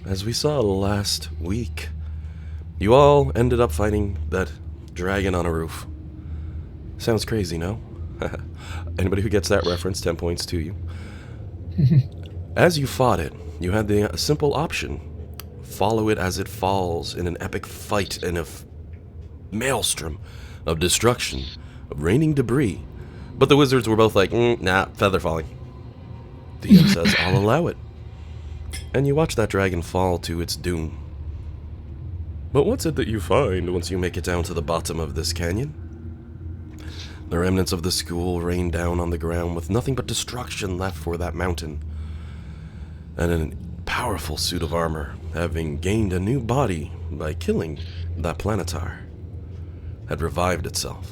as we saw last week, you all ended up fighting that dragon on a roof. Sounds crazy, no? Anybody who gets that reference, 10 points to you. As you fought it, you had the simple option. Follow it as it falls in an epic fight in a maelstrom of destruction, of raining debris. But the wizards were both like, nah, feather falling. DM says, I'll allow it. And you watch that dragon fall to its doom. But what's it that you find once you make it down to the bottom of this canyon? The remnants of the school rain down on the ground with nothing but destruction left for that mountain. And a powerful suit of armor, having gained a new body by killing that planetar, had revived itself.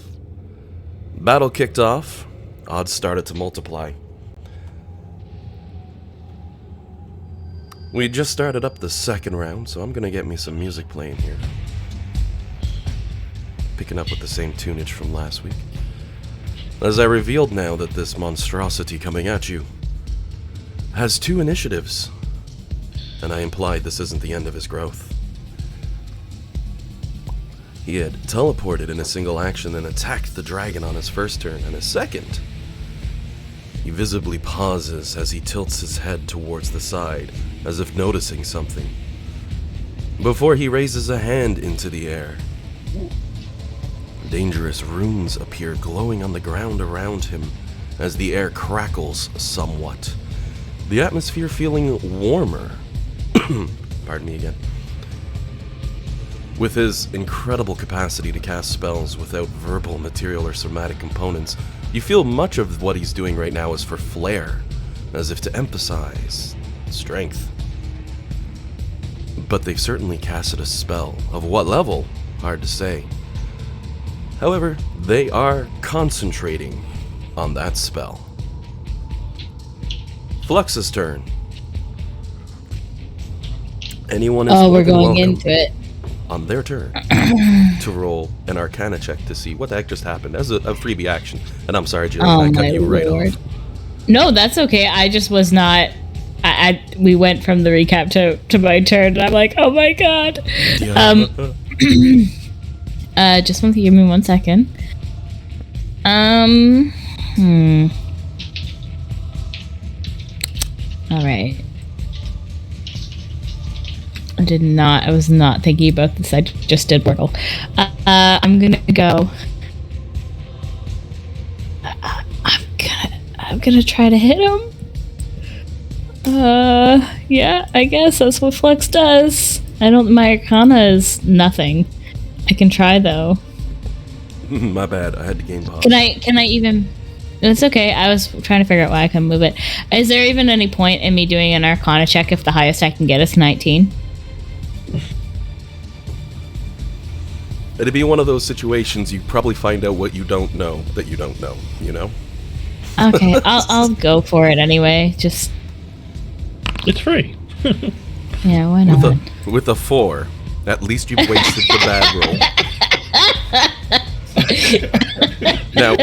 Battle kicked off. Odds started to multiply. We just started up the second round, so I'm gonna get me some music playing here. Picking up with the same tunage from last week. As I revealed now that this monstrosity coming at you has 2 initiatives, and I implied this isn't the end of his growth. He had teleported in a single action and attacked the dragon on his first turn, and his second, he visibly pauses as he tilts his head towards the side, as if noticing something, before he raises a hand into the air. Dangerous runes appear glowing on the ground around him as the air crackles somewhat, the atmosphere feeling warmer. Pardon me again. With his incredible capacity to cast spells without verbal, material, or somatic components, you feel much of what he's doing right now is for flair, as if to emphasize strength. But they've certainly casted a spell. Of what level? Hard to say. However, they are concentrating on that spell. Flux's turn. Anyone is we're going welcome into it. on their turn to roll an Arcana check to see what the heck just happened as a freebie action. And I'm sorry, Jillian, I cut you right off. No, that's okay. I just was not. We went from the recap to my turn, and I'm like, oh my god. Yeah. Just want to give me 1 second. All right. I was not thinking about this. I just did Wordle. I'm gonna go. I'm gonna try to hit him. Yeah, I guess that's what Flex does. My Arcana is nothing. I can try though. My bad, I had to gain pause. Can I even... It's okay, I was trying to figure out why I couldn't move it. Is there even any point in me doing an Arcana check if the highest I can get is 19? It'd be one of those situations you probably find out what you don't know that you don't know, you know? Okay, I'll go for it anyway. Just... It's free. Yeah, why not? With a 4, at least you've wasted the bad roll. Now,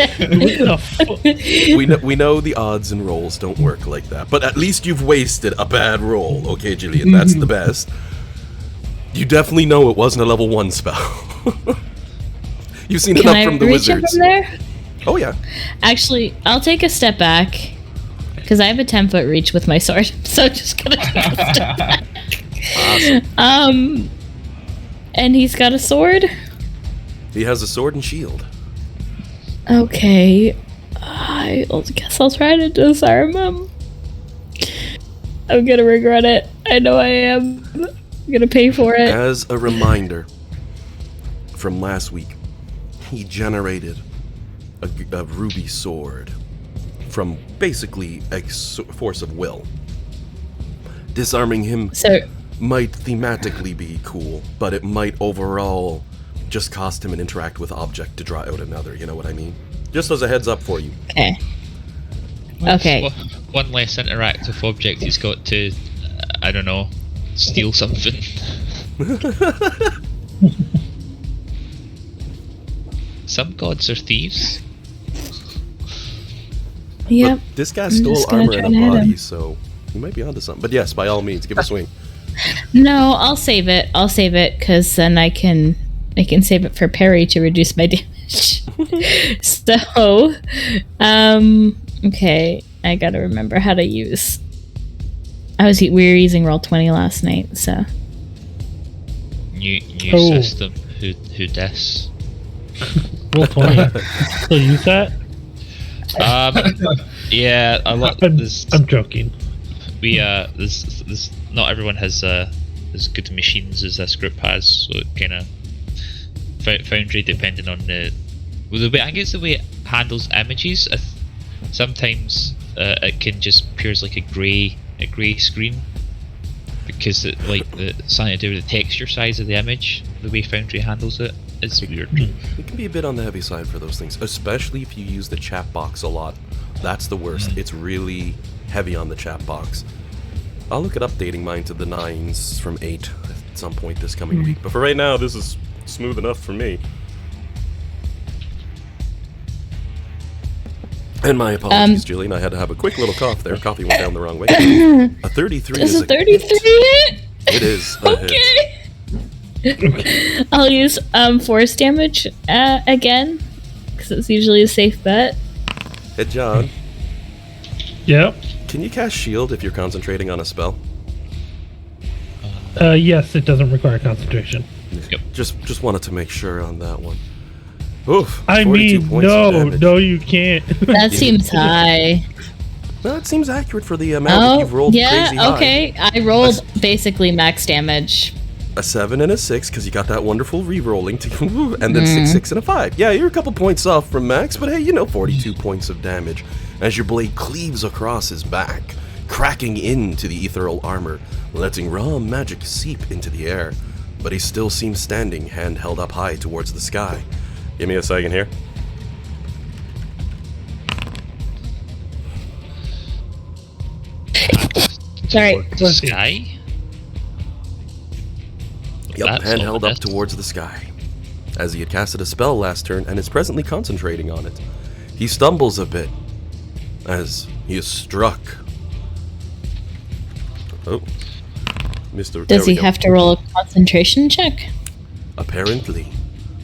we know the odds and rolls don't work like that, but at least you've wasted a bad roll, okay, Jillian? That's the best. You definitely know it wasn't a level 1 spell. You've seen enough from the wizards. From there? Oh yeah. Actually, I'll take a step back because I have a 10-foot reach with my sword, so I'm just gonna take a step back. Awesome. And he's got a sword? He has a sword and shield. Okay. I guess I'll try to disarm him. I'm gonna regret it. I know I am. I'm gonna pay for it. As a reminder from last week, he generated a ruby sword from basically a force of will. Disarming him might thematically be cool, but it might overall just cost him an interact with object to draw out another, you know what I mean? Just as a heads up for you. Okay. Okay. One less interactive object he's got to, I don't know, steal something. Some gods are thieves. Yep. But this guy stole armor and a body, so he might be onto something. But yes, by all means, give a swing. No, I'll save it. I'll save it because then I can save it for parry to reduce my damage. So, okay, I gotta remember how to use. We were using Roll20 last night, so. New system. Who dis? Roll20. Still use that? Yeah, a lot. I'm joking. We there's not everyone has as good machines as this group has, so it kind of Foundry, depending on the way, I think it's the way it handles images. Sometimes it can just appear as like a grey screen because it something to do with the texture size of the image. The way Foundry handles it is weird. It can be a bit on the heavy side for those things, especially if you use the chat box a lot. That's the worst. It's really heavy on the chat box. I'll look at updating mine to the 9s from 8 at some point this coming week. But for right now, this is smooth enough for me. And my apologies, Jillian. I had to have a quick little cough there. Coffee went down the wrong way. A 33 is is a 33 hit? It is a hit. I'll use force damage again because it's usually a safe bet. Hey, John. Yep. Can you cast shield if you're concentrating on a spell? Yes, it doesn't require concentration. Yep. Just wanted to make sure on that one. Oof. I 42 mean, points of damage. no, you can't. That seems high. No, it seems accurate for the amount that you've rolled crazy high. Okay. I rolled basically max damage. A 7 and a 6 because you got that wonderful re-rolling to, and then 6, 6, and a 5. Yeah, you're a couple points off from max, but hey, 42 points of damage as your blade cleaves across his back, cracking into the ethereal armor, letting raw magic seep into the air. But he still seems standing, hand held up high towards the sky. Give me a second here. Sorry. The sky? Yep, That's hand held up ominous. towards the sky, as he had casted a spell last turn and is presently concentrating on it. He stumbles a bit as he is struck. Oh, Mr. Does he have to roll a concentration check? Apparently.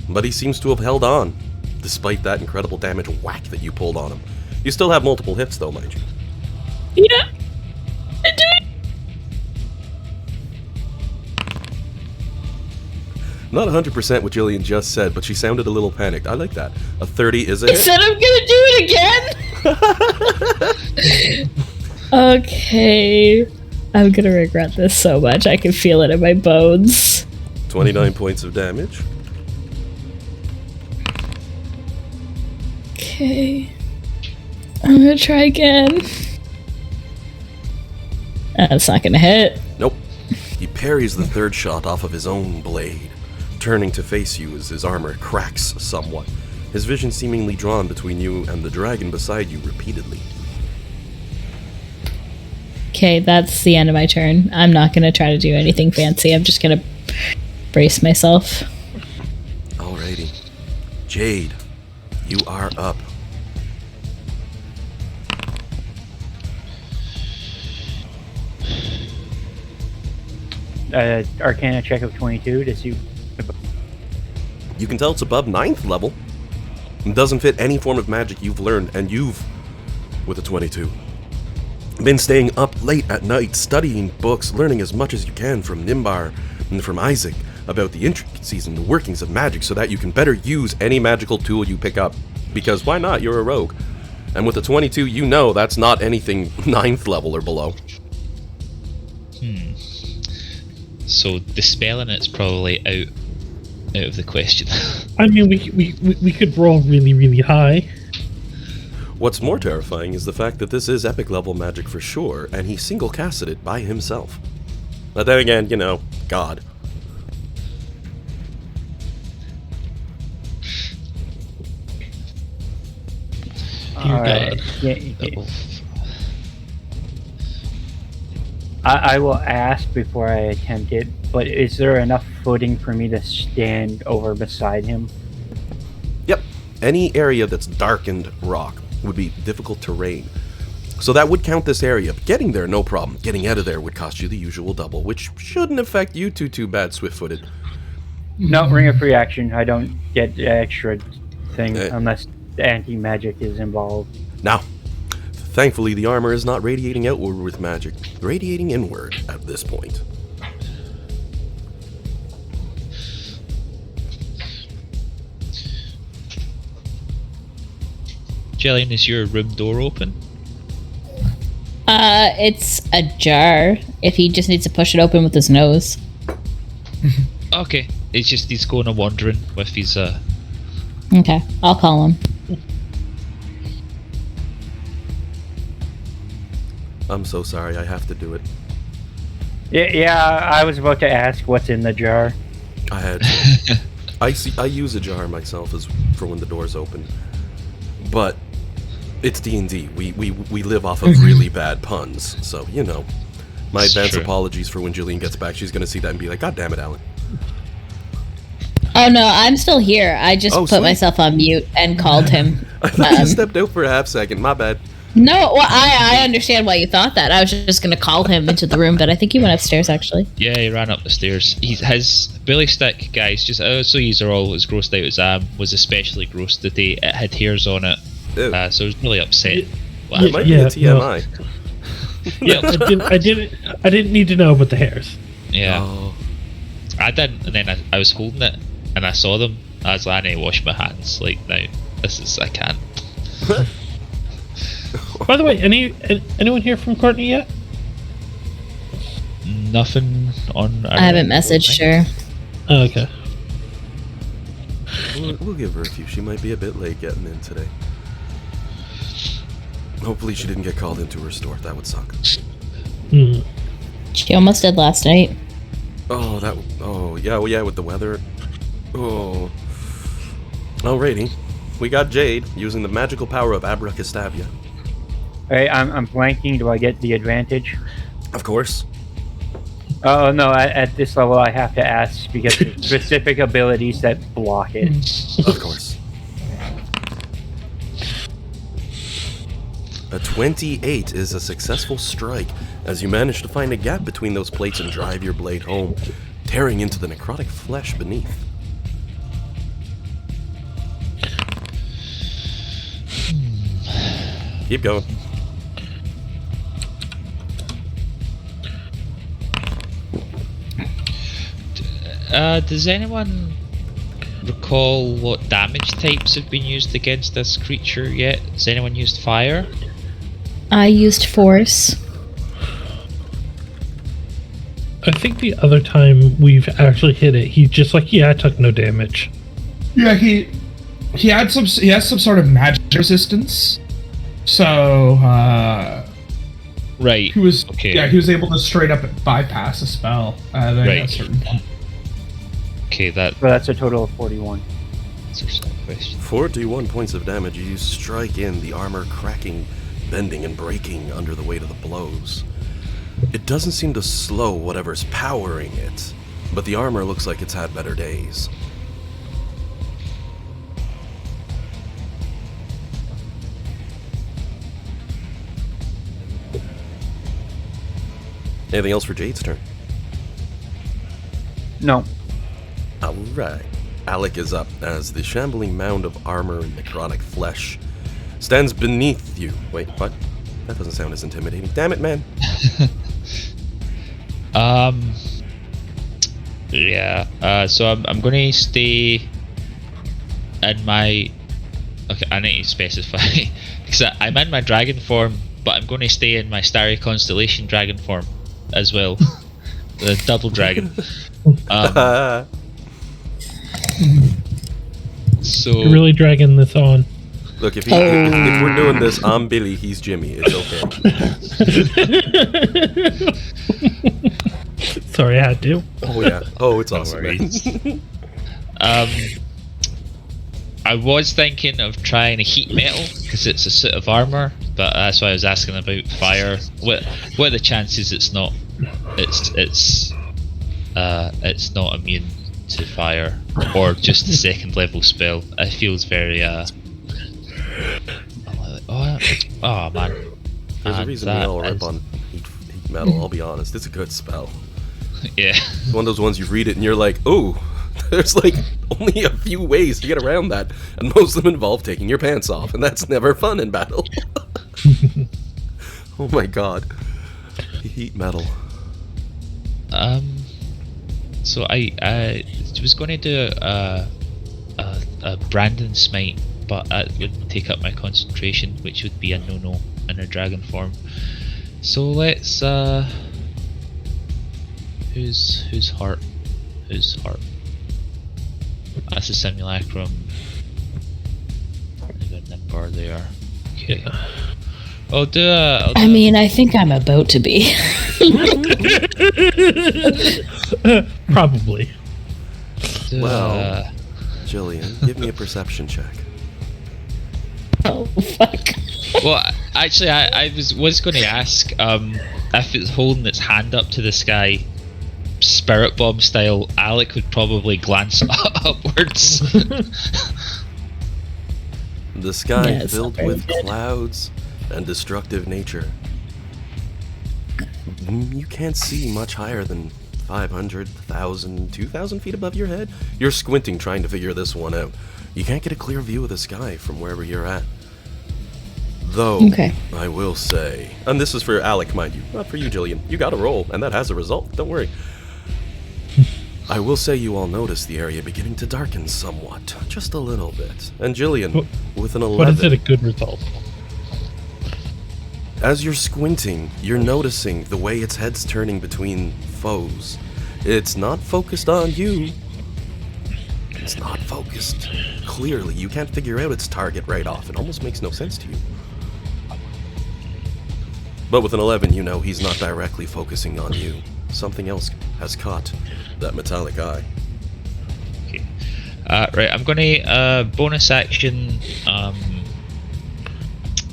But he seems to have held on, despite that incredible damage whack that you pulled on him. You still have multiple hits, though, mind you. Yeah. I do it. Not 100% what Jillian just said, but she sounded a little panicked. I like that. A 30 is a I hit. said I'm gonna do it again. Okay. I'm gonna regret this so much. I can feel it in my bones. 29 points of damage. Okay. I'm gonna try again. That's not gonna hit. Nope. He parries the third shot off of his own blade, turning to face you as his armor cracks somewhat, his vision seemingly drawn between you and the dragon beside you repeatedly. Okay, that's the end of my turn. I'm not gonna try to do anything fancy. I'm just gonna brace myself. Alrighty. Jade, you are up. Arcana check of 22 to see. You can tell it's above 9th level. It doesn't fit any form of magic you've learned, and you've, with a 22, been staying up late at night, studying books, learning as much as you can from Nimbar and from Isaac about the intricacies and the workings of magic so that you can better use any magical tool you pick up. Because why not? You're a rogue. And with a 22, you know that's not anything 9th level or below. So dispelling it's probably out of the question. I mean, we could roll really, really high. What's more terrifying is the fact that this is epic level magic for sure, and he single casted it by himself. But then again, God. Dear God. I will ask before I attempt it, but is there enough footing for me to stand over beside him? Yep. Any area that's darkened rock would be difficult terrain. So that would count this area. But getting there, no problem. Getting out of there would cost you the usual double, which shouldn't affect you too bad, swift-footed. No, ring of free action. I don't get the extra thing unless anti-magic is involved. Now, thankfully the armor is not radiating outward with magic, radiating inward at this point. Jillian, is your room door open? It's ajar. If he just needs to push it open with his nose. Okay, it's just he's going a wandering with his Okay, I'll call him. I'm so sorry, I have to do it. Yeah, I was about to ask what's in the jar. I had. I use a jar myself as for when the doors open, but it's D&D. We live off of really bad puns, so you know. My advance apologies for when Jillian gets back. She's gonna see that and be like, "God damn it, Alan." Oh no, I'm still here. I just put sweet. myself on mute and called him. I thought you stepped out for a half second. My bad. No, well, I understand why you thought that. I was just gonna call him into the room, but I think he went upstairs actually. Yeah, he ran up the stairs. His billy stick, guys, just so you are all as grossed out as I am, was especially gross today. It had hairs on it, so I was really upset. It might be a TMI. Yeah, I didn't need to know about the hairs. Yeah. Oh. I didn't, and then I was holding it, and I saw them. I was like, I need to wash my hands. Like, now, I can't. By the way, anyone here from Courtney yet? Nothing on. I haven't messaged her. Oh, okay. We'll give her a few. She might be a bit late getting in today. Hopefully she didn't get called into her store. That would suck. Mm. She almost did last night. Oh, yeah, with the weather. Oh. Alrighty. We got Jade using the magical power of Abracastabia. Alright, I'm blanking. Do I get the advantage? Of course. Oh no, at this level I have to ask because there's specific abilities that block it. Of course. A 28 is a successful strike as you manage to find a gap between those plates and drive your blade home, tearing into the necrotic flesh beneath. Keep going. Does anyone recall what damage types have been used against this creature yet? Has anyone used fire? I used force. I think the other time we've actually hit it, he's just like, yeah, I took no damage. Yeah, he has some sort of magic resistance. So Right. he was okay. he was able to straight up bypass a spell at a certain point. Okay, So that's a total of 41. answers that question. 41 points of damage. You strike in, the armor cracking, bending, and breaking under the weight of the blows. It doesn't seem to slow whatever's powering it, but the armor looks like it's had better days. Anything else for Jade's turn? No. Alright. Alec is up as the shambling mound of armor and necrotic flesh stands beneath you. Wait, what? That doesn't sound as intimidating. Damn it, man. Yeah. So I'm gonna stay in my. Okay, I need to specify because I'm in my dragon form, but I'm going to stay in my Starry Constellation dragon form as well, the double dragon. So You're really dragging this on. Look, if we're doing this, I'm Billy, he's Jimmy. It's okay. Sorry, I had to. Oh yeah. Oh, it's awesome, man. I was thinking of trying a heat metal because it's a suit of armor, but that's why I was asking about fire. What are the chances it's not? It's not immune to fire or just a second level spell. It feels very oh man. There's a And reason we that all rip is- on heat metal, I'll be honest. It's a good spell. Yeah. It's one of those ones you read it and you're like, oh, there's like only a few ways to get around that, and most of them involve taking your pants off, and that's never fun in battle. Oh my god. Heat metal. So I was going to do a Brandon Smite, but that would take up my concentration, which would be a no-no in a dragon form. So let's who's heart? Who's heart? That's a simulacrum. I got Nimbar there. Okay. I'll do a. I mean, I think I'm about to be. Probably. do Well. a- Jillian, give me a perception check. Oh, fuck. Well, actually, I was going to ask if it's holding its hand up to the sky, spirit bomb style. Alec would probably glance upwards. The sky Yeah, it's not filled very with good. clouds and destructive nature. You can't see much higher than 500, 1,000, 2,000 feet above your head. You're squinting trying to figure this one out. You can't get a clear view of the sky from wherever you're at. Though, Okay. I will say, and this is for Alec, mind you, not for you, Jillian. You got a roll, and that has a result. Don't worry. I will say you all notice the area beginning to darken somewhat, just a little bit. And Jillian, with an 11. But is it a good result? As you're squinting, you're noticing the way its head's turning between foes. It's not focused on you. It's not focused. Clearly, you can't figure out its target right off. It almost makes no sense to you. But with an 11, you know he's not directly focusing on you. Something else has caught that metallic eye. Okay. Right, I'm going to bonus action.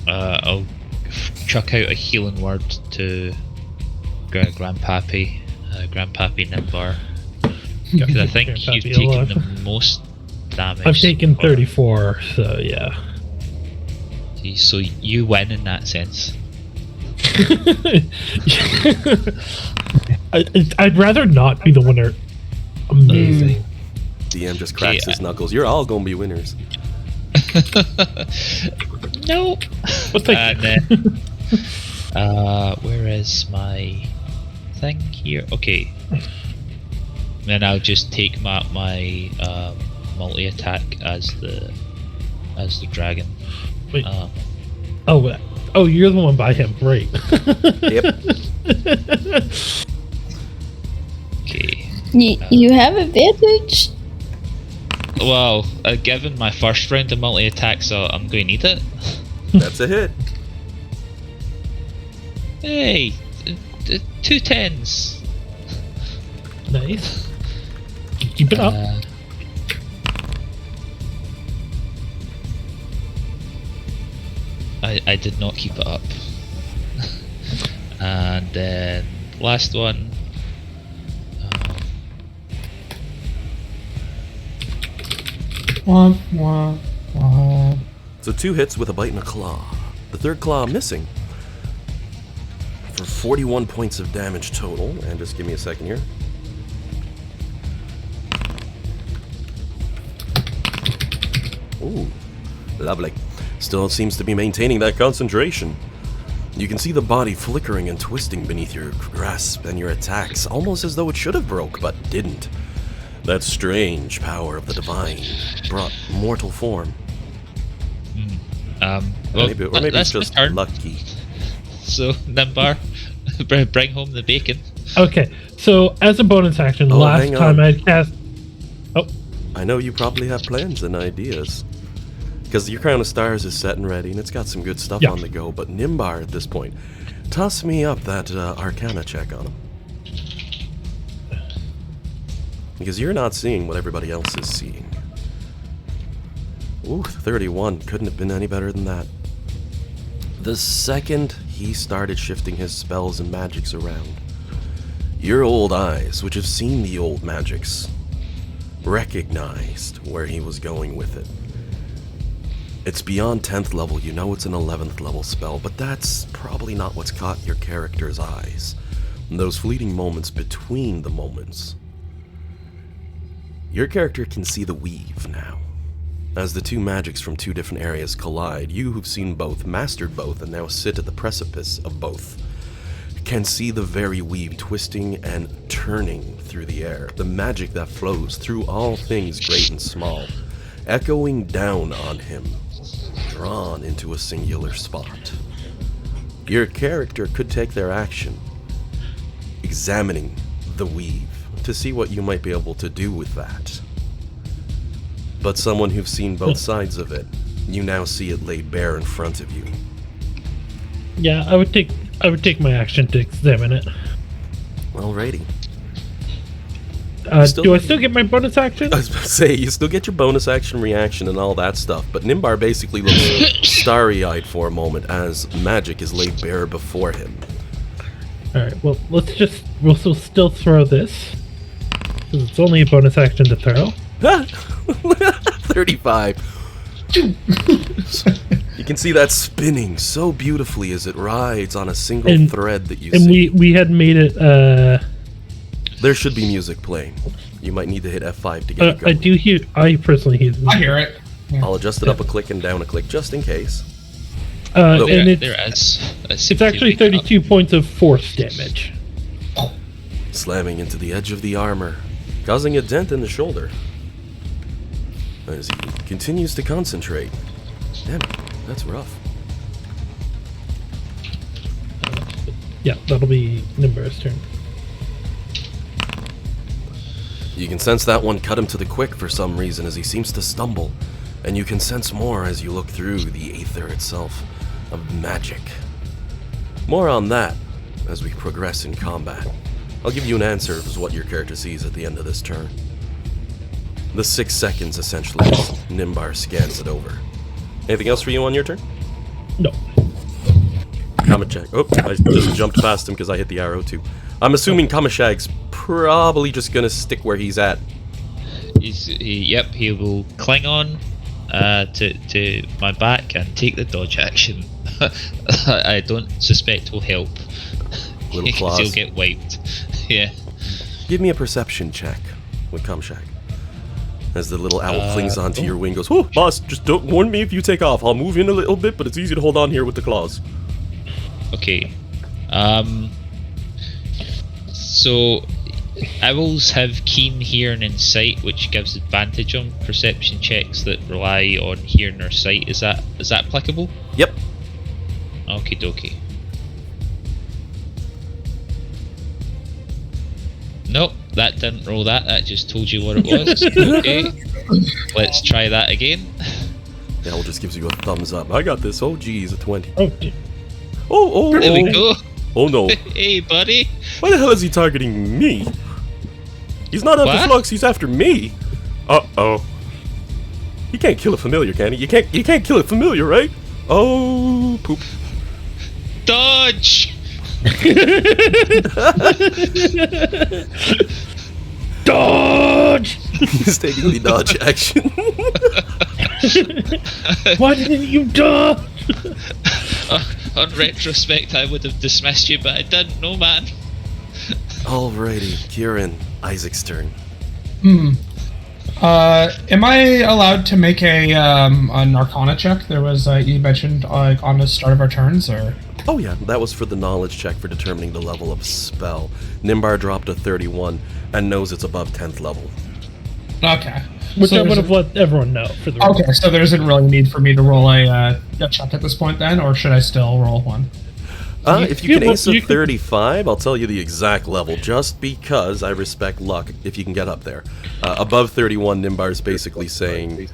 I'll chuck out a healing word to Grandpappy Nimbar, because I think you've taken the most damage. I've taken 34, so yeah. So you win in that sense. I'd rather not be the winner. Amazing. DM just cracks Okay, his knuckles. You're all gonna be winners. No. But thank And you. then, where is my thing here? Okay. Then I'll just take my multi attack as the dragon. Wait. Oh, you're the one by him. Great. Yep. Okay. You have advantage? Well, given my first round of multi attack, so I'm going to need it. That's a hit. Hey, 2 10s. Nice. Keep it up. I did not keep it up. And then last one. Womp, womp, womp. So 2 hits with a bite and a claw. The third claw missing. For 41 points of damage total. And just give me a second here. Ooh, lovely. Still seems to be maintaining that concentration. You can see the body flickering and twisting beneath your grasp and your attacks, almost as though it should have broke, but didn't. That strange power of the divine brought mortal form. Well, Or maybe it's that's my just turn. lucky. So Nimbar, bring home the bacon. Okay, so as a bonus action, Oh, last hang time on. I cast. Oh, I know you probably have plans and ideas. Because your Crown of Stars is set and ready, and it's got some good stuff Yeah. on the go, but Nimbar at this point, toss me up that Arcana check on him. Because you're not seeing what everybody else is seeing. Ooh, 31. Couldn't have been any better than that. The second he started shifting his spells and magics around, your old eyes, which have seen the old magics, recognized where he was going with it. It's beyond 10th level, you know it's an 11th level spell, but that's probably not what's caught your character's eyes. Those fleeting moments between the moments. Your character can see the weave now. As the two magics from two different areas collide, you who've seen both, mastered both, and now sit at the precipice of both, can see the very weave twisting and turning through the air, the magic that flows through all things great and small, echoing down on him, drawn into a singular spot. Your character could take their action, examining the weave, to see what you might be able to do with that. But someone who's seen both sides of it, you now see it laid bare in front of you. Yeah, I would take my action to examine it. Alrighty. Do I still get my bonus action? I was about to say, you still get your bonus action reaction and all that stuff, but Nimbar basically looks starry-eyed for a moment as magic is laid bare before him. Alright, well, we'll still throw this. Because it's only a bonus action to throw. 35. You can see that spinning so beautifully as it rides on a single thread that you see. And we had made it, There should be music playing. You might need to hit F5 to get it going. I personally hear I hear it. Yeah. I'll adjust it up a click and down a click just in case. And there it is. it's actually 32 points of force damage. Slamming into the edge of the armor, causing a dent in the shoulder. As he continues to concentrate. Damn it, that's rough. Yeah, that'll be Nimbar's turn. You can sense that one cut him to the quick for some reason as he seems to stumble, and you can sense more as you look through the aether itself of magic. More on that as we progress in combat. I'll give you an answer as what your character sees at the end of this turn. The 6 seconds essentially as Nimbar scans it over. Anything else for you on your turn? No. Comet check. Oh, I just jumped past him because I hit the arrow too. I'm assuming Kamashag's probably just gonna stick where he's at. He will cling on to my back and take the dodge action. I don't suspect will help. Little claws. He'll get wiped. Yeah. Give me a perception check with Kamashag. As the little owl clings onto your wing, goes, "Oh, boss, just don't warn me if you take off. I'll move in a little bit, but it's easy to hold on here with the claws." Okay. So owls have keen hearing and sight, which gives advantage on perception checks that rely on hearing or sight. Is that applicable? Yep. Okie dokie. Nope, that didn't roll that. That just told you what it was. Okay. Let's try that again. The owl just gives you a thumbs up. I got this. Oh, geez, a 20. Oh, dear. Oh, There we go. Oh, no. Hey, buddy. Why the hell is he targeting me? He's not after What? Flux, he's after me. Uh-oh. He can't kill a familiar, can he? You can't kill a familiar, right? Oh, poop. Dodge! Dodge! He's taking the dodge action. Why didn't you dodge? On retrospect, I would have dismissed you, but I didn't know, man. Alrighty, Kieran, Isaac's turn. Am I allowed to make an Arcana check? There was you mentioned on the start of our turns, or Oh yeah, that was for the knowledge check for determining the level of spell. Nimbar dropped a 31 and knows it's above 10th level. okay. Which So I would there's have let everyone know for the Okay, so there isn't really a need for me to roll a check at this point then, or should I still roll one? If you can ace a you can- 35, I'll tell you the exact level, just because I respect luck if you can get up there. Above 31, Nimbar's basically saying,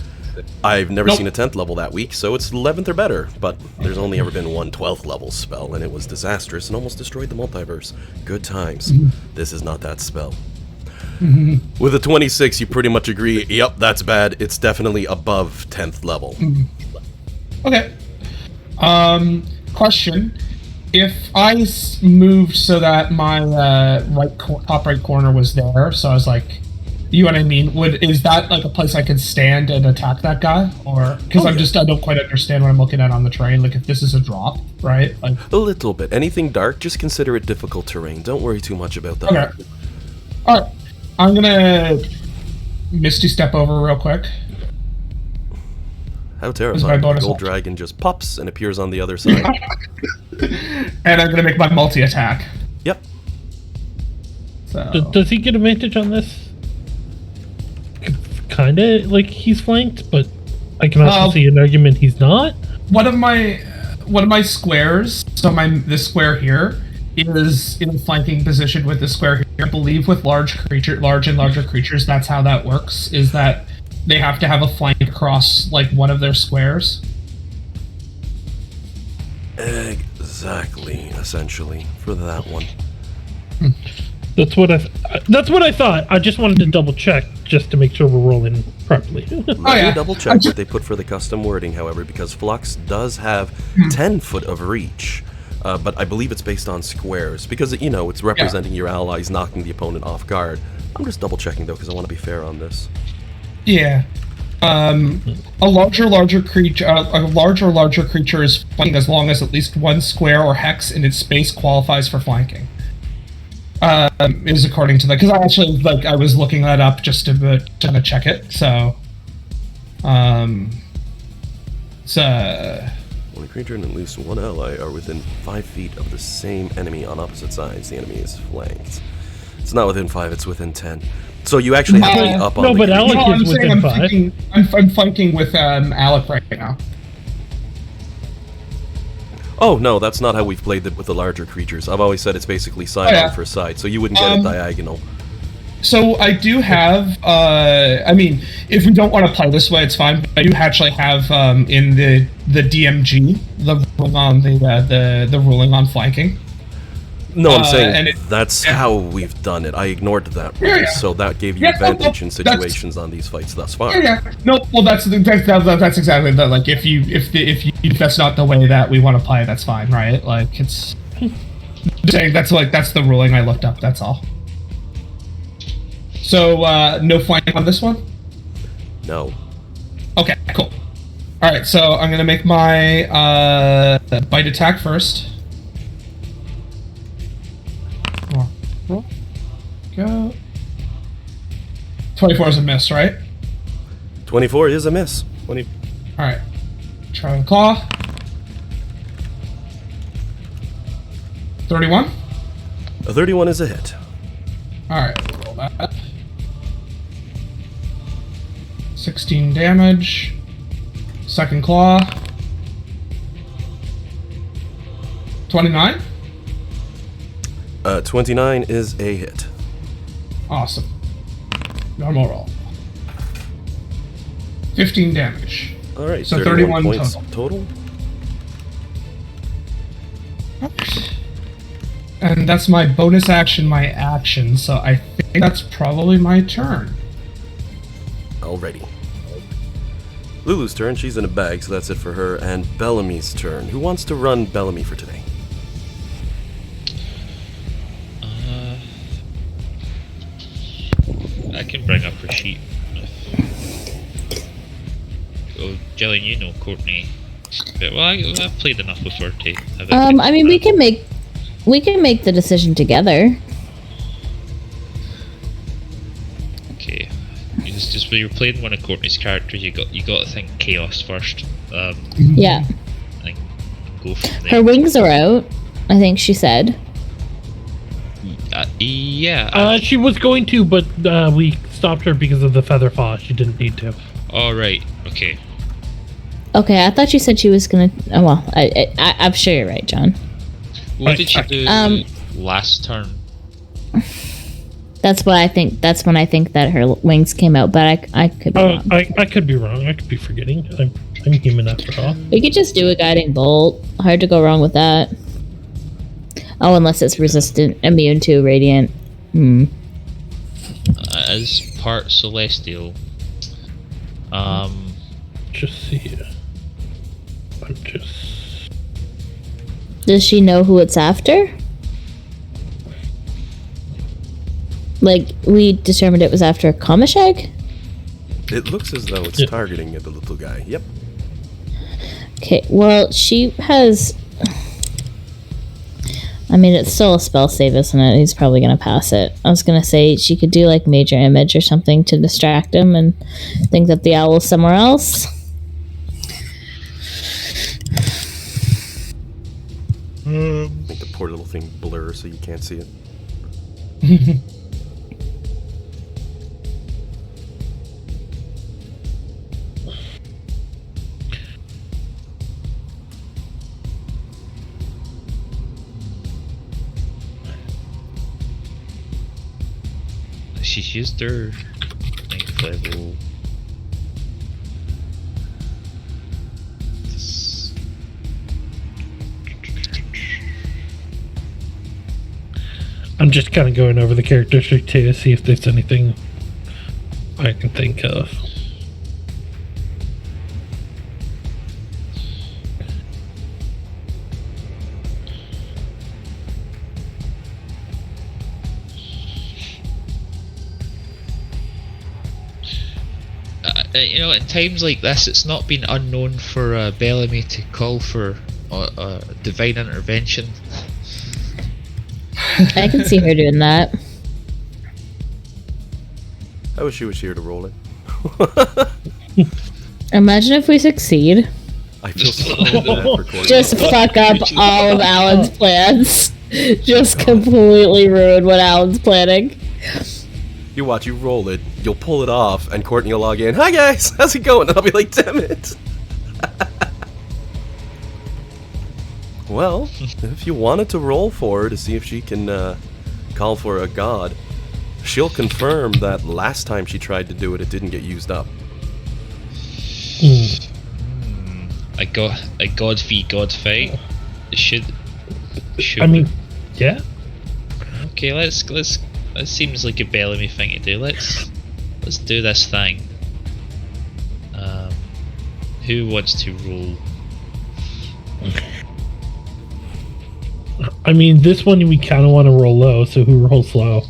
I've never seen a 10th level that week, so it's 11th or better, but there's only ever been one 12th level spell, and it was disastrous and almost destroyed the multiverse. Good times. This is not that spell. With a 26, you pretty much agree, yep, that's bad. It's definitely above 10th level. Okay. Question. If I moved so that my top right corner was there, so I was like You know what I mean? Is that like a place I could stand and attack that guy, or because I don't quite understand what I'm looking at on the terrain. Like if this is a drop, right? Like A little bit. Anything dark, just consider it difficult terrain. Don't worry too much about that. okay, all right. I'm gonna Misty Step over real quick. How my terrifying. The bonus gold action. dragon just pops and appears on the other side. And I'm gonna make my multi attack. Yep. So Does he get advantage on this? Kinda like he's flanked, but I can also see an argument he's not. one of my squares. So this square here is in a flanking position with the square here. I believe with large and larger creatures, that's how that works. Is that they have to have a flank across like one of their squares. Exactly, essentially, for that one. That's what I thought. I just wanted to double check just to make sure we're rolling properly. Let yeah. me double check what they put for the custom wording, however, because Flux does have 10 foot of reach, but I believe it's based on squares, because, you know, it's representing your allies, knocking the opponent off guard. I'm just double checking, though, because I want to be fair on this. Yeah. A larger creature is flanking as long as at least one square or hex in its space qualifies for flanking. Is according to that, because I was looking that up just to check it. So, When a creature and at least one ally are within 5 feet of the same enemy on opposite sides, the enemy is flanked. It's not within 5, it's within 10. So you actually have to be up on no, the but creature. Alec I'm is saying within 5. I'm flanking with Alec right now. Oh, no, that's not how we've played it with the larger creatures. I've always said it's basically side on for side, so you wouldn't get it diagonal. So I do have. I mean, if we don't want to play this way, it's fine. But I do actually have in the DMG the ruling on flanking. No, I'm and saying that's how we've done it. I ignored that rule, so that gave you advantage in situations on these fights thus far. Yeah. No. Well, that's exactly that. Like, if that's not the way that we want to play, that's fine, right? Like, it's saying that's the ruling I looked up. That's all. So no flank on this one. No. Okay. Cool. All right. So I'm gonna make my bite attack first. Roll. Go. 24 is a miss, right? 24 is a miss. Alright. Try and claw. 31. A 31 is a hit. Alright, roll that. 16 damage. Second claw. 29. 29 is a hit. Awesome. Normal roll. 15 damage. All right, So 31 31 points total. total. And that's my bonus action, my action, so I think that's probably my turn. Alrighty. Lulu's turn, she's in a bag, so that's it for her. And Bellamy's turn. Who wants to run Bellamy for today? I can bring up her sheet. Oh, Jillian, you know Courtney. But, well, I've played enough with her to have it. I mean, we can make the decision together. Okay. Just when you're playing one of Courtney's characters, you got to think chaos first. Yeah. And go from there. Her wings are out, I think she said. Yeah. She was going to, but we stopped her because of the feather fall. She didn't need to. All right. Okay. Okay, I thought you said she was gonna. Oh, well, I'm sure you're right, John. What did you do last turn? That's what I think. That's when I think that her wings came out, but I could be wrong. I could be wrong. I could be forgetting. I'm human after all. We could just do a guiding bolt. Hard to go wrong with that. Oh, unless it's resistant, immune to radiant. As part celestial. Just see. I'm just. Does she know who it's after? Like, we determined it was after a Kamashag? It looks as though it's targeting the little guy. Yep. Okay, well, she has... I mean, it's still a spell save, isn't it? He's probably going to pass it. I was going to say she could do, like, Major Image or something to distract him and think that the owl is somewhere else. Make the poor little thing blur so you can't see it. She's used her 9th level. I'm just kind of going over the character sheet to see if there's anything I can think of. You know, at times like this, it's not been unknown for Bellamy to call for divine intervention. I can see her doing that. I wish she was here to roll it. Imagine if we succeed. I feel so bad for Courtney. Just fuck up all of Alan's plans. Just completely ruin what Alan's planning. You watch, you roll it, you'll pull it off, and Courtney will log in. Hi guys, how's it going? And I'll be like, damn it. Well, if you wanted to roll for her to see if she can call for a god, she'll confirm that last time she tried to do it, it didn't get used up. A god v god fight. Should. I mean, yeah. Okay, let's. That seems like a Bellamy thing to do. Let's do this thing. Who wants to roll? I mean, this one we kind of want to roll low, so who rolls low?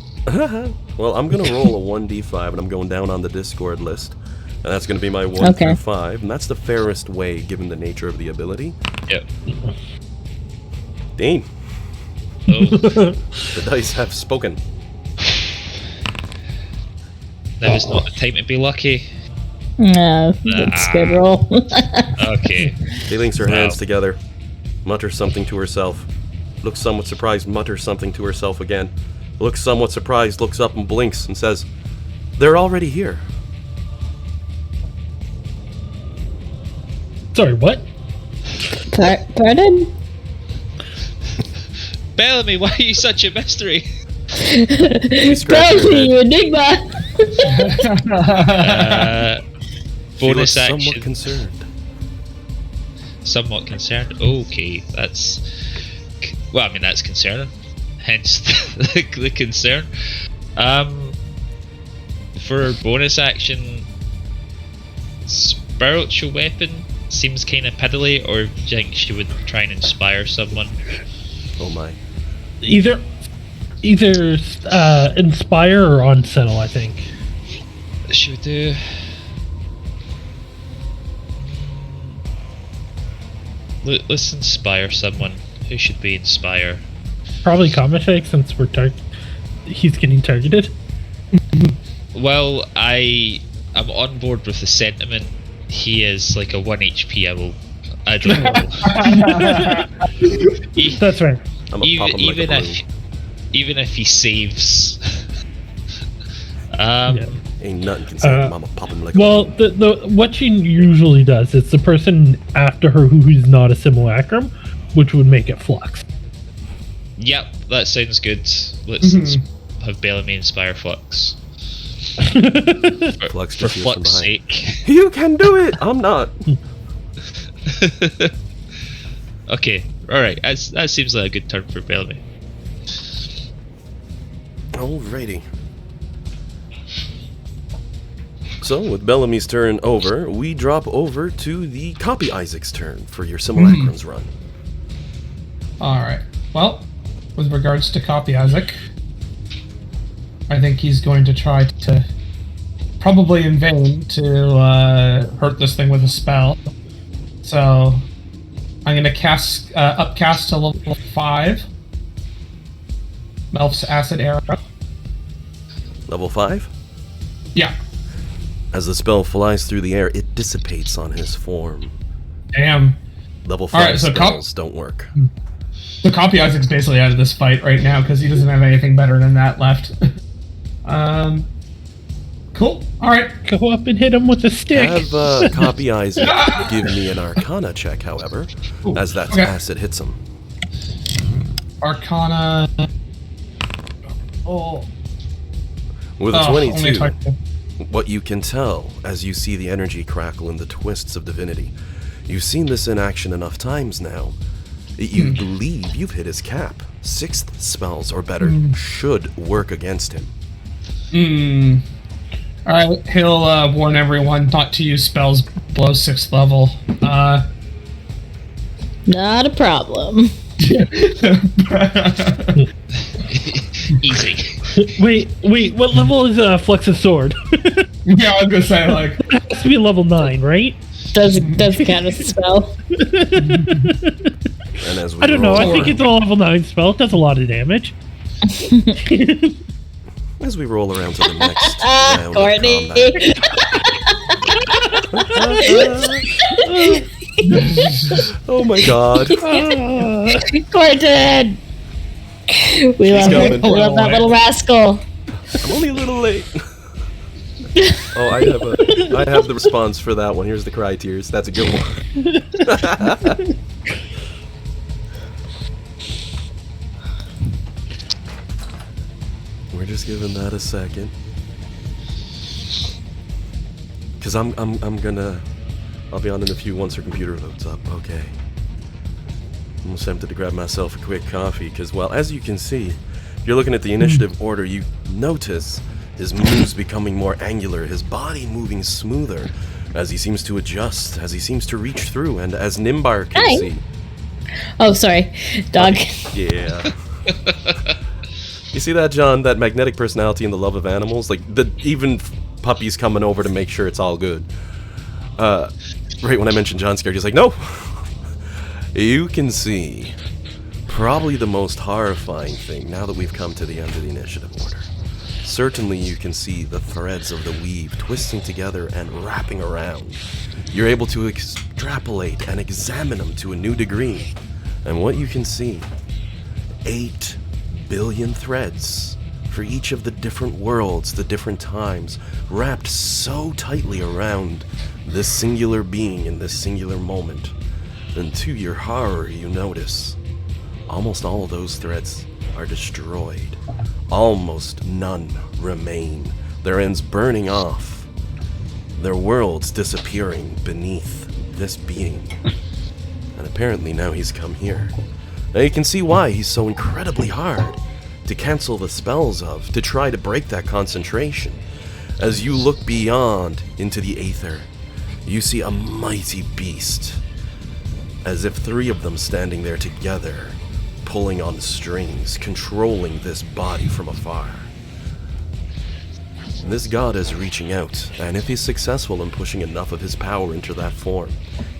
Well, I'm going to roll a 1d5, and I'm going down on the Discord list. And that's going to be my 1 through 5, and that's the fairest way, given the nature of the ability. Yep. Dean. Oh. The dice have spoken. Now is not the time to be lucky. No, that's a good roll. Okay. She links her hands together, mutters something to herself, looks somewhat surprised, mutters something to herself again, looks somewhat surprised, looks up and blinks and says, "They're already here." Sorry, what? Pardon? Bellamy, why are you such a mystery? Bellamy, you enigma! She Bonus looks action. somewhat concerned. Somewhat concerned. Okay, that's. Well, I mean that's concerning. Hence the concern. For bonus action, spiritual weapon seems kind of piddly, or do you think she would try and inspire someone? Oh my. Either inspire or unsettle, I think. She would do. Let's inspire someone. Who should we inspire? Probably Kamashake, since he's getting targeted. Well, I'm on board with the sentiment. He is like a 1 HP. I don't know. That's right. I'm gonna pop him like a balloon. Even if he saves, Ain't nothing can say Mama pop him like well, a balloon. the what she usually does is the person after her who's not a simulacrum, which would make it flux. Yep, that sounds good. Let's have Bellamy inspire Flux. Flux For just hears from Flux' behind. sake. You can do it! I'm not. Okay, alright, that seems like a good turn for Bellamy. Alrighty. So, with Bellamy's turn over, we drop over to the Copy Isaac's turn for your Simulacrums run. Alright. Well, with regards to Copy Isaac, I think he's going to try to, probably in vain, to hurt this thing with a spell. So I'm going to cast upcast to level 5. Melf's acid arrow. Level 5? Yeah. As the spell flies through the air, it dissipates on his form. Damn. Level 5 Alright, so spells don't work. So Copy Isaac's basically out of this fight right now because he doesn't have anything better than that left. Cool. Alright. Go up and hit him with a stick. Have Copy Isaac give me an Arcana check, however, as that okay. acid hits him. Arcana. Oh. With a only 22, 22. what you can tell as you see the energy crackle in the twists of divinity, you've seen this in action enough times now. You believe you've hit his cap. 6th spells or better should work against him. Alright, he'll warn everyone not to use spells below 6th level. Not a problem. Easy. Wait, what level is Flux's sword? Yeah, I was gonna say, like... It has to be level 9, right? Does count as a spell. And as we I don't know, I roll- think it's a level 9 spell. It does a lot of damage. As we roll around to the next round Courtney. of combat. Oh my god. Gordon! We love coming. that little rascal. I'm only a little late. Oh, I have the response for that one. Here's the cry tears. That's a good one. We're just giving that a second. Cause I'll be on in a few once her computer loads up. Okay. I'm almost tempted to grab myself a quick coffee, because, well, as you can see, if you're looking at the initiative order, you notice his moves becoming more angular, his body moving smoother, as he seems to adjust, as he seems to reach through, and as Nimbar can Hi. see. Oh, sorry. Dog. Yeah. You see that, John? That magnetic personality and the love of animals? Like, even puppies coming over to make sure it's all good. Right when I mentioned John scared, he's like, no! You can see probably the most horrifying thing now that we've come to the end of the initiative order. Certainly you can see the threads of the weave twisting together and wrapping around. You're able to extrapolate and examine them to a new degree. And what you can see, 8 billion threads for each of the different worlds, the different times, wrapped so tightly around this singular being in this singular moment. And to your horror, you notice almost all of those threads are destroyed. Almost none remain. Their ends burning off. Their worlds disappearing beneath this being. And apparently now he's come here. Now you can see why he's so incredibly hard to cancel the spells of, to try to break that concentration. As you look beyond into the aether, you see a mighty beast, as if 3 of them standing there together, pulling on strings, controlling this body from afar. This god is reaching out, and if he's successful in pushing enough of his power into that form,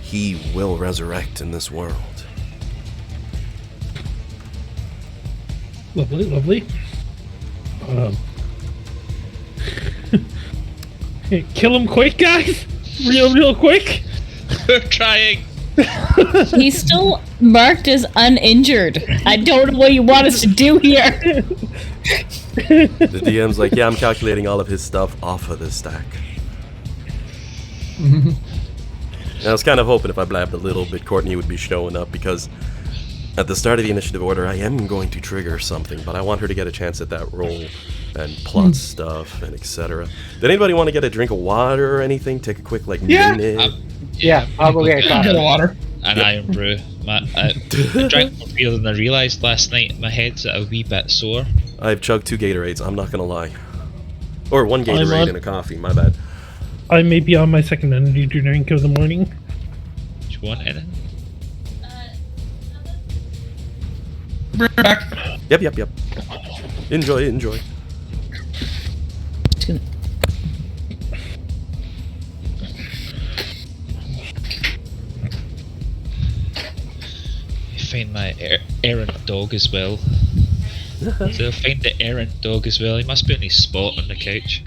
he will resurrect in this world. Lovely, lovely. Kill him quick, guys! Real quick! We're trying. He's still marked as uninjured. I don't know what you want us to do here. The DM's like, yeah, I'm calculating all of his stuff off of this stack. And I was kind of hoping if I blabbed a little bit, Courtney would be showing up, because at the start of the initiative order, I am going to trigger something, but I want her to get a chance at that roll and plot stuff and etc. Did anybody want to get a drink of water or anything? Take a quick, minute? Yeah, I'll go get a Get coffee. a water. An iron brew. I drank more beer than I realised last night. My head's a wee bit sore. I've chugged 2 Gatorades, I'm not gonna lie. Or 1 I'm Gatorade on- and a coffee, my bad. I may be on my second energy drink of the morning. Do you want anything? Bring it back. Yep. Enjoy. find my errant dog as well. So I'll find the errant dog as well. He must be on his spot on the couch.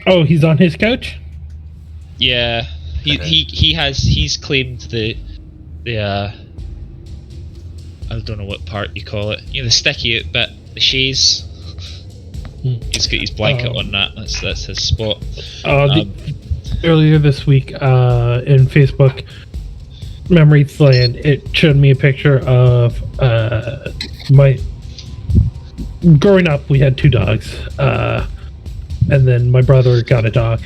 Oh, he's on his couch? Yeah, he's claimed the I don't know what part you call it. You know, the sticky out bit, the chaise. He's got his blanket on that. That's his spot. Earlier this week, in Facebook Memories Land, it showed me a picture of my. Growing up, we had 2 dogs, and then my brother got a dog.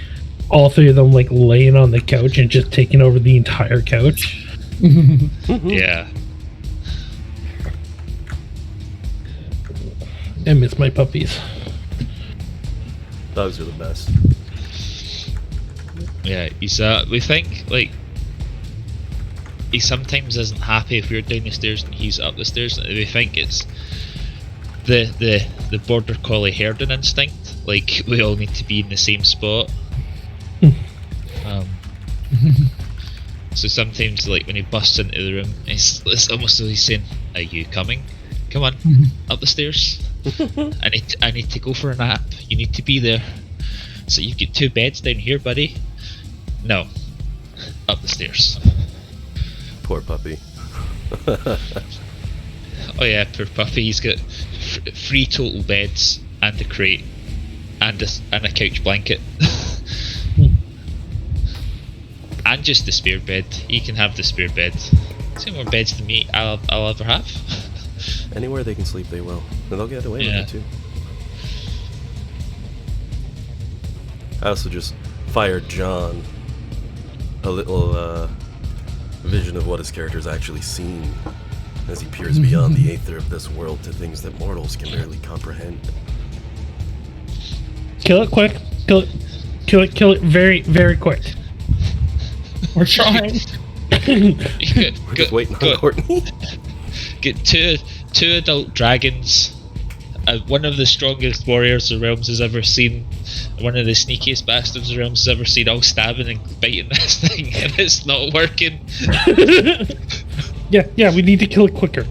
All 3 of them like laying on the couch and just taking over the entire couch. Yeah. I miss my puppies. Dogs are the best. Yeah, he's we think like he sometimes isn't happy if we're down the stairs and he's up the stairs. We think it's the border collie herding instinct. Like we all need to be in the same spot. So sometimes, like when he busts into the room, it's almost as he's saying, "Are you coming? Come on, up the stairs. I need to go for a nap. You need to be there. So you've got 2 beds down here, buddy. No, up the stairs." Poor puppy. Oh yeah, poor puppy. He's got 3 total beds and a crate and a couch blanket. And just the spare bed. He can have the spare bed. See more beds than me I'll ever have. Anywhere they can sleep, they will. And they'll get away with it too. I also just fired John a little vision of what his character's actually seen as he peers beyond the aether of this world to things that mortals can barely comprehend. Kill it quick. Kill it very, very quick. We're trying. We're just waiting on Courtney. Get two adult dragons, one of the strongest warriors the realms has ever seen, one of the sneakiest bastards the realms has ever seen, all stabbing and biting this thing, and it's not working. Yeah, we need to kill it quicker.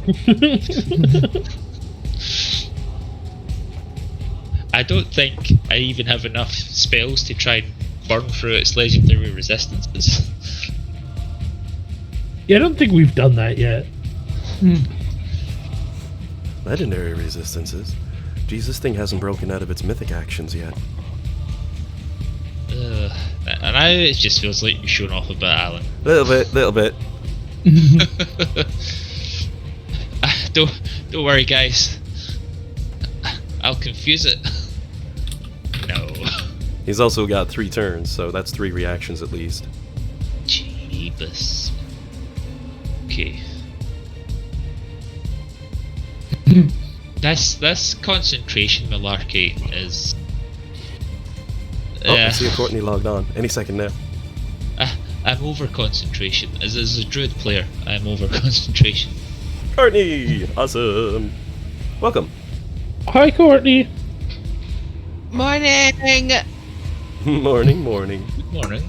I don't think I even have enough spells to try and burn through its legendary resistances. Yeah, I don't think we've done that yet. Legendary resistances? Jesus, thing hasn't broken out of its mythic actions yet. And now it just feels like you're showing off a bit, Alan. Little bit. Don't worry, guys. I'll confuse it. No. He's also got 3 turns, so that's 3 reactions at least. Jeebus. Okay. This concentration malarkey is. Oh, I see a Courtney logged on. Any second now. I'm over concentration. As a druid player, I'm over concentration. Courtney! Awesome! Welcome. Hi, Courtney. Morning. Morning. Good morning.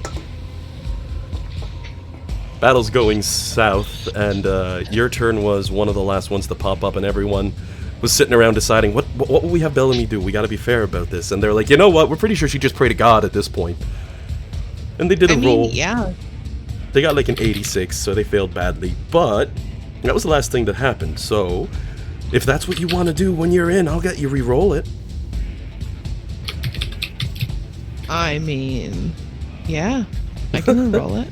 Battle's going south, and your turn was one of the last ones to pop up, and everyone was sitting around deciding, what will we have Bellamy do? We gotta be fair about this. And they're like, you know what? We're pretty sure she just prayed to God at this point. And they did a roll. Yeah. They got like an 86, so they failed badly, but that was the last thing that happened. So, if that's what you want to do when you're in, I'll get you re-roll it. I mean, yeah, I can roll it.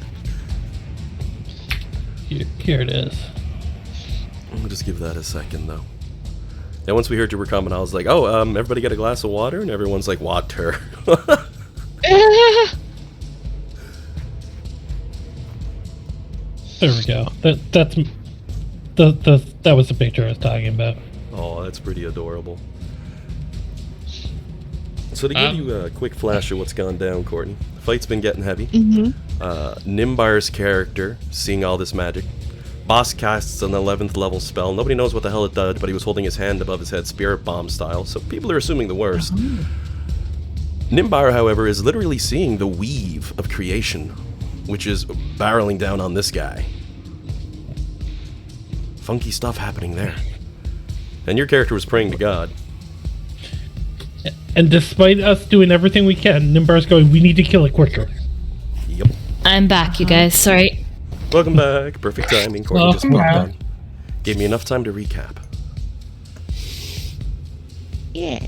Here it is. I'll just give that a second, though. And once we heard you were coming, I was like, oh, everybody get a glass of water? And everyone's like, water. There we go. That was the picture I was talking about. Oh, that's pretty adorable. So to give you a quick flash of what's gone down, Courtney, the fight's been getting heavy. Nimbar's character, seeing all this magic. Boss casts an 11th level spell. Nobody knows what the hell it did, but he was holding his hand above his head, spirit bomb style, so people are assuming the worst. Nimbar, however, is literally seeing the weave of creation, which is barreling down on this guy. funky stuff happening there. And your character was praying to God. And despite us doing everything we can, Nimbar's going, we need to kill it quicker. Yep. I'm back, you guys. Sorry. Welcome back. Perfect timing. Courtney just Welcome popped back. on. Gave me enough time to recap. Yeah.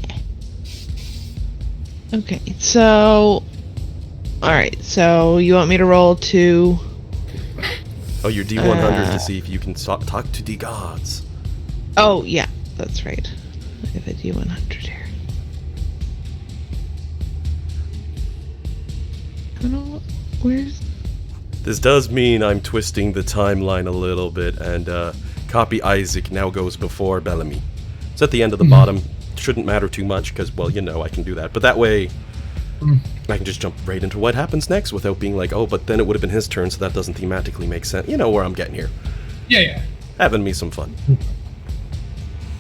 Okay, so. Alright, so you want me to roll to. Oh, your D100 to see if you can talk to the gods. Oh, yeah, that's right. I have a D100 here. I don't know. Where's. This does mean I'm twisting the timeline a little bit, and copy Isaac now goes before Bellamy. It's at the end of the bottom. Shouldn't matter too much, because, well, you know, I can do that. But that way, I can just jump right into what happens next without being like, oh, but then it would have been his turn, so that doesn't thematically make sense. You know where I'm getting here. Yeah. Having me some fun.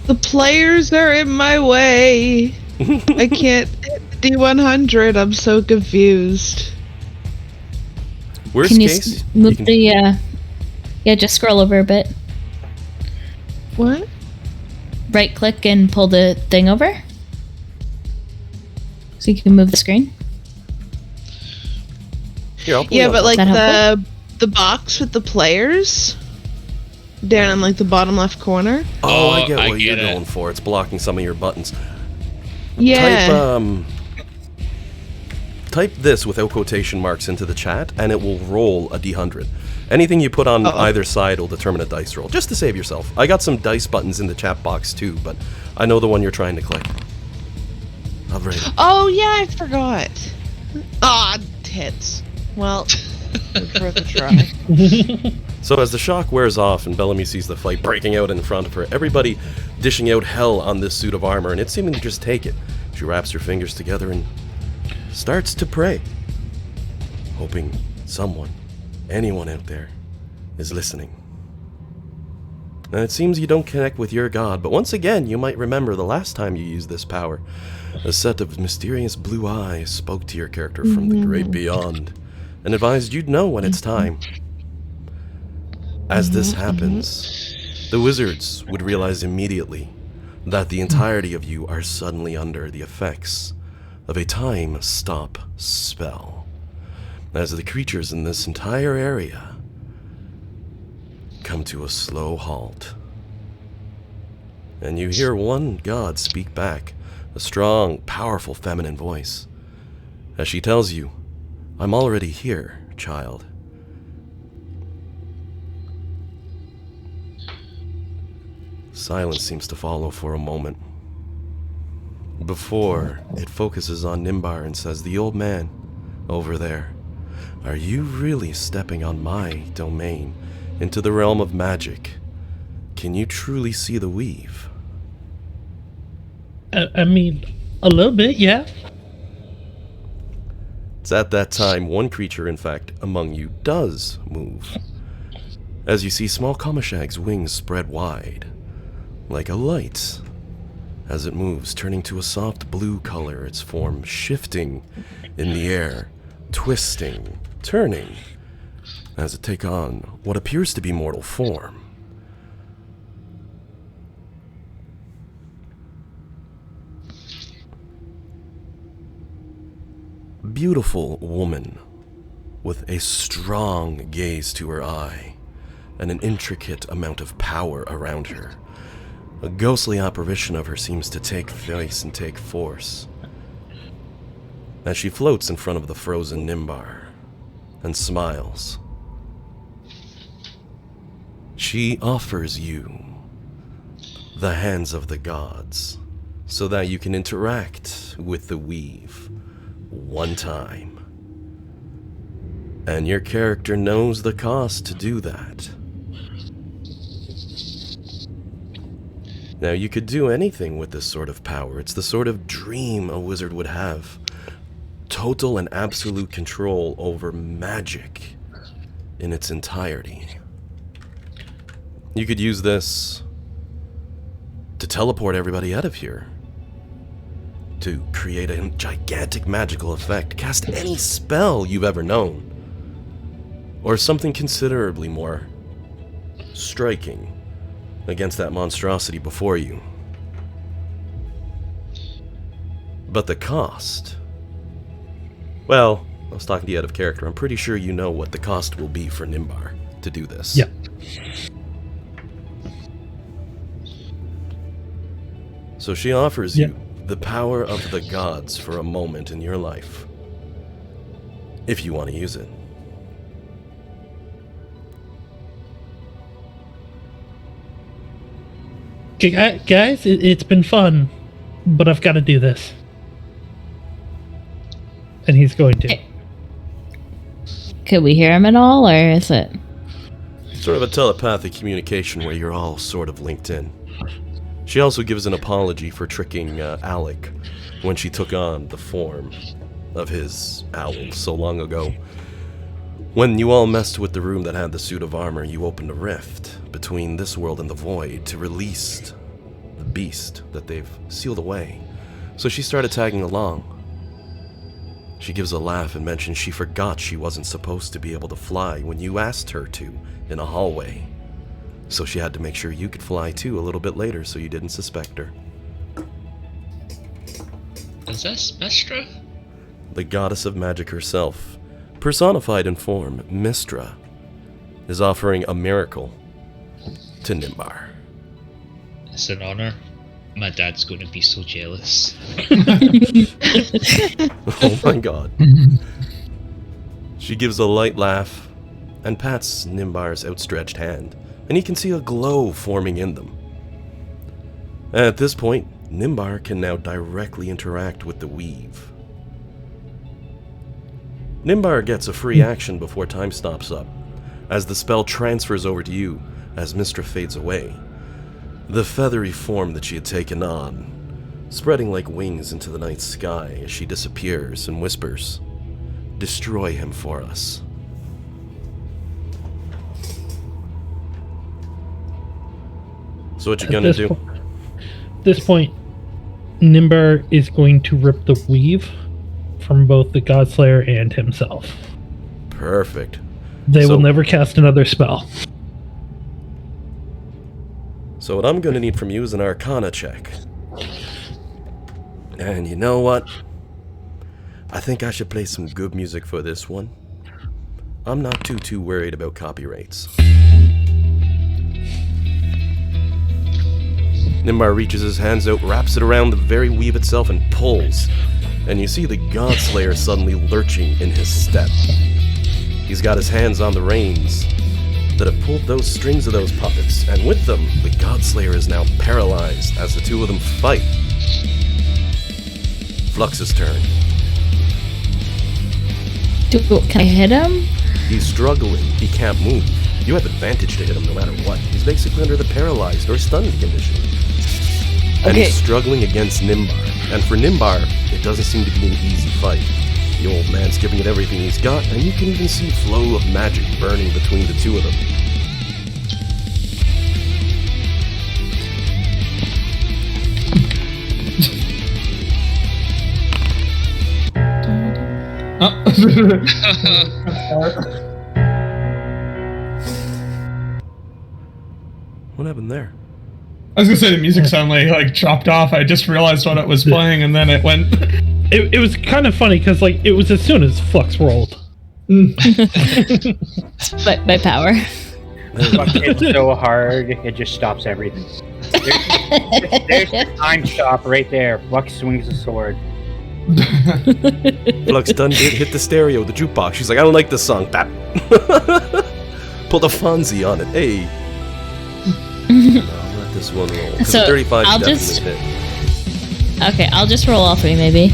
The players are in my way. I can't hit the D100. I'm so confused. Worst Can you case, move you can, the, yeah, just scroll over a bit. What? Right click and pull the thing over. So you can move the screen. Here, I'll pull Yeah, you but up. like That the box with the players down in like the bottom left corner. Oh, I get I what you're get it. going for. It's blocking some of your buttons. Yeah. Type this without quotation marks into the chat, and it will roll a D100. Anything you put on either side will determine a dice roll, just to save yourself. I got some dice buttons in the chat box too, but I know the one you're trying to click. Alright. Oh yeah, I forgot. Ah, tits. Well, it's worth a try. So as the shock wears off and Bellamy sees the fight breaking out in front of her, everybody dishing out hell on this suit of armor, and it's seeming to just take it. She wraps her fingers together and starts to pray, hoping someone, anyone out there, is listening. And it seems you don't connect with your god, but once again, you might remember the last time you used this power. A set of mysterious blue eyes spoke to your character from the great beyond, and advised you'd know when it's time. As this happens, the wizards would realize immediately that the entirety of you are suddenly under the effects of a time stop spell, as the creatures in this entire area come to a slow halt. And you hear one god speak back, a strong, powerful feminine voice, as she tells you, "I'm already here, child." Silence seems to follow for a moment, before it focuses on Nimbar and says, "The old man over there, are you really stepping on my domain into the realm of magic? Can you truly see the weave?" I mean, a little bit, yeah. It's at that time one creature, in fact, among you does move, as you see small Comashag's wings spread wide, like a light, as it moves, turning to a soft blue color, its form shifting in the air, twisting, turning, as it take on what appears to be mortal form. Beautiful woman with a strong gaze to her eye and an intricate amount of power around her. A ghostly apparition of her seems to take face and take force as she floats in front of the frozen Nimbar and smiles. She offers you the hands of the gods so that you can interact with the weave one time. And your character knows the cost to do that. Now, you could do anything with this sort of power. It's the sort of dream a wizard would have. Total and absolute control over magic in its entirety. You could use this to teleport everybody out of here, to create a gigantic magical effect, cast any spell you've ever known, or something considerably more striking, against that monstrosity before you. But the cost... Well, I was talking to you out of character. I'm pretty sure you know what the cost will be for Nimbar to do this. Yeah. So she offers you the power of the gods for a moment in your life. If you want to use it. Okay, guys, it's been fun, but I've got to do this. And he's going to. Could we hear him at all, or is it? Sort of a telepathic communication where you're all sort of linked in. She also gives an apology for tricking Alec when she took on the form of his owl so long ago. When you all messed with the room that had the suit of armor, you opened a rift between this world and the void to release the beast that they've sealed away. So she started tagging along. She gives a laugh and mentions she forgot she wasn't supposed to be able to fly when you asked her to in a hallway. So she had to make sure you could fly too a little bit later so you didn't suspect her. Is this Mistra? The goddess of magic herself, personified in form, Mistra, is offering a miracle to Nimbar. It's an honor. My dad's going to be so jealous. Oh my god. She gives a light laugh and pats Nimbar's outstretched hand, and you can see a glow forming in them. At this point, Nimbar can now directly interact with the weave. Nimbar gets a free action before time stops up, as the spell transfers over to you as Mistra fades away. The feathery form that she had taken on, spreading like wings into the night sky as she disappears and whispers, "Destroy him for us." So what you gonna do? At this point, Nimbar is going to rip the weave from both the Godslayer and himself. Perfect. They will never cast another spell. So what I'm gonna need from you is an Arcana check. And you know what? I think I should play some good music for this one. I'm not too worried about copyrights. Nimbar reaches his hands out, wraps it around the very weave itself, and pulls. And you see the Godslayer suddenly lurching in his step. He's got his hands on the reins that have pulled those strings of those puppets, and with them, the Godslayer is now paralyzed as the two of them fight. Flux's turn. Can I hit him? He's struggling. He can't move. You have advantage to hit him no matter what. He's basically under the paralyzed or stunned condition. And he's struggling against Nimbar. And for Nimbar, it doesn't seem to be an easy fight. The old man's giving it everything he's got, and you can even see flow of magic burning between the two of them. What happened there? I was gonna say the music suddenly like chopped off. I just realized what it was playing, and then it went. It was kind of funny because like it was as soon as Flux rolled. But by power. It's so hard, it just stops everything. There's the time stop right there. Flux swings the sword. Flux done did hit the stereo, the jukebox. She's like, I don't like this song. Bap. Pulled a Fonzie on it. Hey. I'll let this one roll. So 35 I'll definitely just. hit. Okay, I'll just roll all three maybe.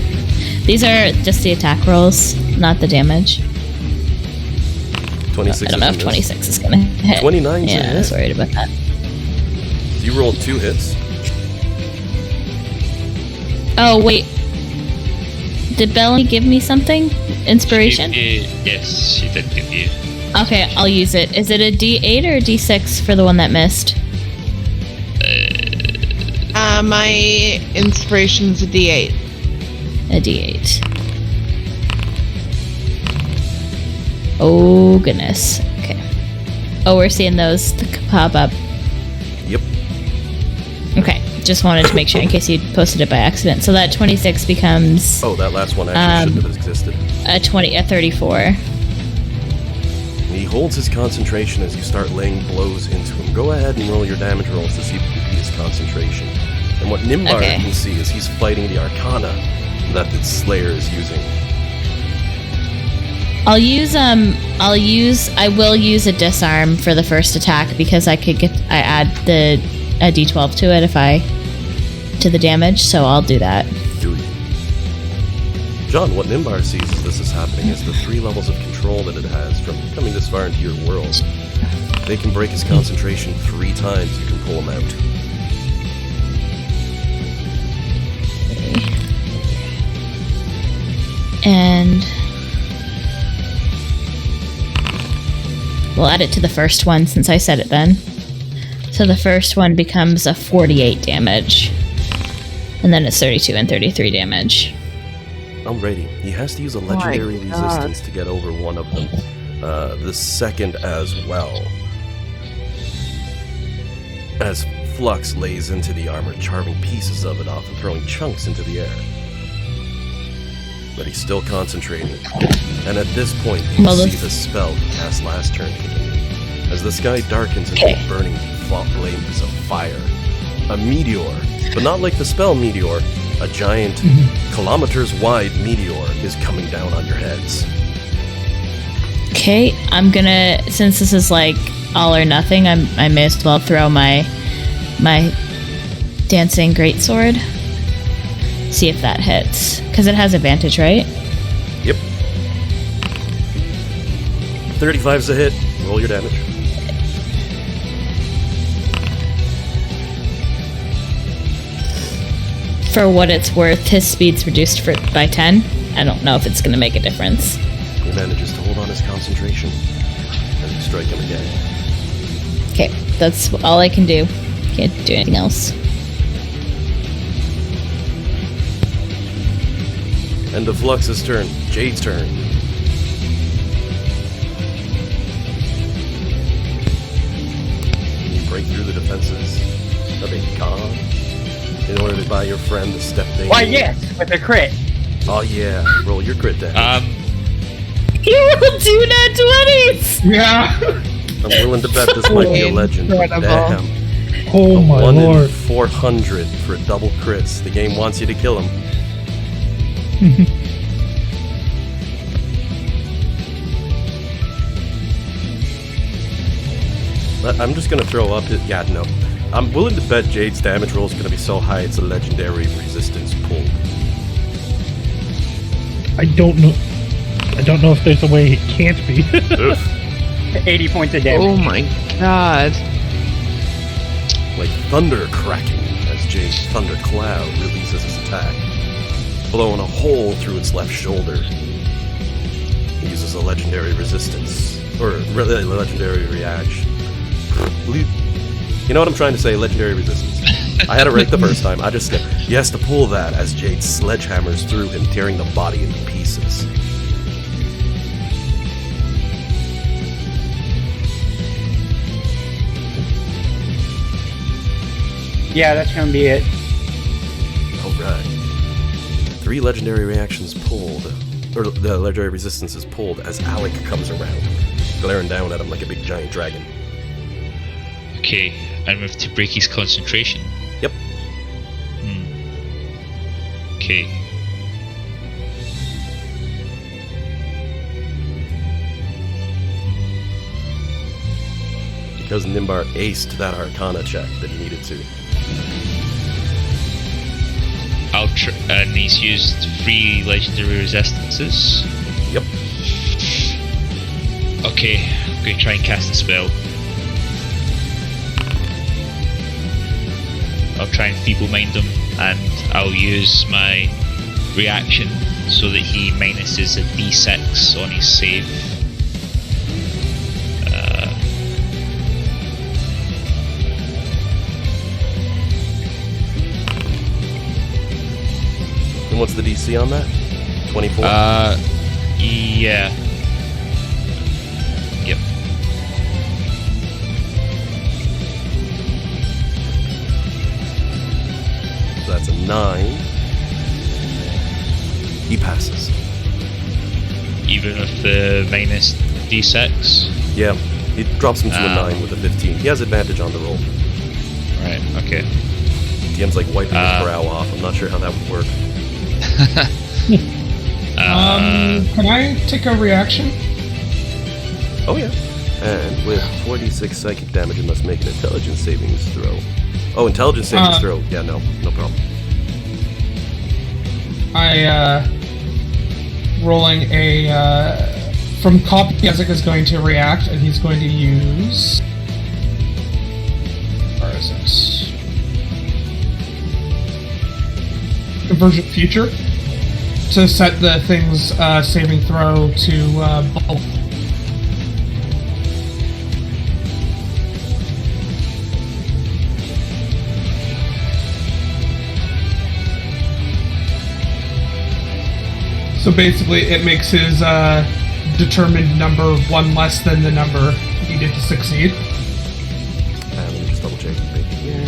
These are just the attack rolls, not the damage. 26 I don't know if is a 26 is gonna hit. 29 is a Yeah, I hit. was worried about that. You rolled 2 hits. Oh wait, did Bellamy give me something? Inspiration? Yes, she did give you. Okay, I'll use it. Is it a D8 or a D6 for the one that missed? My inspiration's a D8. A D8. Oh goodness. Okay. Oh, we're seeing those pop up. Yep. Okay, just wanted to make sure in case you posted it by accident. So that 26 becomes Oh, that last one actually shouldn't have existed. a 34. He holds his concentration as you start laying blows into him. Go ahead and roll your damage rolls to see if you can beat his concentration. And what Nimbar Okay. can see is he's fighting the Arcana that the Slayer is using. I will use a disarm for the first attack because I add a d12 to it to the damage, so I'll do that. Do it. John, what Nimbar sees as this is happening is the 3 levels of control that it has from coming this far into your world. They can break his concentration 3 times. You can pull him out. And we'll add it to the first one since I said it then. So the first one becomes a 48 damage. And then it's 32 and 33 damage. Alrighty. He has to use a legendary resistance to get over one of them. The second as well. As Flux lays into the armor, carving pieces of it off and throwing chunks into the air. But he's still concentrating. And at this point, you see the spell he cast last turn continue. As the sky darkens into burning flames of fire. A meteor, but not like the spell meteor, a giant, kilometers-wide meteor is coming down on your heads. Okay, I'm gonna, since this is like all or nothing, I may as well throw my dancing greatsword. See if that hits. Because it has advantage, right? Yep. 35's a hit. Roll your damage. For what it's worth, his speed's reduced by 10. I don't know if it's going to make a difference. He manages to hold on his concentration. And you strike him again. Okay, that's all I can do. Can't do anything else. End of Flux's turn. Jade's turn. You break through the defenses of a con in order to buy your friend the step they Why, need. yes, with a crit. Oh yeah, roll your crit damage. You rolled 2 nat 20s! Yeah. I'm willing to bet this might be a legend. But Incredible. damn. Oh A my 1 in lord. 400 for double crits. The game wants you to kill him. I'm just gonna throw up it. Yeah, no. I'm willing to bet Jade's damage roll is gonna be so high it's a legendary resistance pull. I don't know if there's a way it can't be. Ugh. 80 points of damage. Oh my god. Like thunder cracking as Jade's thunder cloud releases his attack, blowing a hole through its left shoulder. He uses a legendary resistance, or really a legendary reaction. You know what I'm trying to say? Legendary resistance. I had it right the first time. I just skipped. He has to pull that as Jade sledgehammers through him, tearing the body into pieces. Yeah, that's gonna be it. Alright. 3 legendary reactions pulled, or the legendary resistance is pulled as Alec comes around, glaring down at him like a big giant dragon. Okay, and we have to break his concentration. Yep. Okay. Because Nimbar aced that Arcana check that he needed to. And he's used 3 legendary resistances. Yep. Okay, I'm going to try and cast a spell. I'll try and feeble mind him, and I'll use my reaction so that he minuses a d6 on his save. And what's the DC on that? 24? Yeah. Yep. a 9. He passes. Even with the minus d6? Yeah, it drops him to a 9 with a 15. He has advantage on the roll. Right, okay. DM's like wiping his brow off. I'm not sure how that would work. Can I take a reaction? Oh yeah. And with 46 psychic damage, it must make an intelligence savings throw. Oh, intelligence savings throw. Yeah, no problem. Rolling a from copy. Isaac is going to react, and he's going to use. Where is this? Convergent Future to set the thing's saving throw to both. So basically, it makes his determined number 1 less than the number needed to succeed. Let me just double check right here.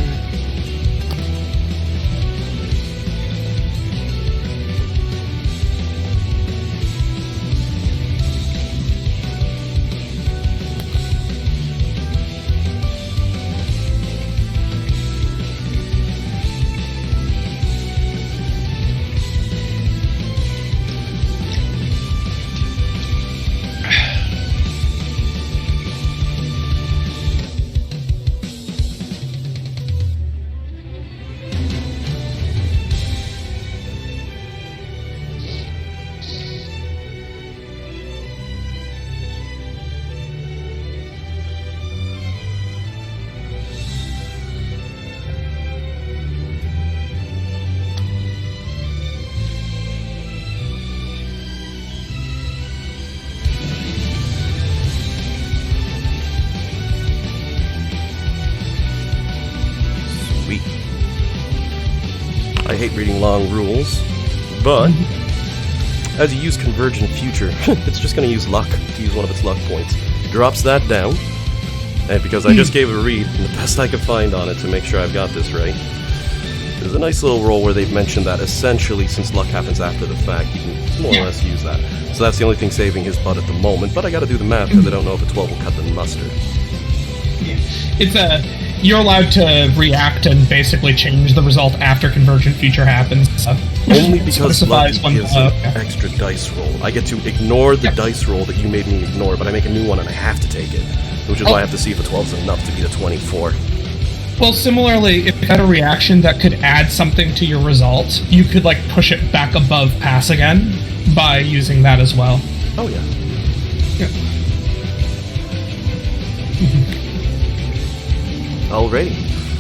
I hate reading long rules, but as you use Convergent Future, it's just going to use luck to use one of its luck points. Drops that down, and because I just gave it a read, and the best I could find on it to make sure I've got this right, there's a nice little roll where they've mentioned that essentially, since luck happens after the fact, you can more or less use that. So that's the only thing saving his butt at the moment, but I gotta do the math because I don't know if a 12 will cut the mustard. It's you're allowed to react and basically change the result after Convergent Future happens. Only because luck one, gives an extra dice roll. I get to ignore the dice roll that you made me ignore, but I make a new one and I have to take it. Which is why I have to see if a 12 is enough to beat a 24. Well, similarly, if you had a reaction that could add something to your result, you could like push it back above pass again by using that as well. Oh yeah. Alrighty.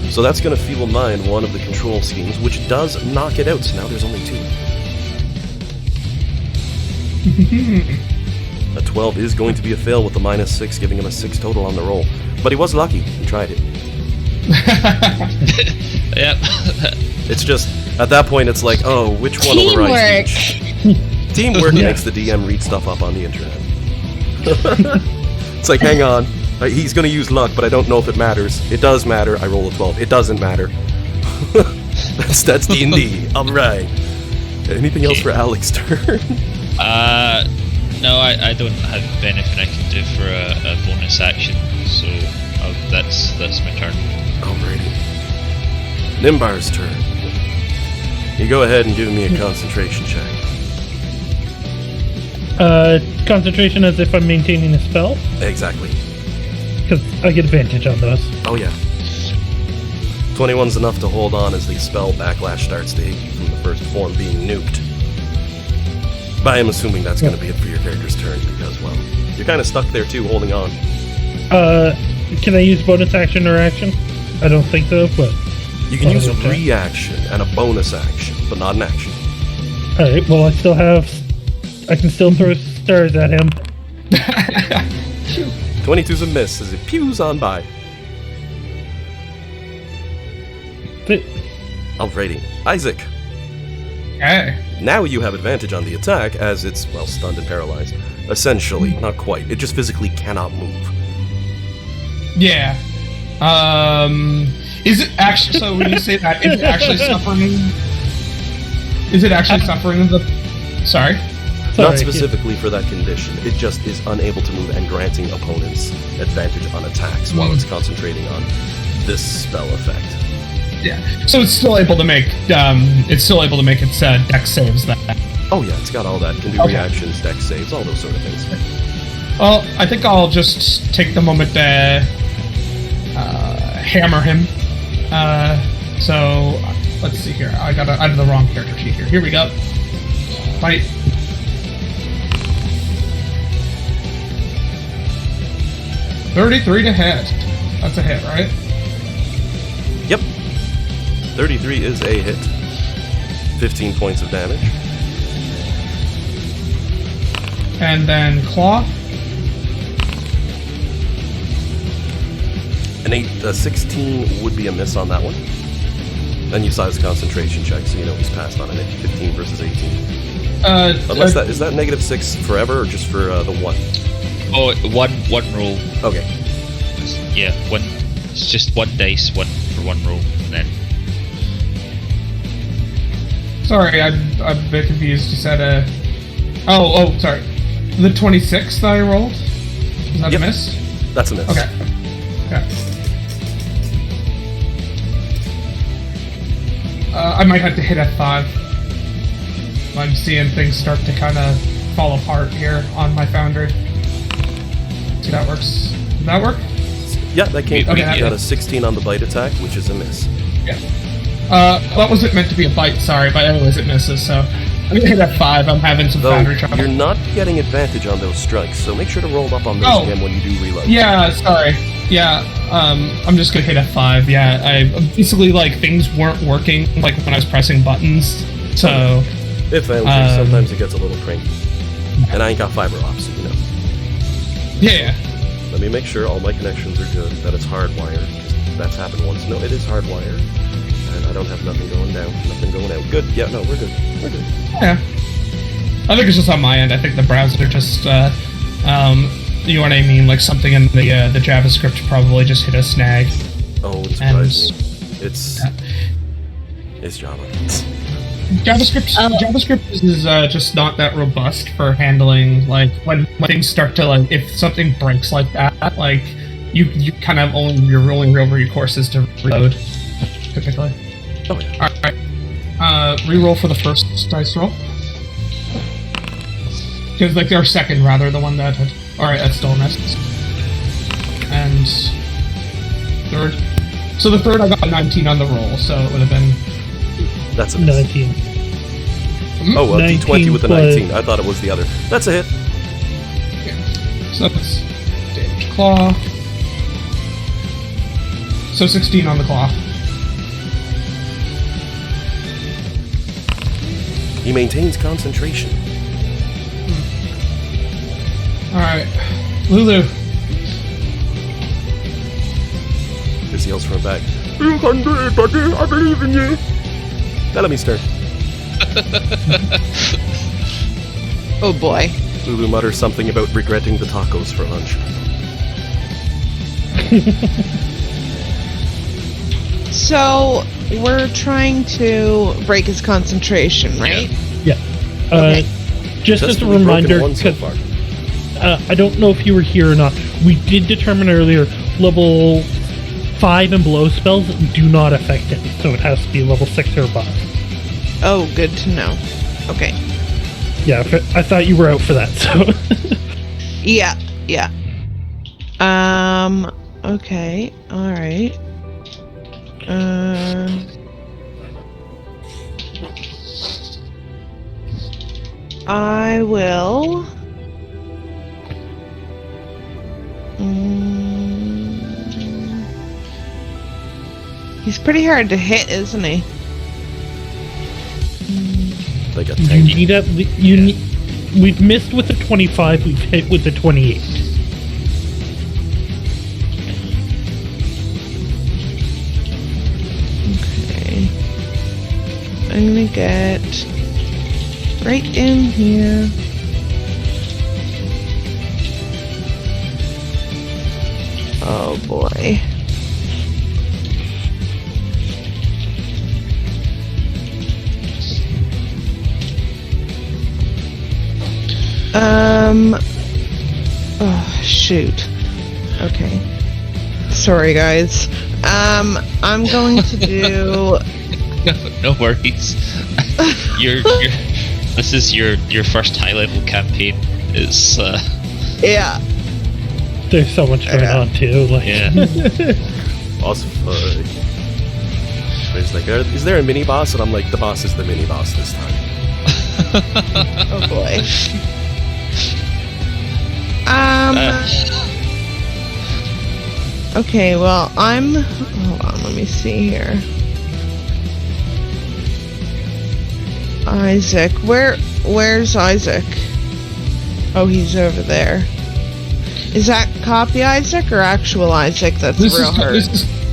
So that's going to feeble mind one of the control schemes, which does knock it out, so now there's only 2. A 12 is going to be a fail with the -6, giving him a 6 total on the roll. But he was lucky. He tried it. Yep. It's just, at that point, it's like, oh, which one overrides each? Teamwork makes the DM read stuff up on the internet. It's like, hang on. He's going to use luck, but I don't know if it matters. It does matter. I roll a 12. It doesn't matter. That's D&D. All right. Anything else for Alex's turn? No, I don't have anything I can do for a bonus action, so that's my turn. Alrighty. Nimbar's turn. You go ahead and give me a concentration check. Concentration as if I'm maintaining a spell, Exactly. because I get advantage on those. Oh yeah. 21's enough to hold on as the spell backlash starts to hit you from the first form being nuked. But I am assuming that's going to be it for your character's turn because, well, you're kind of stuck there too, holding on. Can I use bonus action or action? I don't think so, but... You can use a reaction and a bonus action, but not an action. Alright, well I still have... I can still throw stars at him. 22's a miss as it pews on by. Alrighty. Isaac. Hey. Now you have advantage on the attack as it's, well, stunned and paralyzed. Essentially, not quite. It just physically cannot move. Yeah. Is it actually, so when you say that, is it actually suffering Is it actually suffering the? Sorry. Not specifically for that condition. It just is unable to move and granting opponents advantage on attacks while it's concentrating on this spell effect. Yeah. So it's still able to make its dex saves then. Oh yeah, it's got all that. It can do Okay. reactions, dex saves, all those sort of things. Well, I think I'll just take the moment to hammer him. So let's see here. I have the wrong character sheet here. Here we go. Fight. $33 to hit. That's a hit, right? Yep. 33 is a hit. 15 points of damage. And then claw. A 16 would be a miss on that one. Then you saw his concentration check, so you know he's passed on it. 15 versus 18. Unless is that -6 forever or just for the one? Oh, one roll. Okay. Yeah, one. It's just one dice, one for one roll, and then. Sorry, I'm a bit confused. You said Oh, sorry. The 26 that I rolled? Is that Yep. a miss? That's a miss. Okay. I might have to hit F5. I'm seeing things start to kind of fall apart here on my foundry. See if that works. Does that work? Yeah, that came. Okay, You got a 16 on the bite attack, which is a miss. Yeah. That wasn't meant to be a bite, sorry, but anyways, it misses, so I'm gonna hit F5. I'm having some Though foundry trouble. you're not getting advantage on those strikes, so make sure to roll up on those again when you do reload. Yeah, sorry. Yeah, I'm just gonna hit F5. Yeah, I basically like things weren't working like when I was pressing buttons. So If sometimes it gets a little cranky. And I ain't got fiber ops, so you know. yeah. Let me make sure all my connections are good, that it's hardwired. That's happened once. No, it is hardwired. And I don't have nothing going down, nothing going out. Good. Yeah, no, we're good. We're good. Yeah. I think it's just on my end. I think the browser just you know what I mean? Like something in the JavaScript probably just hit a snag. Oh, it's surprising. It's Java. JavaScript is just not that robust for handling like when things start to like if something breaks like that, like you kind of your only real recourse is to reload typically. Oh yeah. Alright. Reroll for the first dice roll. Because like our second rather, the one that had alright, that's still a miss. And third. So the third I got a 19 on the roll, so it would have been That's a miss. 19. Oh, well, 19 D20 with the plus- 19. I thought it was the other. That's a hit. so that's damage claw. So 16 on the claw. He maintains concentration. Alright. Lulu. This yells from back. You can do it, buddy. I believe in you. Bellamy's turn. Oh boy. Lulu mutters something about regretting the tacos for lunch. So we're trying to break his concentration, right? Yeah. Okay. Just as a Successfully broken reminder, one so 'cause, far. I don't know if you were here or not. We did determine earlier level 5 and below spells do not affect it, so it has to be level 6 or above. Oh, good to know. Okay. Yeah, I thought you were out for that, so. Yeah. Okay. Alright. I will. He's pretty hard to hit, isn't he? Like a You 10. need at le- you need. We've missed with the 25. We've hit with the 28. Okay. I'm gonna get right in here. Oh boy. Oh, shoot. Okay. Sorry, guys. I'm going to do... No worries. This is your first high level campaign. It's Yeah. There's so much going on too. Like, yeah. Boss fight. It's like, is there a mini boss? And I'm like, the boss is the mini boss this time. Oh boy. Okay, well, hold on, let me see here. Isaac, where's Isaac? Oh, he's over there. Is that copy Isaac or actual Isaac that's real hurt?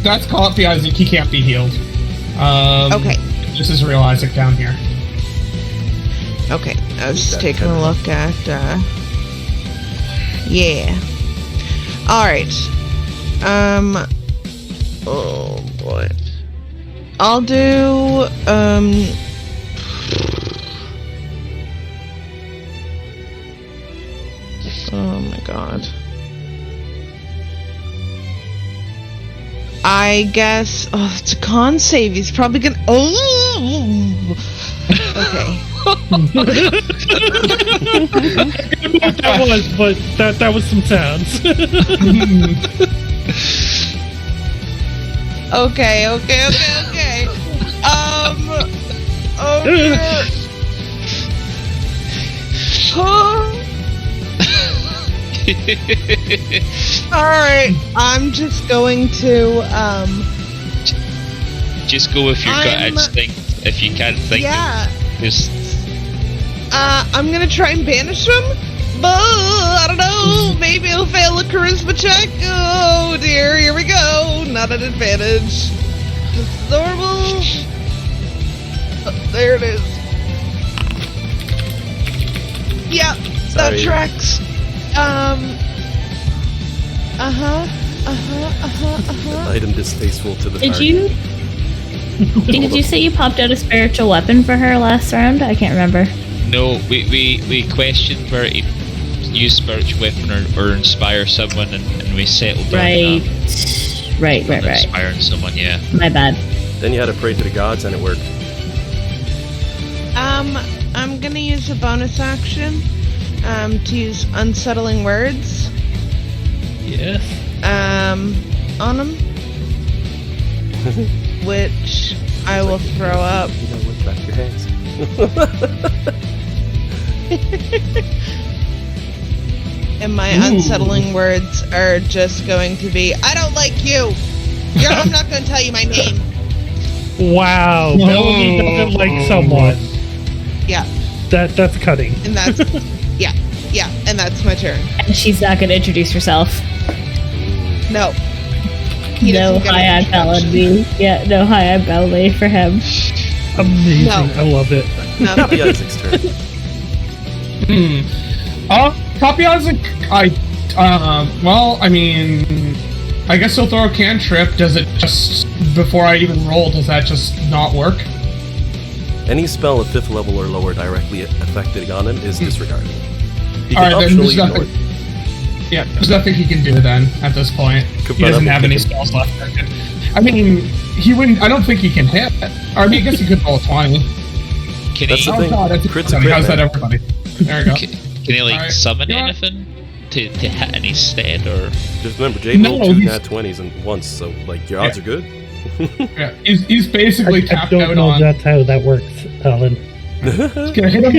That's copy Isaac. He can't be healed. Okay. This is real Isaac down here. Okay, I was just taking a look at, yeah. Alright. Oh boy. I'll do, oh my god. I guess, it's a con save, he's probably gonna, okay. that was, but that was some sounds. Okay. Okay. Alright, I'm just going to, Just go if you've got instinct. If you can't think, just... I'm gonna try and banish him, but I don't know, maybe he'll fail a charisma check. Oh dear, here we go. Not an advantage. It's normal. Oh, there it is. Yeah, that Sorry. tracks. Item distasteful to the Did target. you? Did you say you popped out a spiritual weapon for her last round? I can't remember. No, we questioned where to use spiritual weapon or inspire someone, and we settled Right. on inspiring someone. Yeah. My bad. Then you had to pray to the gods, and it worked. I'm gonna use a bonus action, to use unsettling words, Yes. on him, which I will throw up. You know, lift back your hands. And my Ooh. unsettling words are just going to be, I don't like you! I'm not gonna tell you my name. Wow. Melanie doesn't like someone. Yeah, That's cutting. and that's, yeah, and that's my turn. And she's not going to introduce herself. No. He No, doesn't get hi, an I'm introduction. Melanie. Yeah, no, hi, I'm Melanie for him. Amazing. No. I love it. No. Copy Isaac's turn. Copy Isaac, well, I mean, I guess he'll throw a cantrip. Does it just, before I even roll, does that just not work? Any spell at 5th level or lower directly affecting on him is disregarded. He All can right, then optionally there's ignore nothing. it. Yeah, there's nothing he can do then at this point. He doesn't have any spells left. I mean, he wouldn't. I don't think he can hit. Or I mean, I guess he could roll a 20. Can That's he? the thing. God, that's Crit's a funny. crit, How's that, man. everybody? There we go. Can he like Alright. summon Yeah. anything to hit in his stead, or? Just remember, Jay No, rolled 2 he's- nat 20s and once, so like your odds are good. Yeah, he's basically I tapped don't out know on. if that's how that works, Alan. He's gonna hit him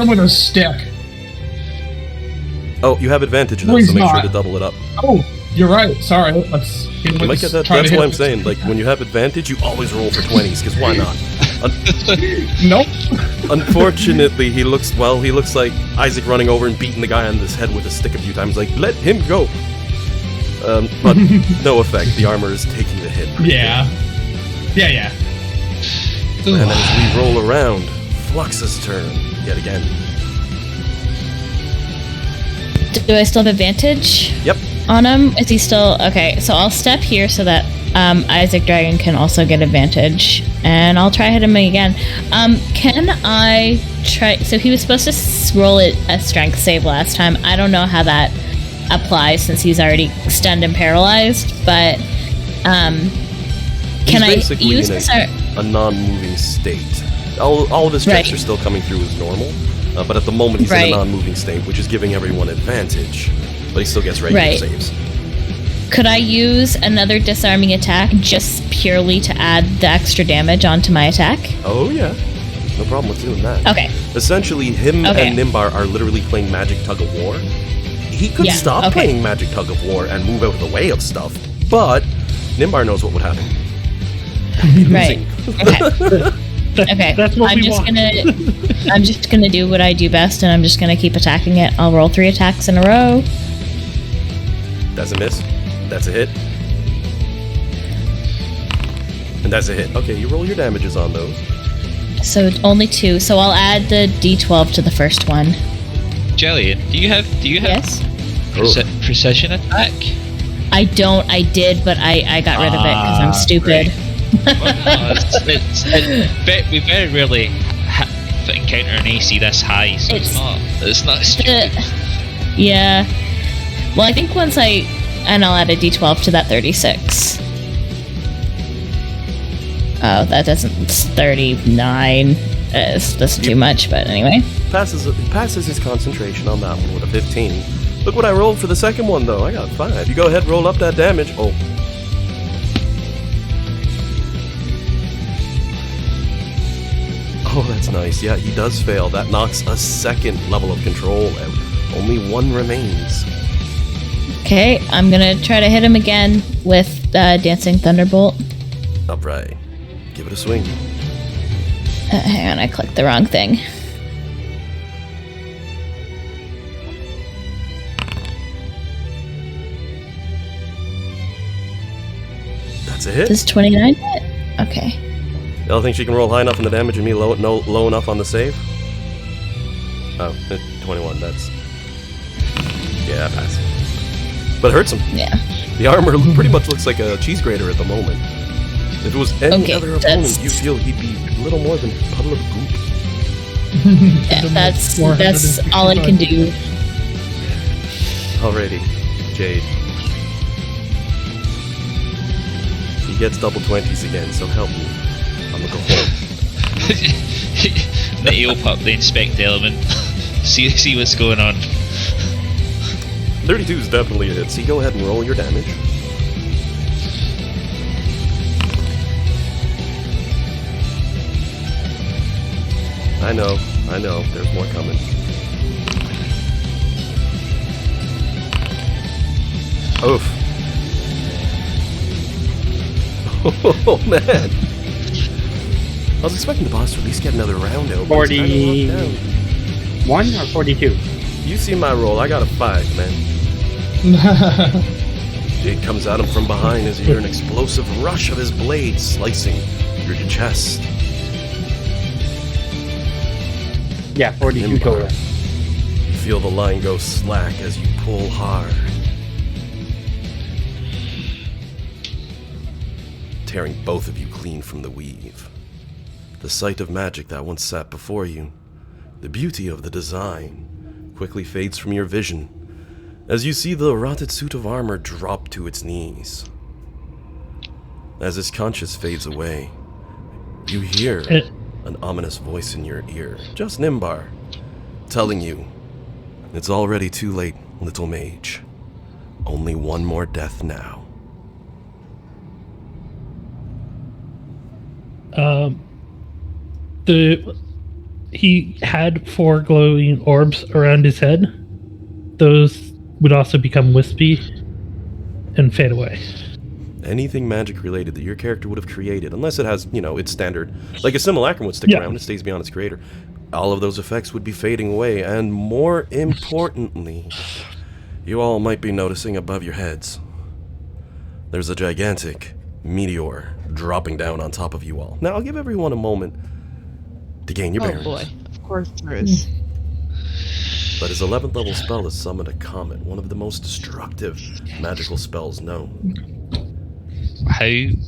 with a stick. Oh, you have advantage No, though, he's so make sure not. to double it up. Oh, you're right. Sorry. Let's. You might get that. That's why I'm saying, like, when you have advantage, you always roll for 20s, because why not? Nope. Unfortunately, he looks like Isaac running over and beating the guy on his head with a stick a few times, like, let him go. But no effect. The armor is taking the hit. Yeah. Yeah. And then as we roll around, Flux's turn yet again. Do I still have advantage Yep. on him? Is he still... Okay, so I'll step here so that Isaac Dragon can also get advantage. And I'll try hit him again. Can I try. So he was supposed to roll it a strength save last time. I don't know how that applies since he's already stunned and paralyzed. But can I basically use in this? a non-moving state. All of his checks Right. are still coming through as normal, but at the moment he's in Right. a non-moving state, which is giving everyone advantage. But he still gets regular Right. saves. Could I use another disarming attack just purely to add the extra damage onto my attack? Oh yeah, no problem with doing that. Okay. Essentially, him Okay. and Nimbar are literally playing Magic Tug of War. He could Yeah, stop okay. playing Magic Tug of War and move out of the way of stuff, but Nimbar knows what would happen. Right. Okay. Okay. That's what we want. I'm just gonna do what I do best, and I'm just gonna keep attacking it. I'll roll 3 attacks in a row. That's a miss. That's a hit. And that's a hit. Okay, you roll your damages on those. So only 2. So I'll add the D12 to the first one. Jillian, do you have Yes. precision attack? I don't. I did, but I got rid of it because I'm stupid. Well, we very rarely encounter an AC this high, so it's not stupid. Yeah. Well, I think and I'll add a D12 to that 36. Oh, that doesn't. It's 39. That's too much, but anyway. Passes his concentration on that one with a 15. Look what I rolled for the second one, though. I got 5. You go ahead, roll up that damage. Oh. Oh, that's nice. Yeah, he does fail. That knocks a second level of control out. Only 1 remains. Okay, I'm gonna try to hit him again with Dancing Thunderbolt. Upright. Give it a swing. Hang on, I clicked the wrong thing. That's a hit. Does 29 hit? Okay. Y'all think she can roll high enough on the damage and me low enough on the save? Oh, 21. That's... Yeah, pass. But it hurts him. Yeah. The armor pretty much looks like a cheese grater at the moment. If it was any Okay, other opponent, you feel he'd be little more than a puddle of goop. Yeah, that's all I can do. Alrighty, Jade. He gets double 20s again, so help me. I'm gonna go home. The eop up the inspect element. see what's going on. 32 is definitely a hit, so you go ahead and roll your damage. I know, there's more coming. Oof. Oh man. I was expecting the boss to at least get another round out. but he's kinda locked down. 41 or 42? You see my roll, I got a 5, man. Jade comes at him from behind as you hear an explosive rush of his blade slicing through your chest. Yeah, 42 Nimbar. total. You feel the line go slack as you pull hard, tearing both of you clean from the weave. The sight of magic that once sat before you, the beauty of the design, quickly fades from your vision as you see the rotted suit of armor drop to its knees. As his conscience fades away, you hear an ominous voice in your ear, just Nimbar, telling you, it's already too late, little mage. Only one more death now. He had 4 glowing orbs around his head. Those would also become wispy and fade away. Anything magic related that your character would have created, unless it has, its standard, like a simulacrum would stick around, it stays beyond its creator. All of those effects would be fading away, and more importantly, you all might be noticing above your heads, there's a gigantic meteor dropping down on top of you all. Now, I'll give everyone a moment to gain your bearings. Oh boy, of course there is. But his 11th level spell is Summon a Comet, one of the most destructive magical spells known. How big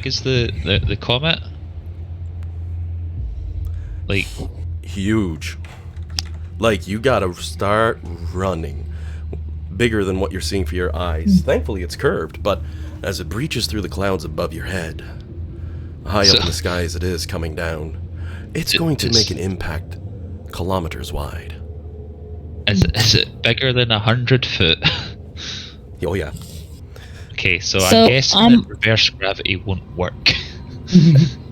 is the comet? Like, huge. Like, you gotta start running. Bigger than what you're seeing for your eyes. Thankfully, it's curved, but as it breaches through the clouds above your head, high up in the sky as it is coming down, it's going to make an impact kilometers wide. Is it bigger than 100 foot? Oh, yeah. Okay, so So, I'm guessing that reverse gravity won't work.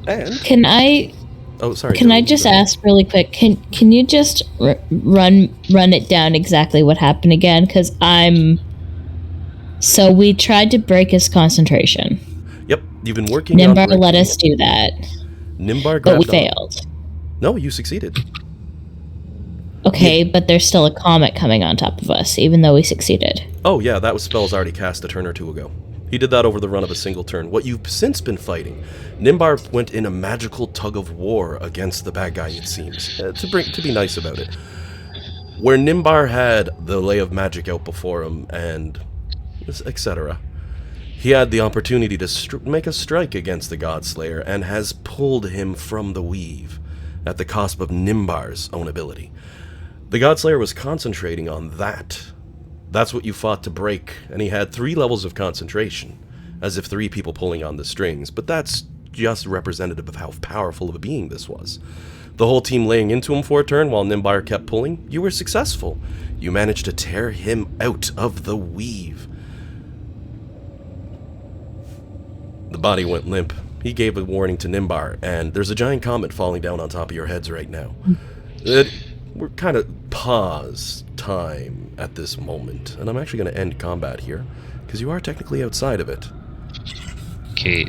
And, Can I oh, sorry. can I Dylan, just go ahead. ask really quick? Can you just run it down exactly what happened again? Because So we tried to break his concentration. Yep, you've been working on Nimbar breaking let us it. do that, Nimbar but we grabbed on. failed. No, you succeeded. Okay, but there's still a comet coming on top of us, even though we succeeded. Oh, yeah, that was spells already cast a turn or two ago. He did that over the run of a single turn. What you've since been fighting, Nimbar went in a magical tug of war against the bad guy, it seems. To be nice about it. Where Nimbar had the lay of magic out before him, and etc., he had the opportunity to make a strike against the Godslayer, and has pulled him from the weave, at the cost of Nimbar's own ability. The Godslayer was concentrating on that. That's what you fought to break, and he had 3 levels of concentration, as if 3 people pulling on the strings, but that's just representative of how powerful of a being this was. The whole team laying into him for a turn while Nimbar kept pulling, you were successful. You managed to tear him out of the weave. The body went limp. He gave a warning to Nimbar, and there's a giant comet falling down on top of your heads right now. We're kind of pause time at this moment, and I'm actually going to end combat here, because you are technically outside of it. Okay.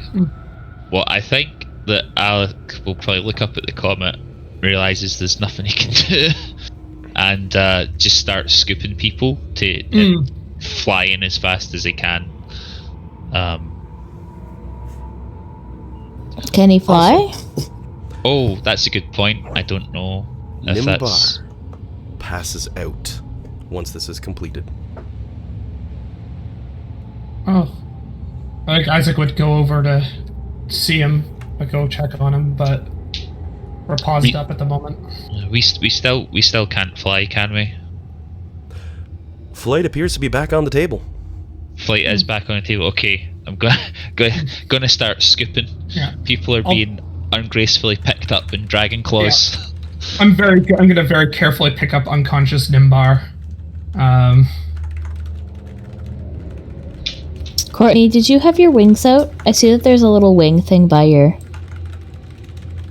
Well, I think that Alec will probably look up at the comet, realizes there's nothing he can do, and just start scooping people to and fly in as fast as he can. Can he fly? Awesome. Oh, that's a good point. I don't know if that's... Nimbar passes out once this is completed. Oh. I think Isaac would go over to see him, but go check on him, but we're paused up at the moment. We still can't fly, can we? Flight appears to be back on the table. Flight is back on the table. Okay, I'm gonna start scooping. Yeah. People are being ungracefully picked up in dragon claws. Yeah. I'm gonna very carefully pick up unconscious Nimbar. Courtney, did you have your wings out? I see that there's a little wing thing by your...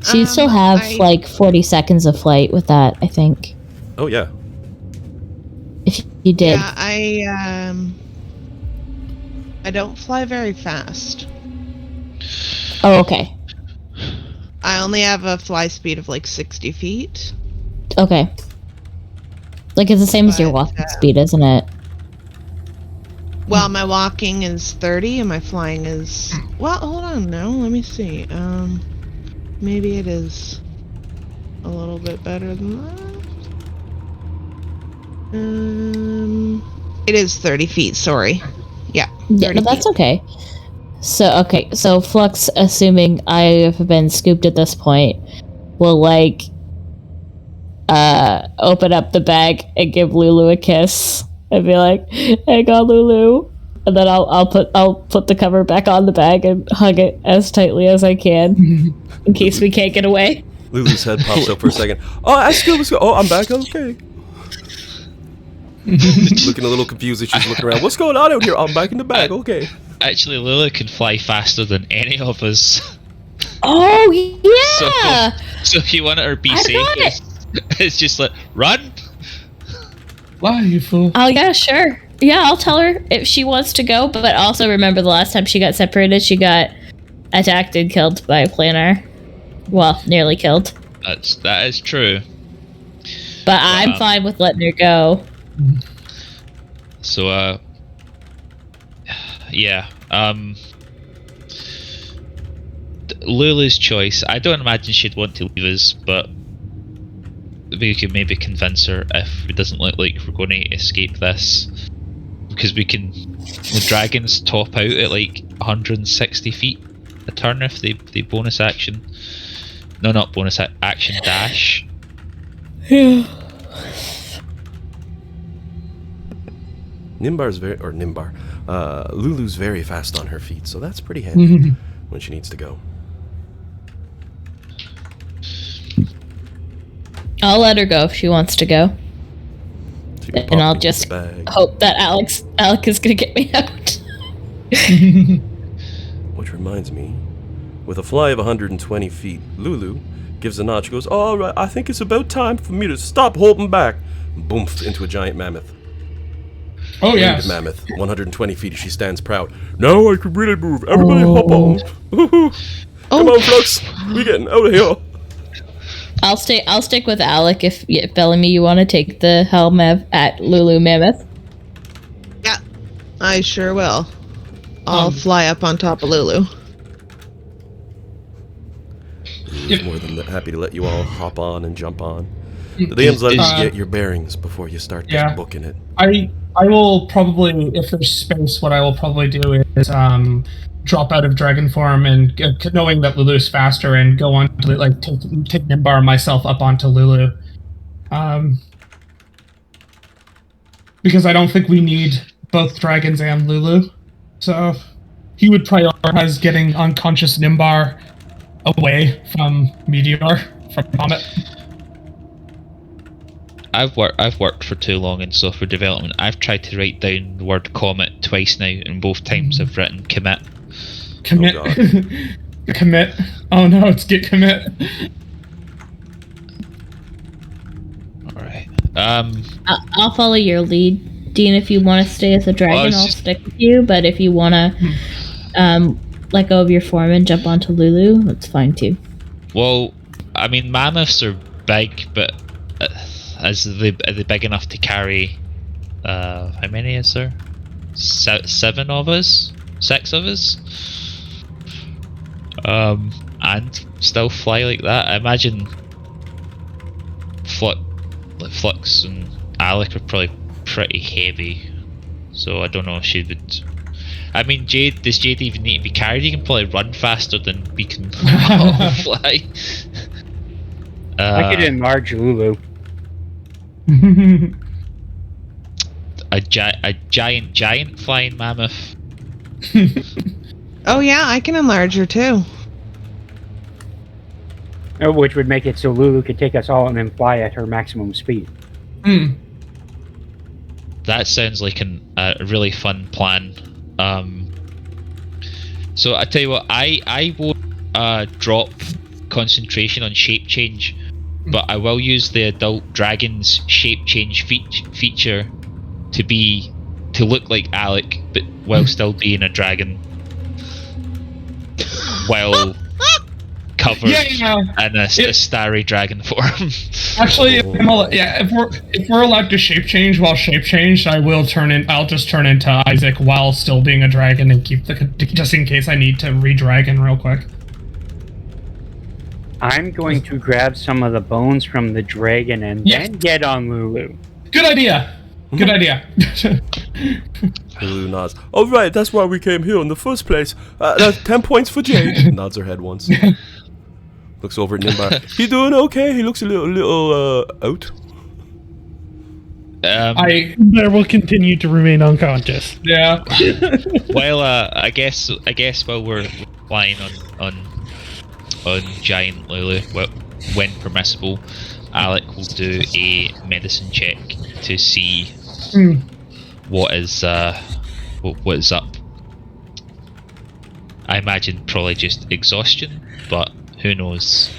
So you still have like 40 seconds of flight with that, I think. Oh, yeah. If you did. Yeah, I don't fly very fast. Oh, okay. I only have a fly speed of like 60 feet. Okay. Like, it's the same as your But, walking speed, isn't it? Well, my walking is 30 and my flying is... Well, hold on now. Let me see. Maybe it is a little bit better than that. It is 30 feet, sorry. Yeah, 30 Yeah, no, that's feet. okay. So Flux, assuming I have been scooped at this point, will, like, open up the bag and give Lulu a kiss and be like, "Hang on, Lulu," and then I'll put the cover back on the bag and hug it as tightly as I can in case we can't get away. Lulu's head pops up for a second. Oh, let's go. Oh, I'm back. Okay. Looking a little confused as she's looking around. What's going on out here? I'm back in the bag. Okay. Actually, Lila can fly faster than any of us. Oh yeah! So if you want her to be I safe, got it. it's just like, run! Why, you fool? Oh yeah, sure. Yeah, I'll tell her if she wants to go. But also remember, the last time she got separated, she got attacked and killed by a planar. Well, nearly killed. That is true. But I'm fine with letting her go. So, yeah, Lulu's choice. I don't imagine she'd want to leave us, but we could maybe convince her if it doesn't look like we're going to escape this. Because the dragons top out at like 160 feet a turn if they bonus action. No, not bonus action dash. Lulu's very fast on her feet, so that's pretty handy when she needs to go. I'll let her go if she wants to go. She can And pop I'll into just the bag, hope that Alec is gonna get me out. which reminds me, with a fly of 120 feet, Lulu gives a nod. She goes, "All right, I think it's about time for me to stop holding back." Boom, into a giant mammoth. Oh Winged yes. mammoth, 120 feet. She stands proud. Now I can really move. Everybody hop on. Come on, Flux. We're getting out of here. I'll stick with Alec if Bellamy, you want to take the helm at Lulu Mammoth. Yeah, I sure will. I'll fly up on top of Lulu. He's more than happy to let you all hop on and jump on. The DM's letting you get your bearings before you start booking it. I will probably, if there's space, what I will probably do is drop out of dragon form and knowing that Lulu's faster and go on to take Nimbar myself up onto Lulu. Because I don't think we need both dragons and Lulu. So he would prioritize getting unconscious Nimbar away from Meteor, from Comet. I've worked for too long in software development. I've tried to write down the word comet twice now, and both times I've written commit. Commit. Oh, Commit. Oh no, it's get commit. Alright. I'll follow your lead, Dean. If you want to stay as a dragon, I'll stick with you. But if you want to let go of your form and jump onto Lulu, that's fine too. Well, I mean, mammoths are big, but are they big enough to carry? How many is there? 7 of us? 6 of us? And still fly like that? I imagine Flux and Alec are probably pretty heavy, so I don't know if she would. I mean, does Jade even need to be carried? You can probably run faster than we can all fly. I could enlarge Lulu. A giant flying mammoth. Oh yeah, I can enlarge her too. Which would make it so Lulu could take us all and then fly at her maximum speed. That sounds like a really fun plan. So I tell you what, I won't drop concentration on shape change, but I will use the adult dragon's shape change feature to look like Alec, but while still being a dragon, while covered in a starry dragon form. Actually, if we're allowed to shape change while shape changed, I'll just turn into Isaac while still being a dragon and keep just in case I need to re-dragon real quick. I'm going to grab some of the bones from the dragon and then get on Lulu. Good idea. Good idea. Lulu nods. All right, that's why we came here in the first place. That's 10 points for Jade. Nods her head once. Looks over at Nimbar. He doing okay? He looks a little out. There will continue to remain unconscious. Yeah. Well, I guess while we're flying on giant Lulu, when permissible, Alec will do a medicine check to see what is up. I imagine probably just exhaustion, but who knows?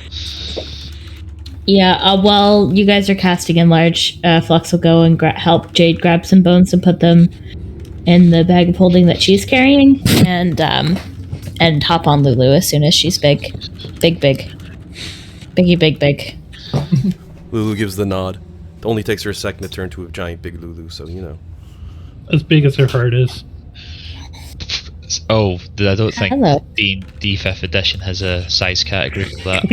Yeah, while you guys are casting enlarge, Flux will go and help Jade grab some bones and put them in the bag of holding that she's carrying, and hop on Lulu as soon as she's big. Biggie big. Lulu gives the nod. It only takes her a second to turn to a giant big Lulu, so you know. As big as her heart is. Oh, I don't think Hello. D 5th edition has a size category for that.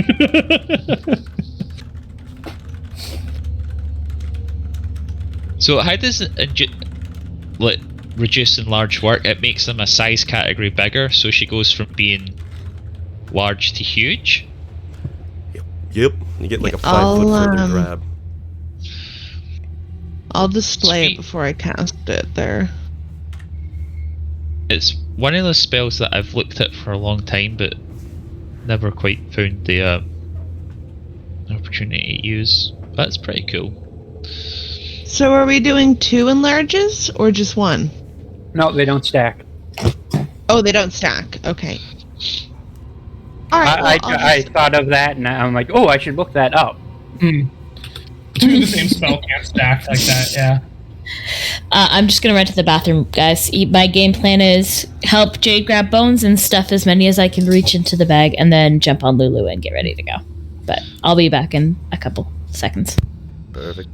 So how does reduce and large work? It makes them a size category bigger, so she goes from being large to huge. Yep. Yep, you get like a 5 I'll, foot further grab. I'll display Sweet. it before I cast it there. It's one of those spells that I've looked at for a long time, but never quite found the opportunity to use. That's pretty cool. So are we doing 2 enlarges or just 1? No, they don't stack. Oh, they don't stack. Okay. All right. Well, I thought of that, and I'm like, oh, I should look that up. Two of the same spell can't stack like that, yeah. I'm just gonna run to the bathroom, guys. My game plan is help Jade grab bones and stuff as many as I can reach into the bag, and then jump on Lulu and get ready to go. But I'll be back in a couple seconds. Perfect.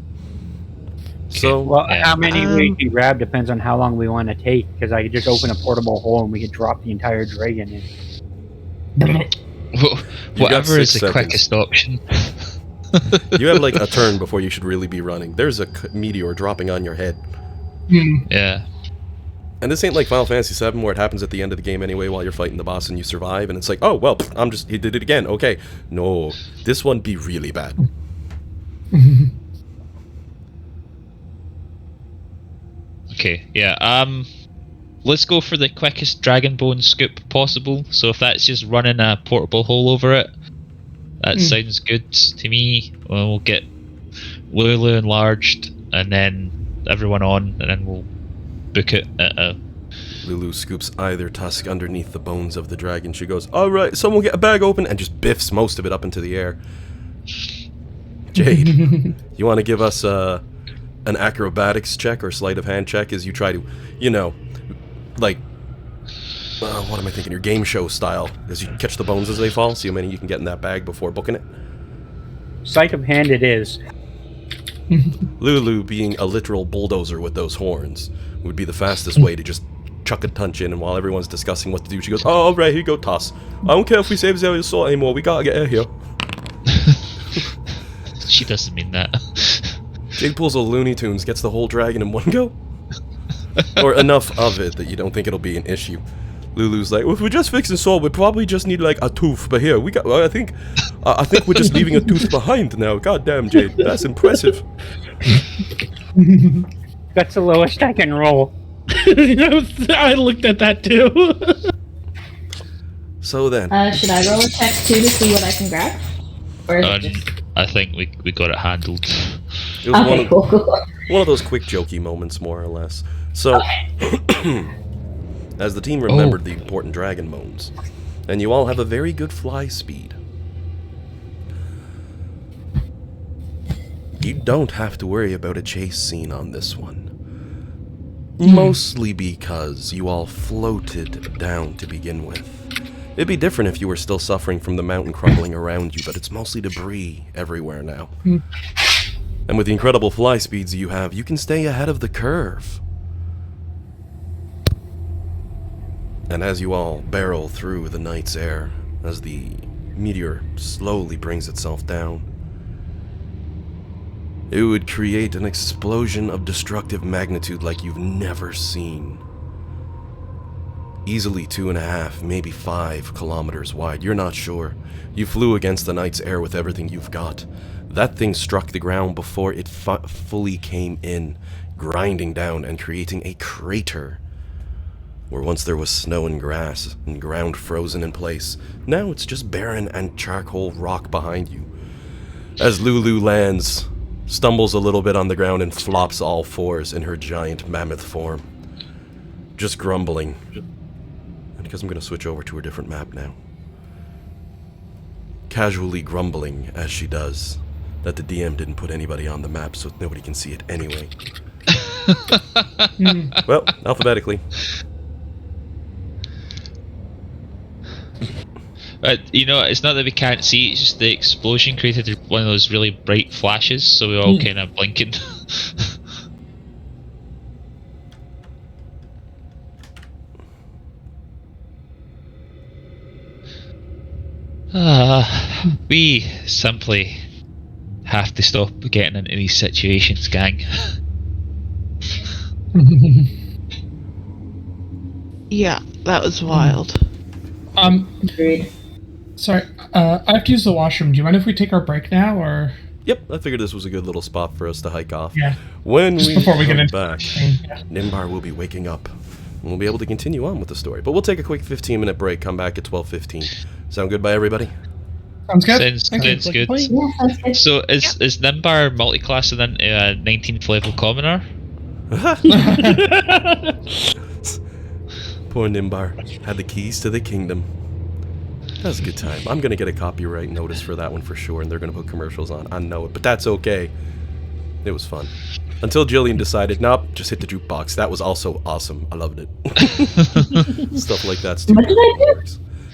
So, Well, Yeah. how many we can grab depends on how long we want to take, because I could just open a portable hole and we could drop the entire dragon in. Whatever is 6 the seconds. quickest option. you have like a turn before you should really be running. There's a meteor dropping on your head. Yeah. And this ain't like Final Fantasy VII where it happens at the end of the game anyway while you're fighting the boss and you survive and it's like, oh, well, he did it again, okay. No, this one be really bad. Okay, yeah, let's go for the quickest dragon bone scoop possible. So if that's just running a portable hole over it, that sounds good to me. We'll get Lulu enlarged and then everyone on, and then we'll book it at a... Lulu scoops either tusk underneath the bones of the dragon. She goes, alright, someone get a bag open, and just biffs most of it up into the air. Jade, you want to give us an acrobatics check or sleight of hand check as you try to, you know, like, what am I thinking, your game show style, as you catch the bones as they fall, see how many you can get in that bag before booking it? Sleight of hand it is. Lulu, being a literal bulldozer with those horns, would be the fastest way to just chuck a punch in, and while everyone's discussing what to do, she goes, oh, alright, here you go, toss. I don't care if we save Zelia's soul anymore, we gotta get out of here. She doesn't mean that. Jade pulls a Looney Tunes, gets the whole dragon in one go. Or enough of it that you don't think it'll be an issue. Lulu's like, well, if we're just fixing soul, we probably just need like a tooth, but here, we got, I think we're just leaving a tooth behind now. God damn, Jade, that's impressive. That's the lowest I can roll. I looked at that too. So then, Should I roll a check too to see what I can grab? Or is it just... I think we got it handled. it was Okay, cool. one of those quick jokey moments, more or less. So, as the team remembered the important dragon bones, and you all have a very good fly speed, you don't have to worry about a chase scene on this one. Mostly because you all floated down to begin with. It'd be different if you were still suffering from the mountain crumbling around you, but it's mostly debris everywhere now. And with the incredible fly speeds you have, you can stay ahead of the curve. And as you all barrel through the night's air, as the meteor slowly brings itself down, it would create an explosion of destructive magnitude like you've never seen. Easily 2.5, maybe 5 kilometers wide, you're not sure. You flew against the night's air with everything you've got. That thing struck the ground before it fully came in, grinding down and creating a crater. Where once there was snow and grass, and ground frozen in place, now it's just barren and charcoal rock behind you. As Lulu lands, stumbles a little bit on the ground and flops all fours in her giant mammoth form. Just grumbling. And because I'm going to switch over to a different map now. Casually grumbling as she does that the DM didn't put anybody on the map so nobody can see it anyway. Well, alphabetically. You know, it's not that we can't see, it's just the explosion created one of those really bright flashes, so we all kind of blinking. We simply have to stop getting into these situations, gang. Yeah, that was wild. Agreed. Sorry, I have to use the washroom. Do you mind if we take our break now, or? Yep, I figured this was a good little spot for us to hike off. Yeah. When Just we before we come get into back, Yeah. Nimbar will be waking up. And we'll be able to continue on with the story. But we'll take a quick 15-minute break, come back at 12:15. Sound good by everybody? Sounds good. Sounds Thank you. good. Yeah, sounds good. So is Nimbar multiclassing into a 19th level commoner? Poor Nimbar had the keys to the kingdom. That was a good time. I'm gonna get a copyright notice for that one for sure, and they're gonna put commercials on. I know it, but that's okay. It was fun. Until Jillian decided, nope, just hit the jukebox. That was also awesome. I loved it. Stuff like that's too. What did I do?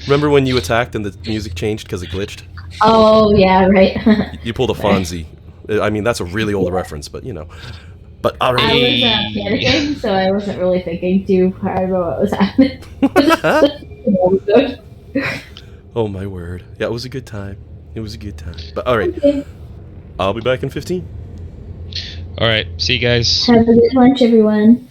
Remember when you attacked and the music changed because it glitched? Oh, yeah, right. You pulled a Fonzie. I mean, that's a really old reference, but you know. But I already. was panicking, so I wasn't really thinking too hard about what was happening. Oh my word. Yeah, it was a good time. It was a good time. But alright. Okay. I'll be back in 15. Alright, see you guys. Have a good lunch, everyone.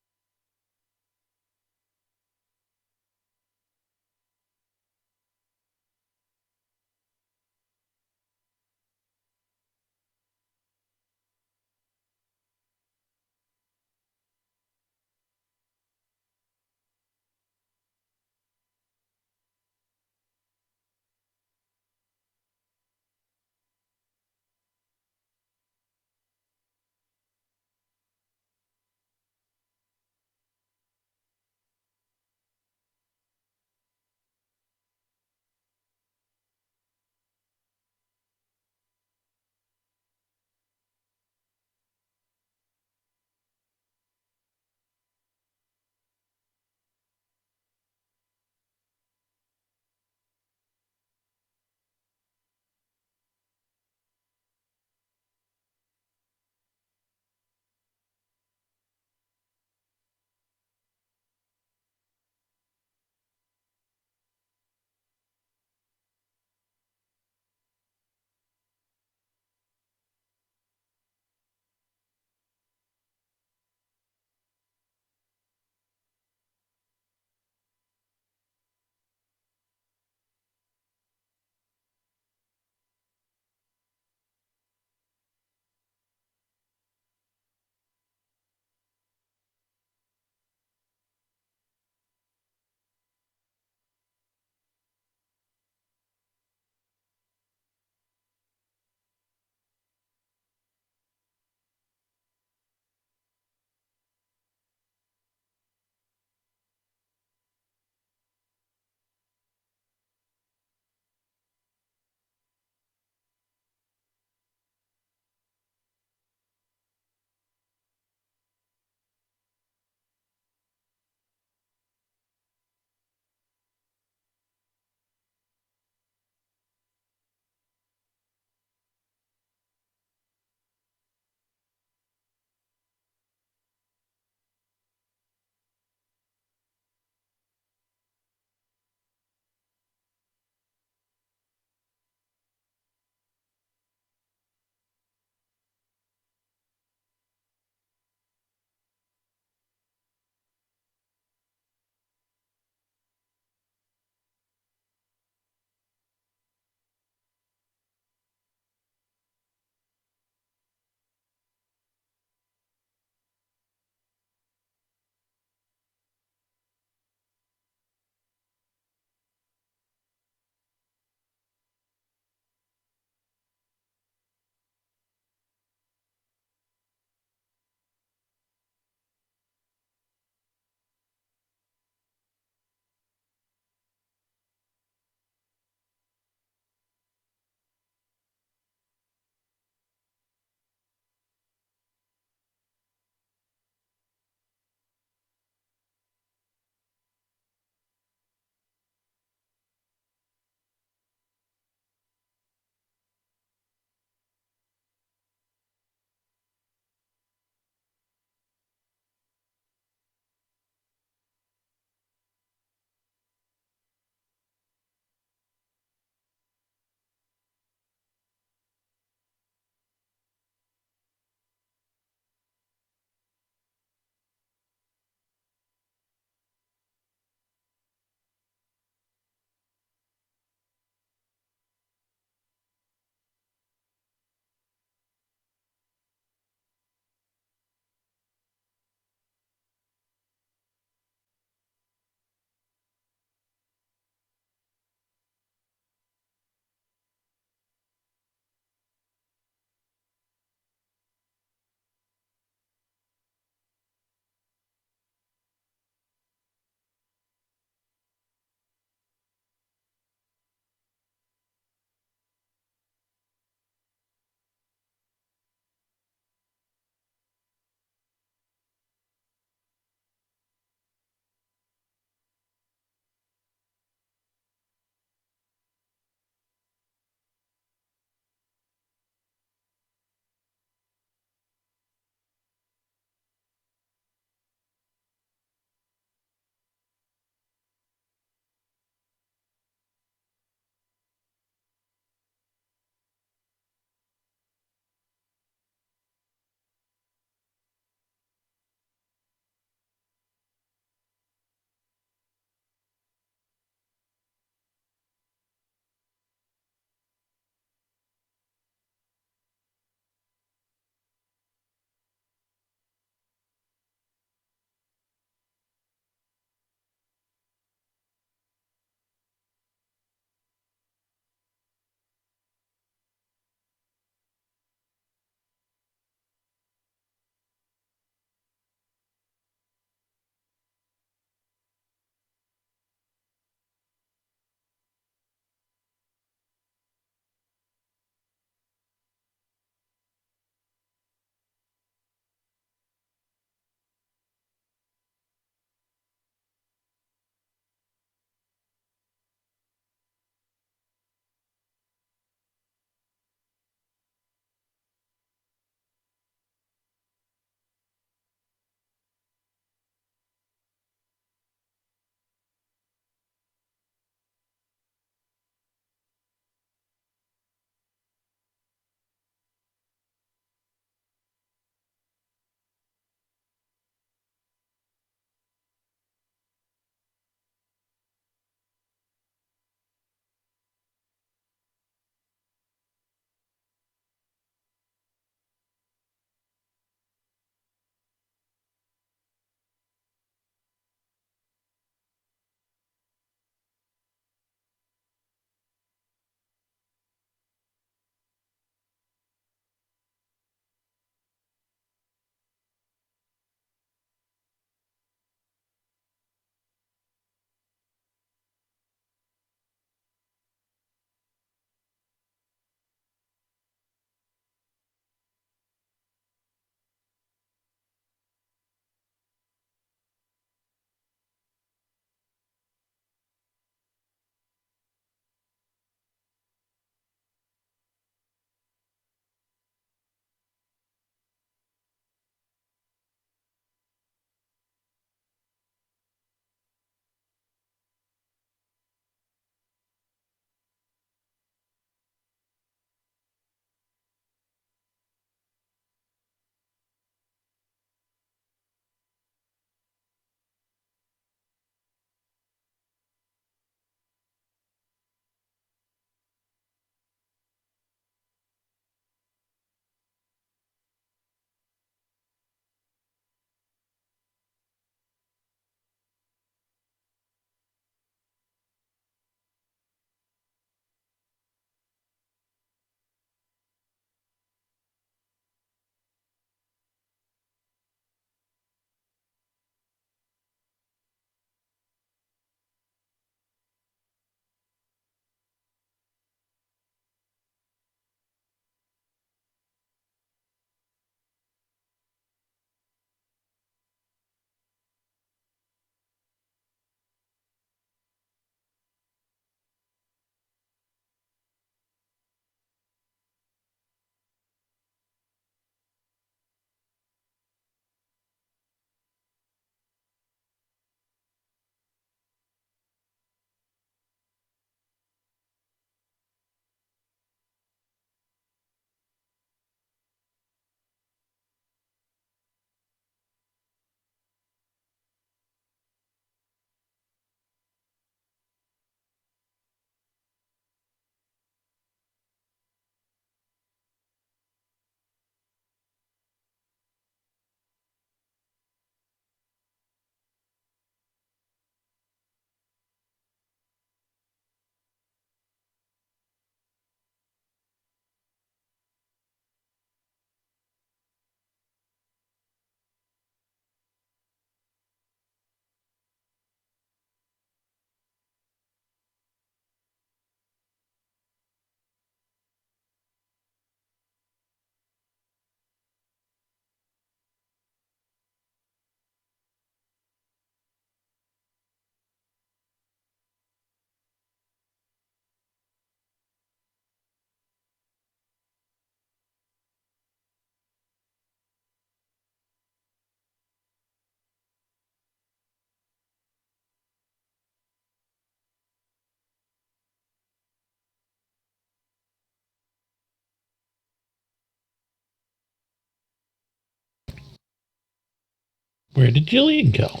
Where did Jillian go?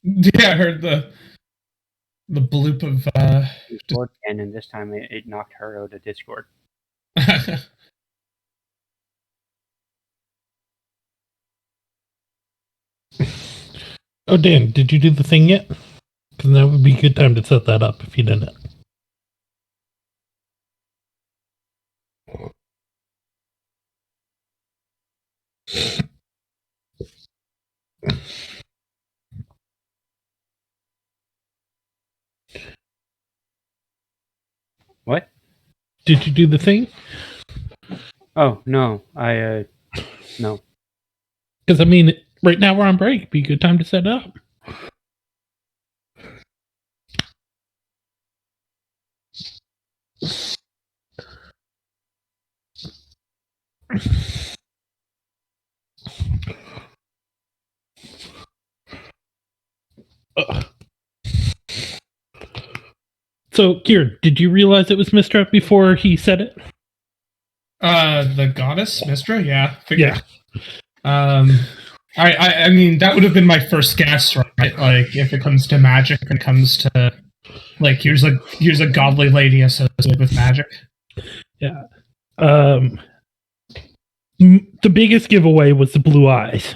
Yeah, I heard the bloop of Discord, and then this time it knocked her out of Discord. Oh, Dan, did you do the thing yet? Because that would be a good time to set that up if you didn't. What? Did you do the thing? Oh no, no. Because, I mean, right now we're on break. Be a good time to set it up. So, Kieran, did you realize it was Mistra before he said it? The goddess, Mistra? Yeah. Figured. Yeah. I mean, that would have been my first guess, right? Like, if it comes to magic and it comes to, like, here's a godly lady associated with magic. Yeah. The biggest giveaway was the blue eyes.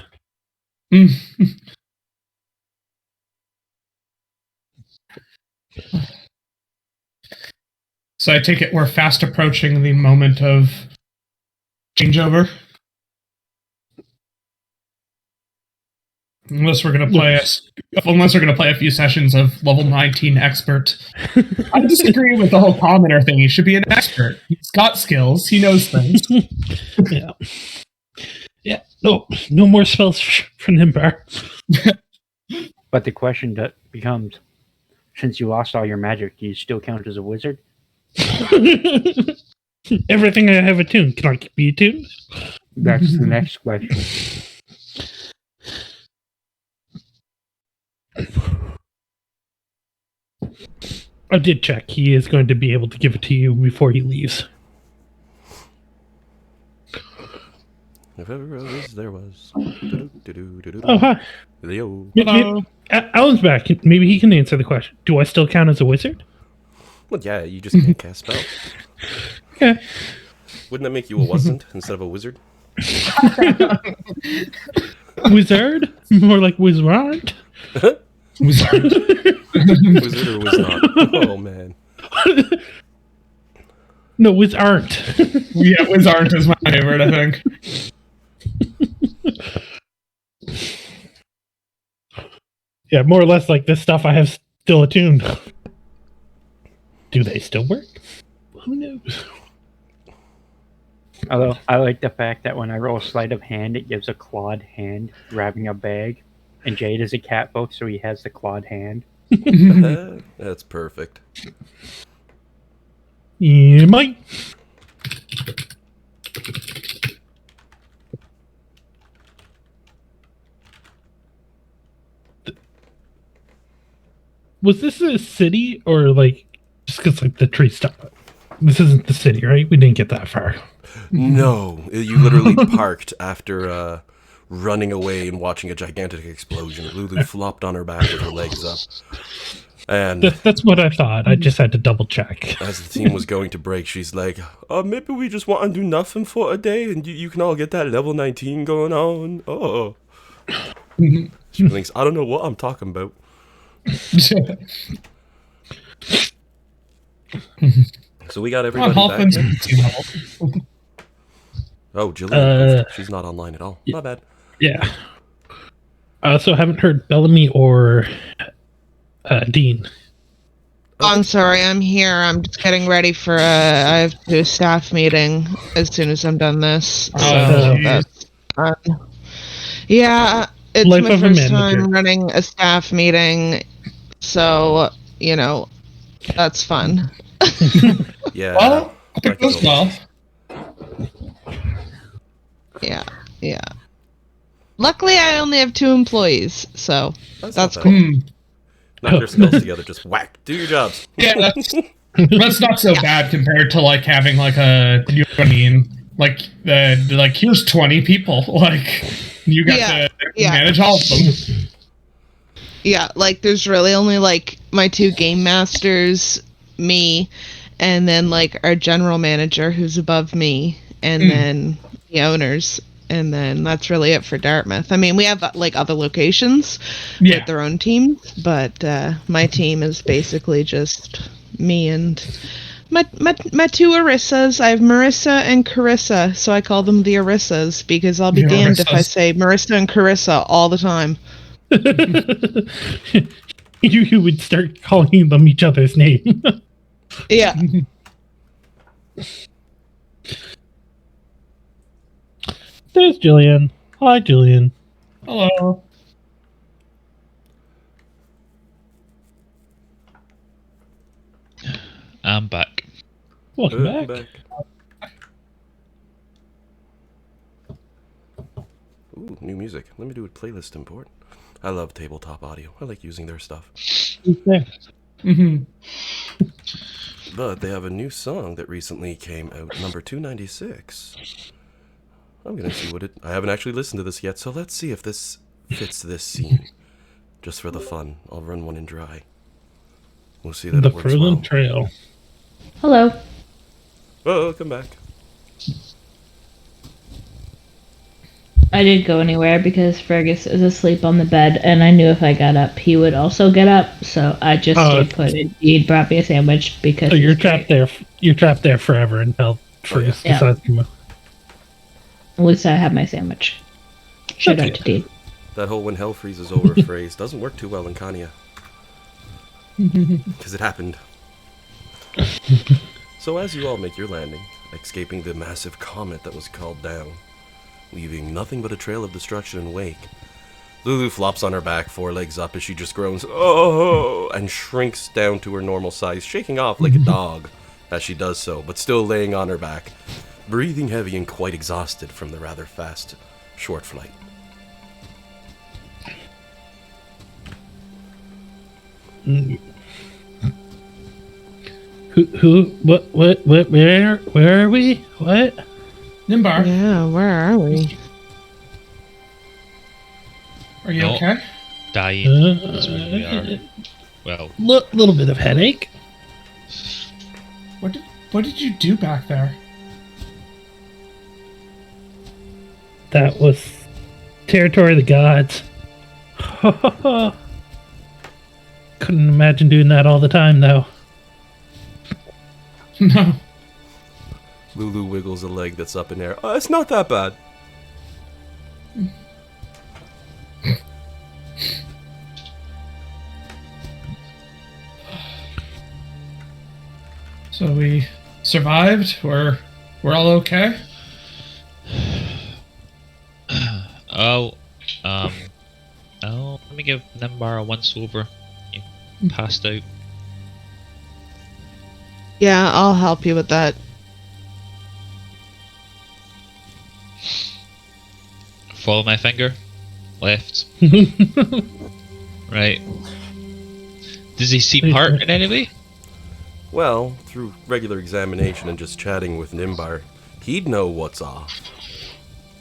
So I take it we're fast approaching the moment of changeover. Unless we're gonna play a few sessions of level 19 expert. I disagree with the whole commoner thing. He should be an expert. He's got skills. He knows things. Yeah. Yeah. No more spells for Nimbar. But the question that becomes, since you lost all your magic, do you still count as a wizard? Everything I have attuned. Can I be attuned? That's the next question. I did check. He is going to be able to give it to you before he leaves. If ever was, there was. Oh, hi. Leo. Alan's back. Maybe he can answer the question. Do I still count as a wizard? Well, yeah, you just can't cast spells. Okay. Wouldn't that make you a wasn't instead of a wizard? Wizard? More like wizard? Wizard. Wizard or was not? Oh, man. No, wizard. Yeah, wizard is my favorite, I think. Yeah, more or less like this stuff I have still attuned. Do they still work? Who knows? Although I like the fact that when I roll sleight of hand, it gives a clawed hand grabbing a bag, and Jade is a cat folk, so he has the clawed hand. That's perfect. You might. Was this a city or like just because like the tree stopped? This isn't the city, right? We didn't get that far. No, you literally parked after running away and watching a gigantic explosion. Lulu flopped on her back with her legs up. And That's what I thought. I just had to double check. as the team was going to break, she's like, maybe we just want to do nothing for a day and you can all get that level 19 going on. Oh. She thinks, I don't know what I'm talking about. So we got everybody back. Oh, Jillian, she's not online at all. My bad. Yeah. I also haven't heard Bellamy or Dean. I'm sorry, I'm here. I'm just getting ready for I have to do a staff meeting as soon as I'm done this. Oh, That's fun. Yeah, it's Life my of a first manager. time running a staff meeting, so, you know, that's fun. Yeah. Well, I think it goes well. Yeah. Luckily, I only have 2 employees, so that's not cool. bad. Knock your skills together, just whack. Do your jobs. Yeah, that's not so bad compared to like having like a, you know what I mean? Like here's 20 people. Like You got Yeah, to yeah. manage all of them. Yeah, like there's really only like my 2 game masters, me, and then like our general manager who's above me, and then the owners, and then that's really it for Dartmouth. I mean, we have like other locations Yeah. with their own teams, but my team is basically just me and my 2 Arissas. I have Marissa and Carissa, so I call them the Arissas because I'll be The damned if I Arissas. say Marissa and Carissa all the time. You would start calling them each other's name. Yeah. There's Jillian. Hi, Jillian. Hello. I'm back. Welcome back. Ooh, new music. Let me do a playlist import. I love tabletop audio. I like using their stuff. There. But they have a new song that recently came out, number 296. I'm gonna see what it... I haven't actually listened to this yet, so let's see if this fits this scene. Just for the fun. I'll run one in dry. We'll see that The it works Frozen well. Trail. Hello. Oh, come back. I didn't go anywhere because Fergus is asleep on the bed, and I knew if I got up, he would also get up. So I just stayed put. He brought me a sandwich because. So you're trapped there. You're trapped there forever until Fergus Yeah. decides to move. At least I have my sandwich. Shout out to Dean. That whole "when hell freezes over" phrase doesn't work too well in Kanya. Because it happened. So as you all make your landing, escaping the massive comet that was called down, leaving nothing but a trail of destruction in wake, Lulu flops on her back, 4 legs up, as she just groans, "Oh!" and shrinks down to her normal size, shaking off like a dog as she does so, but still laying on her back, breathing heavy and quite exhausted from the rather fast, short flight. What, where are we? What? Nimbar, Yeah, where are we? are you No. okay? Dying. That's where we are. Well, Little bit of headache. What did you do back there? That was territory of the gods. Couldn't imagine doing that all the time, though. No. Lulu wiggles a leg that's up in air. It's not that bad. So we survived. We're all okay. Let me give Nimbar a once over. You passed out. Yeah, I'll help you with that. Follow my finger. Left. Right. Does he seem hurt in any way? Well, through regular examination and just chatting with Nimbar, he'd know what's off.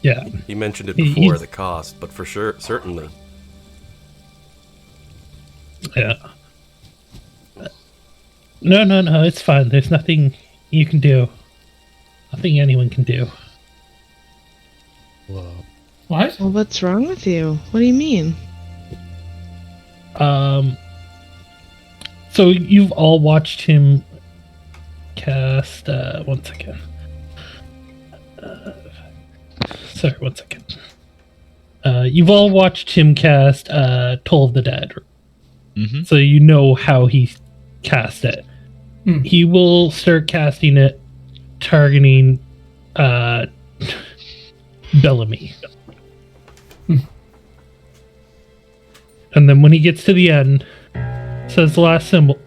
Yeah. He mentioned it He- before, he's- the cost, but for sure, certainly. Yeah. No, it's fine. There's nothing you can do. Nothing anyone can do. Whoa. What? Well, what's wrong with you? What do you mean? So you've all watched him cast, one second. Sorry, 1 second. You've all watched him cast, Toll of the Dead. Mm-hmm. So you know how he cast it. He will start casting it, targeting, Bellamy. And then when he gets to the end, says the last symbol.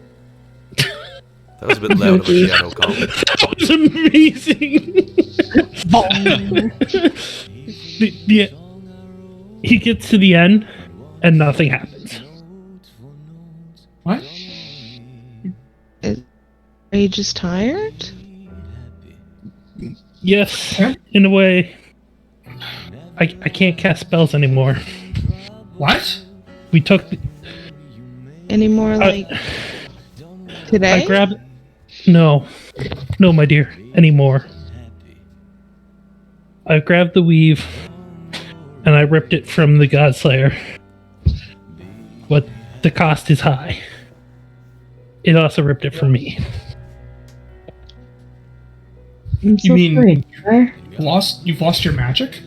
That was a bit loud of a piano call. That was amazing. He gets to the end, and nothing happens. What? Are you just tired? Yes, Huh? in a way. I can't cast spells anymore. What? We took. Any more like today? I grabbed. No, my dear, anymore. I grabbed the weave, and I ripped it from the Godslayer. But the cost is high. It also ripped it from me. I'm so mean- sorry, Nimbar. You've lost your magic?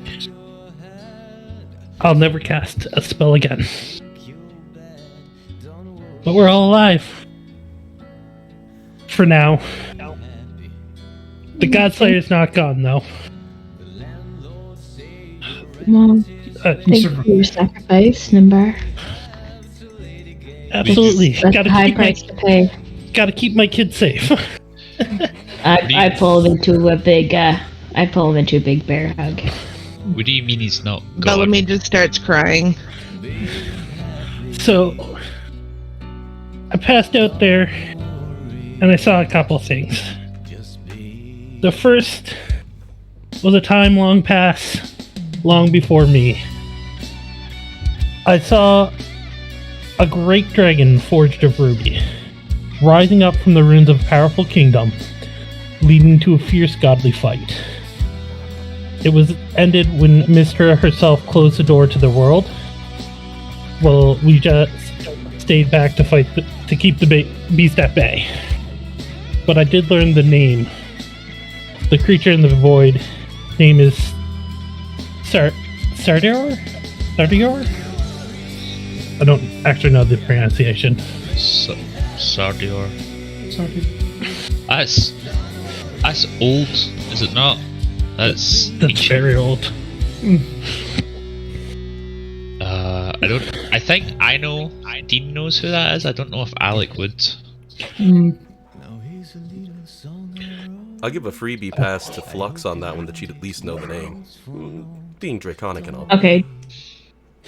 I'll never cast a spell again. But we're all alive. For now. The Godslayer's not gone, though. Well, Uh, thank you for your sacrifice, Nimbar. absolutely. That's a high price to pay. Gotta keep my kids safe. I pull him into a big bear hug. What do you mean he's not gone? Bellamy just starts crying. So, I passed out there, and I saw a couple of things. The first was a time long before me. I saw a great dragon forged of ruby, rising up from the ruins of a powerful kingdom, leading to a fierce godly fight. It was ended when Mystra herself closed the door to the world. Well, we just stayed back to fight to keep the beast at bay. But I did learn the name. The creature in the void name is Sardior? I don't actually know the pronunciation. Sardior. That's old, is it not? That's very old. I think I know. Dean knows who that is. I don't know if Alec would. I'll give a freebie pass to Flux on that one that she'd at least know the name. Being draconic and all. Okay.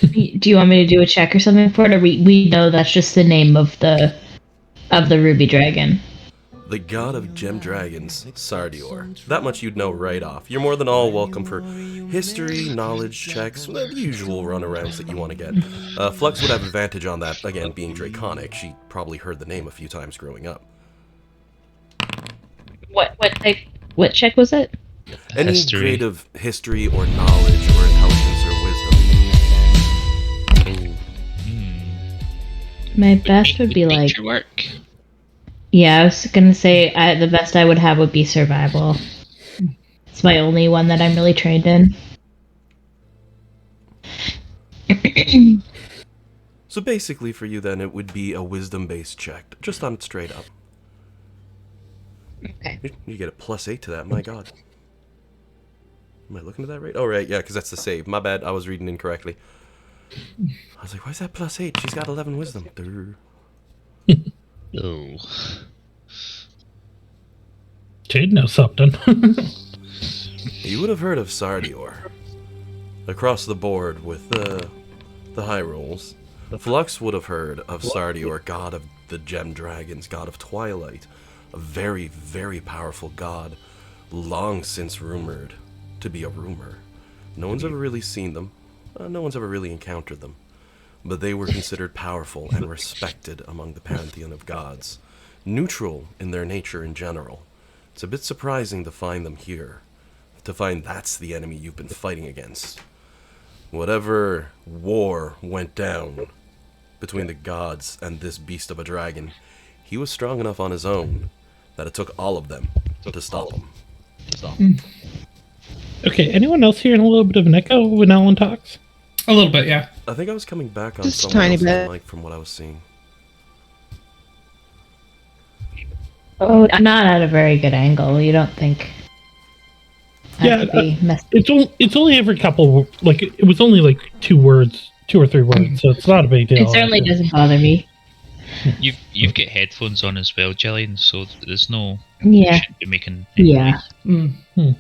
Do you want me to do a check or something for it, or we know that's just the name of the ruby dragon? The god of gem dragons, Sardior. That much you'd know right off. You're more than all welcome for history, knowledge checks, the usual runarounds that you want to get. Flux would have advantage on that, again, being draconic. She probably heard the name a few times growing up. What check was it? Any History. creative history or knowledge or intelligence or wisdom. My best would be like, nature work. yeah, I was gonna say the best I would have would be survival. It's my only one that I'm really trained in. So basically for you then, it would be a wisdom-based check, just on it straight up. Okay. You get a +8 to that, my god. Am I looking at that right? Oh, right, yeah, because that's the save. My bad, I was reading incorrectly. I was like, why is that +8? She's got 11 wisdom. Durr. Oh. Jade knows something. You would have heard of Sardior. Across the board with the high rolls. Flux would have heard of Sardior, god of the gem dragons, god of twilight. A very, very powerful god, long since rumored to be a rumor. No one's ever really seen them. No one's ever really encountered them. But they were considered powerful and respected among the pantheon of gods. Neutral in their nature in general. It's a bit surprising to find them here. To find that's the enemy you've been fighting against. Whatever war went down between the gods and this beast of a dragon, he was strong enough on his own that it took all of them to stop him. Okay, anyone else hearing a little bit of an echo when Alan talks? A little bit, yeah. I think I was coming back on Just someone tiny else's bit. mic from what I was seeing. Oh, I'm not at a very good angle. You don't think? I Yeah, could be messed. It's only every couple, like, it was only like 2 or 3 words, so it's not a big deal. It certainly doesn't bother me. You've got headphones on as well, Jillian, so there's no Yeah. shouldn't be making any Yeah. noise.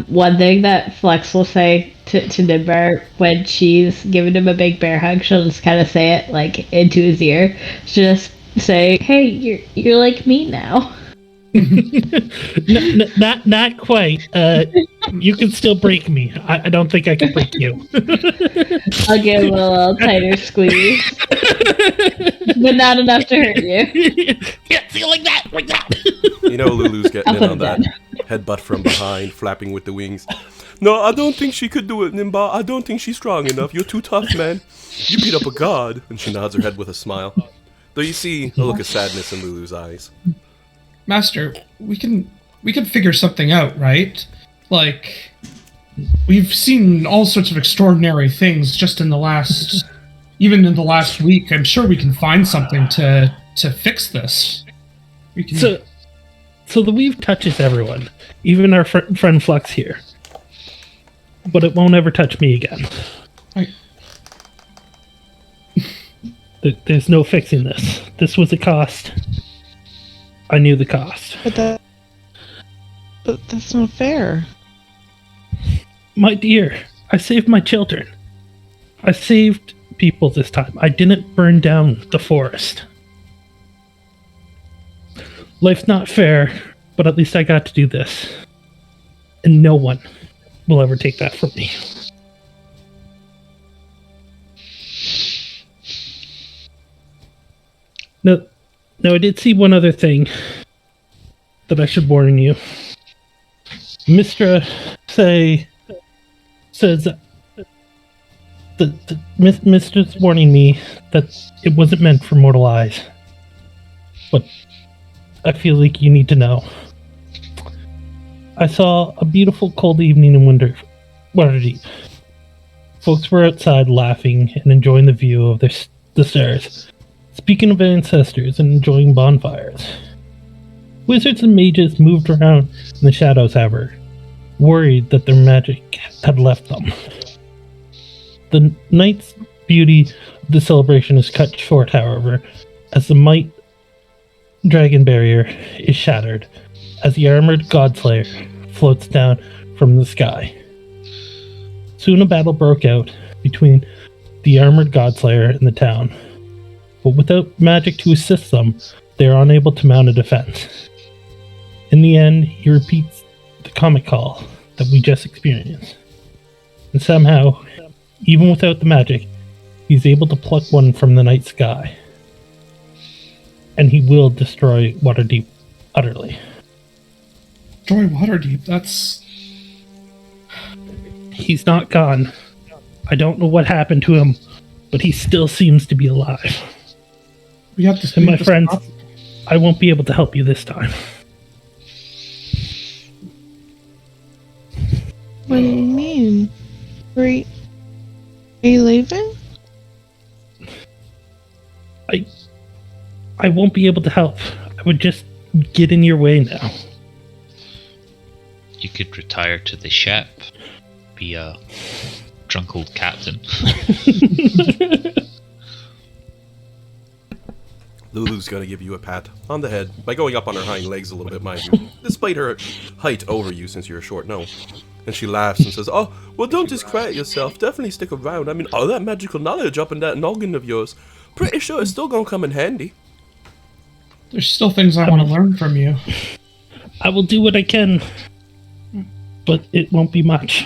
One thing that Flex will say to Nimbar when she's giving him a big bear hug, she'll just kind of say it like into his ear. She'll just say, "Hey, you're like me now." Not quite. You can still break me. I don't think I can break you. I'll give him a little tighter squeeze, but not enough to hurt you. Yeah, see, like that. You know Lulu's getting I'll in put on it that. down. Headbutt from behind, flapping with the wings. No, I don't think she could do it, Nimbar. I don't think she's strong enough. You're too tough, man. You beat up a god. And she nods her head with a smile. Though you see a look of sadness in Lulu's eyes. Master, we can figure something out, right? Like, we've seen all sorts of extraordinary things just in the last, even in the last week. I'm sure we can find something to fix this. We can. So the weave touches everyone, even our friend Flux here. But it won't ever touch me again. There's no fixing this. This was a cost. I knew the cost. But that's not fair. My dear, I saved my children. I saved people this time. I didn't burn down the forest. Life's not fair, but at least I got to do this. And no one will ever take that from me. Now, I did see one other thing that I should warn you. Mistra says that Mistra's warning me that it wasn't meant for mortal eyes. But I feel like you need to know. I saw a beautiful cold evening in Waterdeep. Folks were outside laughing and enjoying the view of the stars, speaking of ancestors and enjoying bonfires. Wizards and mages moved around in the shadows, however, worried that their magic had left them. The night's beauty of the celebration is cut short, however, as the might dragon barrier is shattered, as the armored godslayer floats down from the sky. Soon a battle broke out between the armored godslayer and the town, but without magic to assist them, they are unable to mount a defense. In the end, he repeats the comic call that we just experienced, and somehow, even without the magic, he's able to pluck one from the night sky, and he will destroy Waterdeep utterly. Destroy Waterdeep, that's... He's not gone. I don't know what happened to him, but he still seems to be alive. We have to... And my friends, I won't be able to help you this time. What do you mean? Are you leaving? I won't be able to help. I would just get in your way now. You could retire to the ship, be a drunk old captain. Lulu's gonna give you a pat on the head by going up on her hind legs a little bit, mind you, despite her height over you since you're short. No. And she laughs and says, "Oh, well, don't discredit yourself. Definitely stick around. I mean, all that magical knowledge up in that noggin of yours, pretty sure it's still gonna come in handy." There's still things I want to learn from you. I will do what I can, but it won't be much.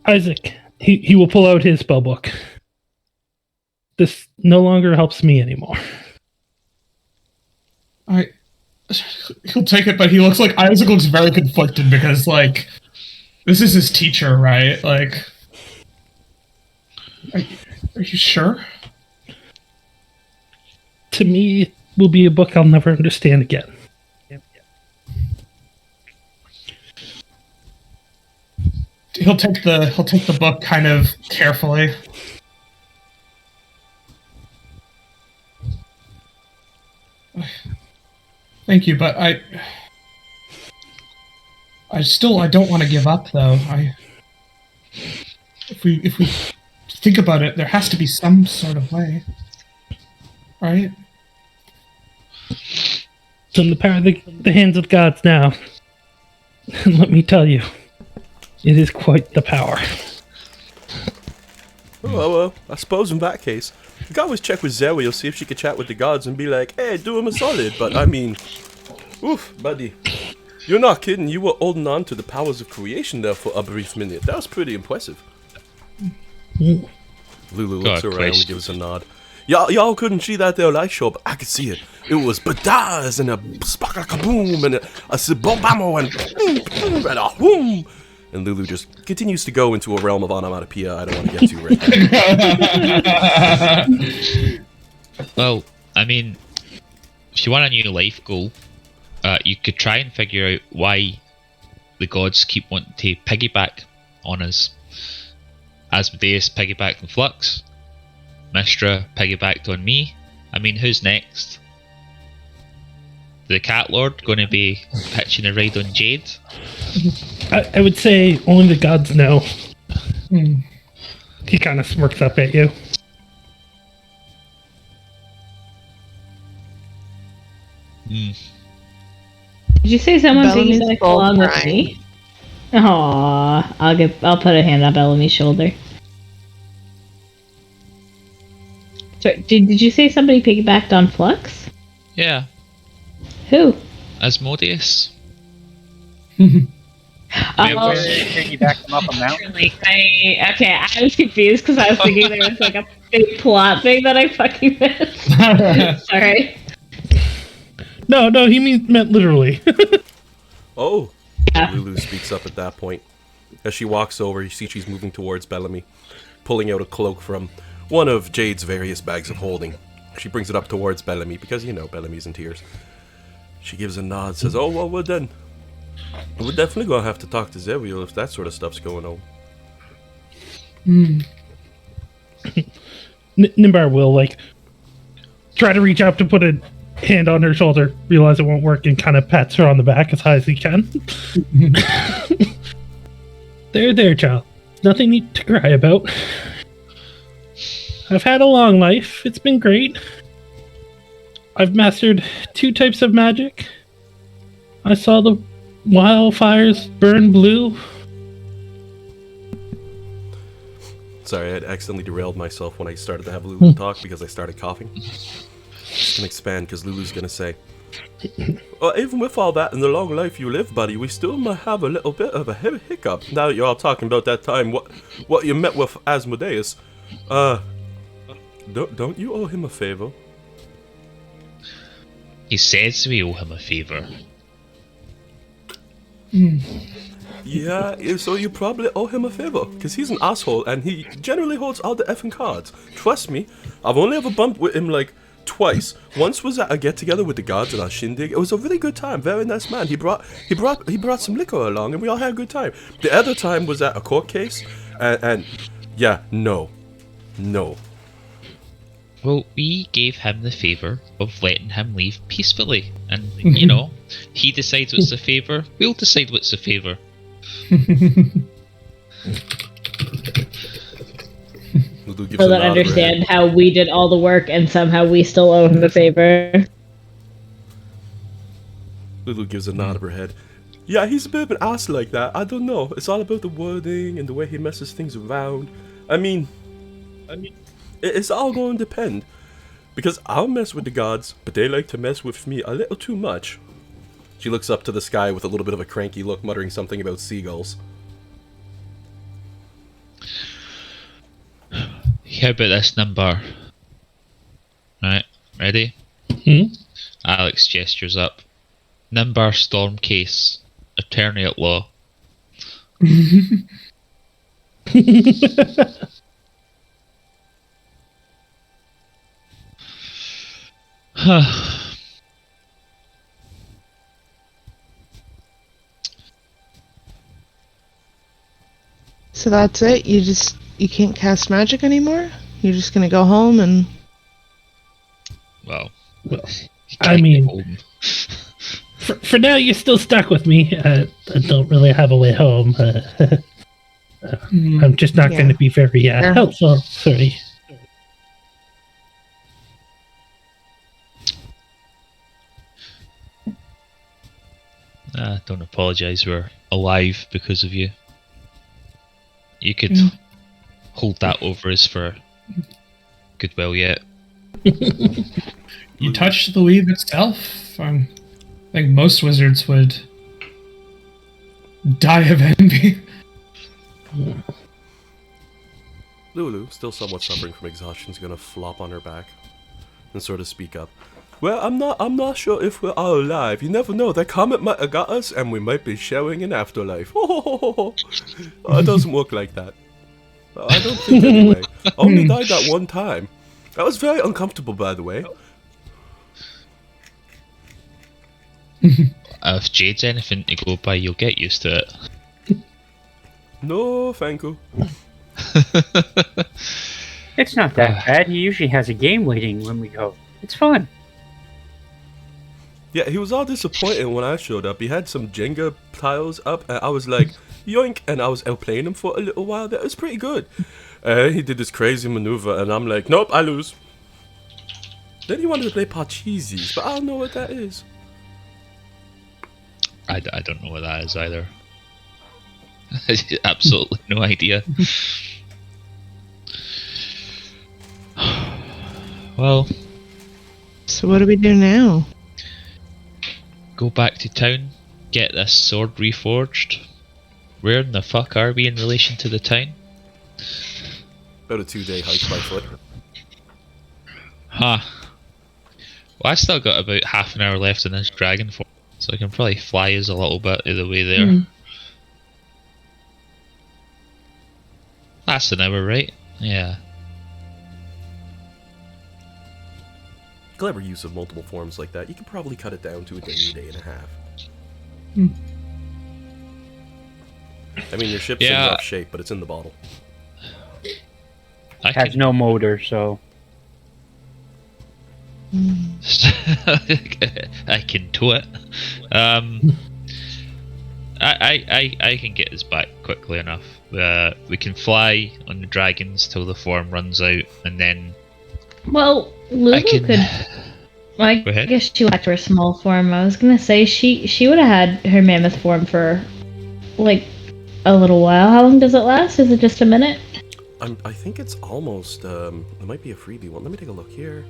Isaac, he will pull out his spellbook. This no longer helps me anymore. He'll take it, but he looks like Isaac looks very conflicted because, like, this is his teacher, right? Like, are you sure? To me, it will be a book I'll never understand again. He'll take the book kind of carefully. Thank you, but I don't want to give up, though. If we think about it, there has to be some sort of way, right? It's in the power of the hands of gods now. And let me tell you, it is quite the power. Well, I suppose in that case, you can always check with Zeriel, see if she could chat with the gods and be like, "Hey, do him a solid." But I mean, Oof, buddy. You're not kidding. You were holding on to the powers of creation there for a brief minute. That was pretty impressive. Lulu looks around and gives a nod. Y'all couldn't see that there light show, but I could see it. It was badaz and a sparkle-kaboom and a bombamo and boom and a whoom. And Lulu just continues to go into a realm of onomatopoeia I don't want to get to right now. Well, I mean, if you want a new life goal, you could try and figure out why the gods keep wanting to piggyback on us. Asmodeus piggybacked on Flux. Mystra piggybacked on me. I mean, who's next? The Cat Lord going to be pitching a ride on Jade? I would say only the gods know. He kind of smirks up at you. Did you say someone Bellamy's piggybacked full along with crying. me? Aww, I'll put a hand on Bellamy's shoulder. So, did you say somebody piggybacked on Flux? Yeah, Who? Asmodeus. Oh, Piggyback them up a mountain. I was confused because I was thinking there was like a big plot thing that I fucking missed. Sorry. No, he meant literally. Oh. Yeah. Lulu speaks up at that point. As she walks over, you see she's moving towards Bellamy, pulling out a cloak from one of Jade's various bags of holding. She brings it up towards Bellamy because, you know, Bellamy's in tears. She gives a nod, says, "Oh, well then. We're definitely going to have to talk to Zeriel if that sort of stuff's going on." Nimbar will, like, try to reach out to put a hand on her shoulder, realize it won't work, and kind of pats her on the back as high as he can. There, child. Nothing to cry about. I've had a long life. It's been great. I've mastered 2 types of magic. I saw the wildfires burn blue. Sorry, I had accidentally derailed myself when I started to have Lulu talk because I started coughing. Just gonna expand because Lulu's gonna say, "Well, even with all that and the long life you live, buddy, we still might have a little bit of a hiccup. Now that you're all talking about that time, what you met with Asmodeus, don't you owe him a favor?" He says we owe him a favour. Yeah, so you probably owe him a favor, because he's an asshole and he generally holds all the effing cards. Trust me, I've only ever bumped with him like twice. Once was at a get together with the gods at our shindig. It was a really good time. Very nice man. He brought some liquor along and we all had a good time. The other time was at a court case, and yeah, no. Well, we gave him the favour of letting him leave peacefully. And, you know, he decides what's the favour, we'll decide what's the favour. Lulu gives People a don't nod of her understand head. how we did all the work and somehow we still owe him a favor. Lulu gives a nod of her head. Yeah, he's a bit of an ass like that. I don't know. It's all about the wording and the way he messes things around. I mean, it's all going to depend. Because I'll mess with the gods, but they like to mess with me a little too much. She looks up to the sky with a little bit of a cranky look, muttering something about seagulls. How about this number? Right, ready? Alex gestures up. Nimbar storm case. Attorney at law. So that's it? You can't cast magic anymore? You're just gonna go home and... Well, I mean, for now, you're still stuck with me. I don't really have a way home. I'm just not going to be very helpful. Sorry. Don't apologise, we're alive because of you. You could hold that over us for goodwill yet. You touched the weave itself. I think most wizards would die of envy. Lulu, still somewhat suffering from exhaustion, is gonna flop on her back and sort of speak up. Well, I'm not sure if we're all alive. You never know. That comet might have got us, and we might be sharing an afterlife. Oh, it doesn't work like that. I don't think anyway. I only died that one time. That was very uncomfortable, by the way. If Jade's anything to go by, you'll get used to it. No, thank you. It's not that bad. He usually has a game waiting when we go. It's fun. Yeah, he was all disappointed when I showed up. He had some Jenga tiles up, and I was like, yoink, and I was outplaying him for a little while. That was pretty good. He did this crazy maneuver, and I'm like, nope, I lose. Then he wanted to play Parcheesi's, but I don't know what that is. I don't know what that is either. Absolutely no idea. Well, So what do we do now? go back to town, get this sword reforged. Where in the fuck are we in relation to the town? About a 2-day hike by foot. Huh. Well, I still got about half an hour left in this dragon form, so I can probably fly us a little bit of the way there. That's an hour, right? Yeah. Clever use of multiple forms like that. You could probably cut it down to a day and a half. I mean, your ship's in rough shape, but it's in the bottle. I Has no motor, so I can tow it. I can get us back quickly enough. We can fly on the dragons till the form runs out, and then Well, Lulu can- could. I Go ahead. guess she went back to her small form. I was gonna say she would have had her mammoth form for like a little while. How long does it last? Is it just a minute? I think it's almost, it might be a freebie one. Let me take a look here.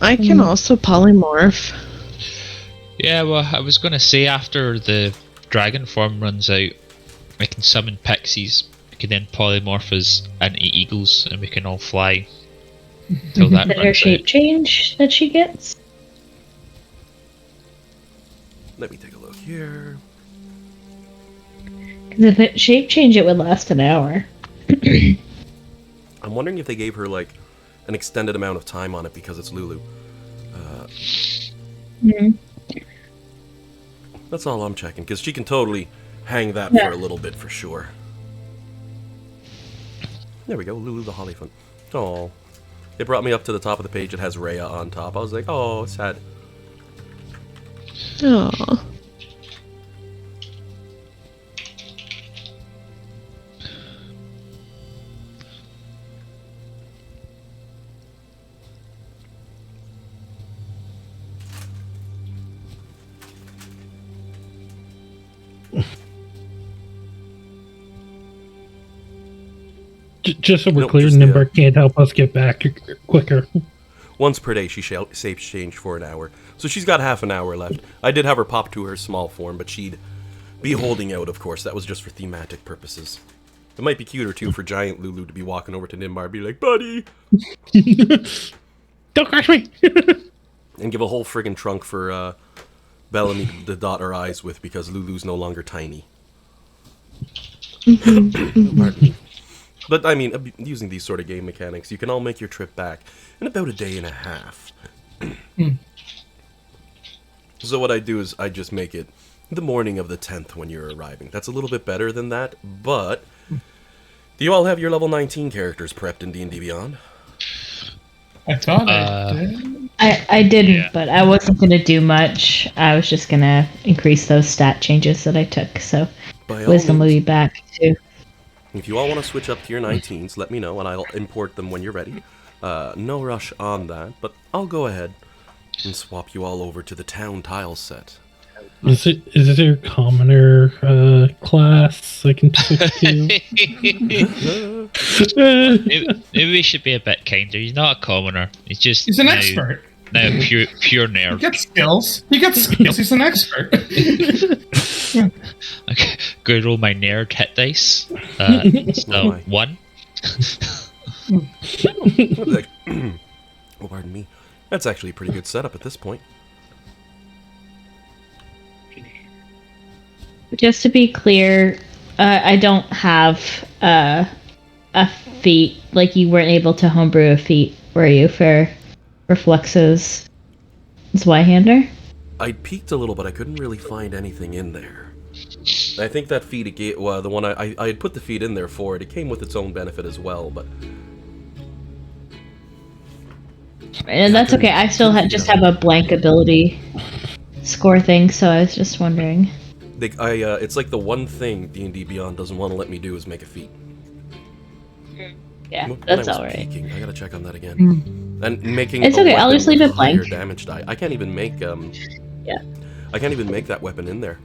I can also polymorph. yeah. Well, I was gonna say after the dragon form runs out, I can summon pixies. We can then polymorph as into eagles, and we can all fly till that Is it her runs shape out. change that she gets? Let me take a look here. Because if it shape change, it would last an hour. I'm wondering if they gave her, like, an extended amount of time on it because it's Lulu. That's all I'm checking, because she can totally hang that for a little bit for sure. There we go, Lulu the Hollyphant. Oh, it brought me up to the top of the page. It has Rhea on top. I was like, oh, sad. Oh. Just so we're Nope, clear, just, Nimbar can't help us get back quicker. Once per day, she safe change for an hour. So she's got half an hour left. I did have her pop to her small form, but she'd be holding out, of course. That was just for thematic purposes. It might be cuter, too, for giant Lulu to be walking over to Nimbar and be like, buddy! Don't crush me! And give a whole friggin' trunk for Bellamy to dot her eyes with because Lulu's no longer tiny. Pardon me. But, I mean, using these sort of game mechanics, you can all make your trip back in about a day and a half. So what I do is I just make it the morning of the 10th when you're arriving. That's a little bit better than that, but do you all have your level 19 characters prepped in D&D Beyond? I thought I did. I didn't, Yeah. but I wasn't gonna do much. I was just gonna increase those stat changes that I took. So By all wisdom will means. be back too. If you all want to switch up to your 19s, let me know and I'll import them when you're ready. No rush on that, but I'll go ahead and swap you all over to the town tile set. Is there a commoner class I can switch to? Maybe we should be a bit kinder. He's not a commoner. He's just He's an expert. Now, pure He nerd. gets skills. He's an expert. Okay, go roll my nerd hit dice. So my. 1. Like, oh, pardon me. That's actually a pretty good setup at this point. Just to be clear, I don't have a feat. Like, you weren't able to homebrew a feat, were you, for Flux's Zweihander? I peeked a little, but I couldn't really find anything in there. I think that feed, the one I had put the feed in there for it, it came with its own benefit as well, but... And that's okay. I still just have a blank ability score thing, so I was just wondering. It's like the one thing D&D Beyond doesn't want to let me do is make a feat. Yeah, When that's I was alright. peeking, I gotta check on that again. And making It's a okay, I'll weapon just leave with it a higher blank. damage die. I can't even make Yeah. I can't even make that weapon in there.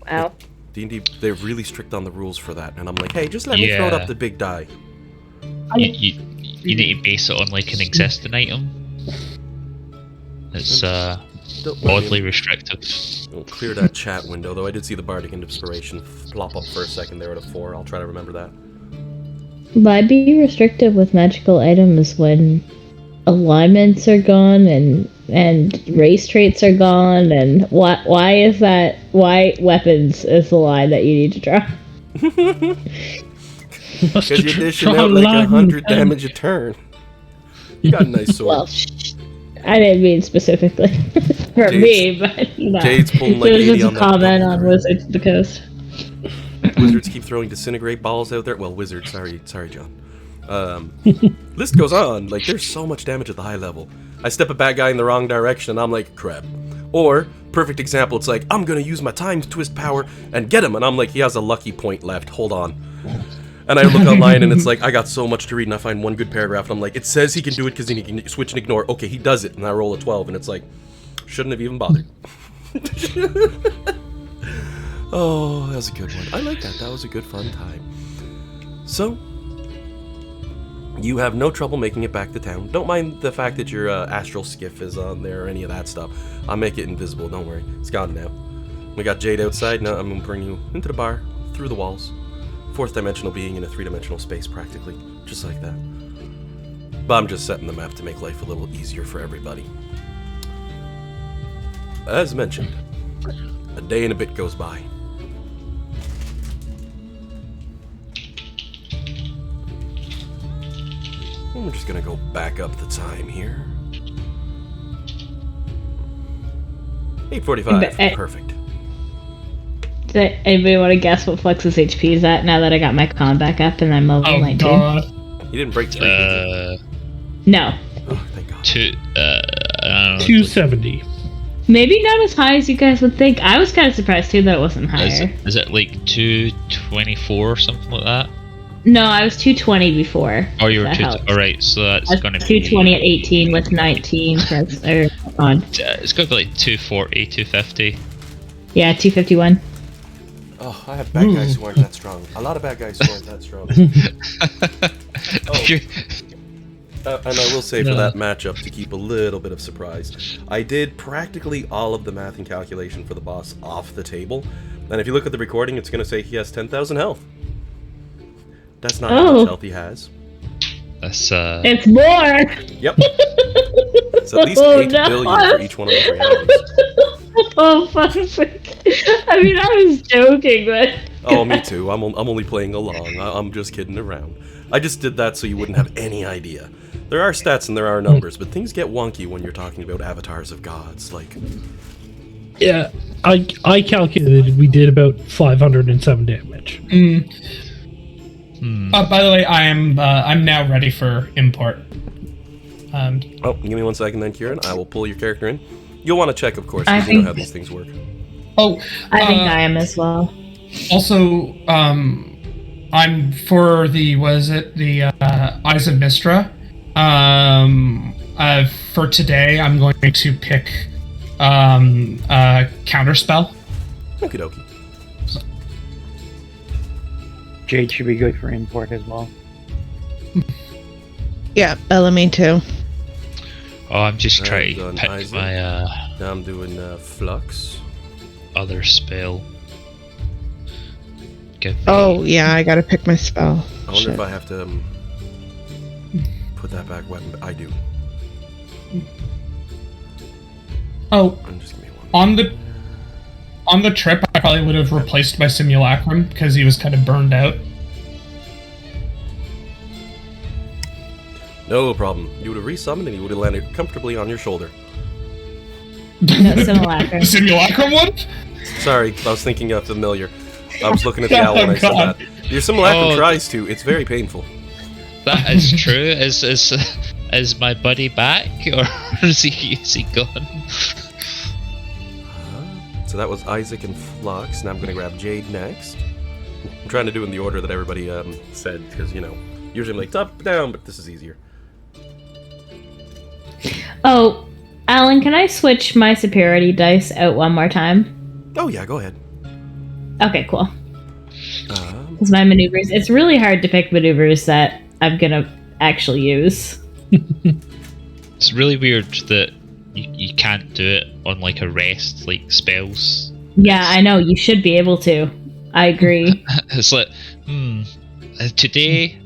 Wow. D&D, they're really strict on the rules for that, and I'm like, hey, just let me throw it up the big die. You need to base it on like an existing item. It's oddly restrictive. We'll clear that chat window, though I did see the Bardic Inspiration plop up for a second there at a 4. I'll try to remember that. Why be restrictive with magical items when alignments are gone and race traits are gone, and why is that? Why weapons is the line that you need to draw? Because you're dishing out like 100 damage a turn. You got a nice sword. Well, I didn't mean specifically for me, but you know, Jade's pulling like it was 80 just on a that comment double on crit. Wizards of the Coast. Wizards keep throwing disintegrate balls out there. Well, wizards, sorry, John. List goes on. Like, there's so much damage at the high level. I step a bad guy in the wrong direction, and I'm like, crap. Or, perfect example, it's like, I'm gonna use my time twist power and get him, and I'm like, he has a lucky point left. Hold on. And I look online, and it's like, I got so much to read, and I find one good paragraph, and I'm like, it says he can do it because he can switch and ignore. Okay, he does it, and I roll a 12, and it's like, shouldn't have even bothered. Oh, that was a good one. I like that. That was a good, fun time. So, you have no trouble making it back to town. Don't mind the fact that your astral skiff is on there or any of that stuff. I'll make it invisible, don't worry. It's gone now. We got Jade outside. Now I'm going to bring you into the bar, through the walls. Fourth dimensional being in a three-dimensional space, practically. Just like that. But I'm just setting the map to make life a little easier for everybody. As mentioned, a day and a bit goes by. We're just gonna go back up the time here. 8:45. Perfect. Does anybody want to guess what Flex's HP is at now that I got my con back up and I'm level 19? God. You didn't break 3, did you? No. Oh, thank God. 270. Maybe not as high as you guys would think. I was kind of surprised too that it wasn't higher. Is it like 224 or something like that? No, I was 220 before. Oh, you were That 2. helps. Alright, so that's I was gonna 220 be. at 18 with 19 for on. It's gonna be like 240, 250. Yeah, 251. Oh, I have bad guys who aren't that strong. A lot of bad guys who aren't that strong. And I will say for that matchup, to keep a little bit of surprise, I did practically all of the math and calculation for the boss off the table. And if you look at the recording, it's going to say he has 10,000 health. That's not how much health he has. That's It's more! Yep. It's at least 8 billion for each one of the realities. Oh, fuck's sake. I mean, I was joking, but... Oh, me too. I'm only playing along. I'm just kidding around. I just did that so you wouldn't have any idea. There are stats and there are numbers, but things get wonky when you're talking about avatars of gods. Like, Yeah, I calculated we did about 507 damage. By the way, I'm now ready for import. oh, give me 1 second then, Kieran. I will pull your character in. You'll want to check, of course, I because you know think- how these things work. Oh, I think I am as well. also, I'm for the Eyes of Mistra. For today, I'm going to pick Counterspell. Okie dokie. Jade should be good for import as well. Yeah, Bellamy too. Oh, I'm just I've trying to done pick Isaac. my Now I'm doing Flux. other spell. Give me... Oh, yeah, I gotta pick my spell. I wonder Shit. if I have to put that back weapon. I do. Oh, Just give me one. on the trip, I probably would have replaced my simulacrum because he was kind of burned out. No problem. You would have resummoned and you would have landed comfortably on your shoulder. No, simulacrum. Simulacrum one? Sorry, I was thinking of familiar. I was looking at the owl when I said God. that. Your simulacrum Oh. tries to. It's very painful. That is true. Is my buddy back, or is he gone? So that was Isaac and Flux. Now I'm going to grab Jade next. I'm trying to do in the order that everybody said, because, you know, usually I'm like top down, but this is easier. Oh, Alan, can I switch my superiority dice out one more time? Oh yeah, go ahead. Okay, cool. Um, Because my maneuvers, it's really hard to pick maneuvers that I'm gonna actually use. It's really weird that you can't do it on like a rest, like spells. Yeah, I know, you should be able to. I agree. It's like, today,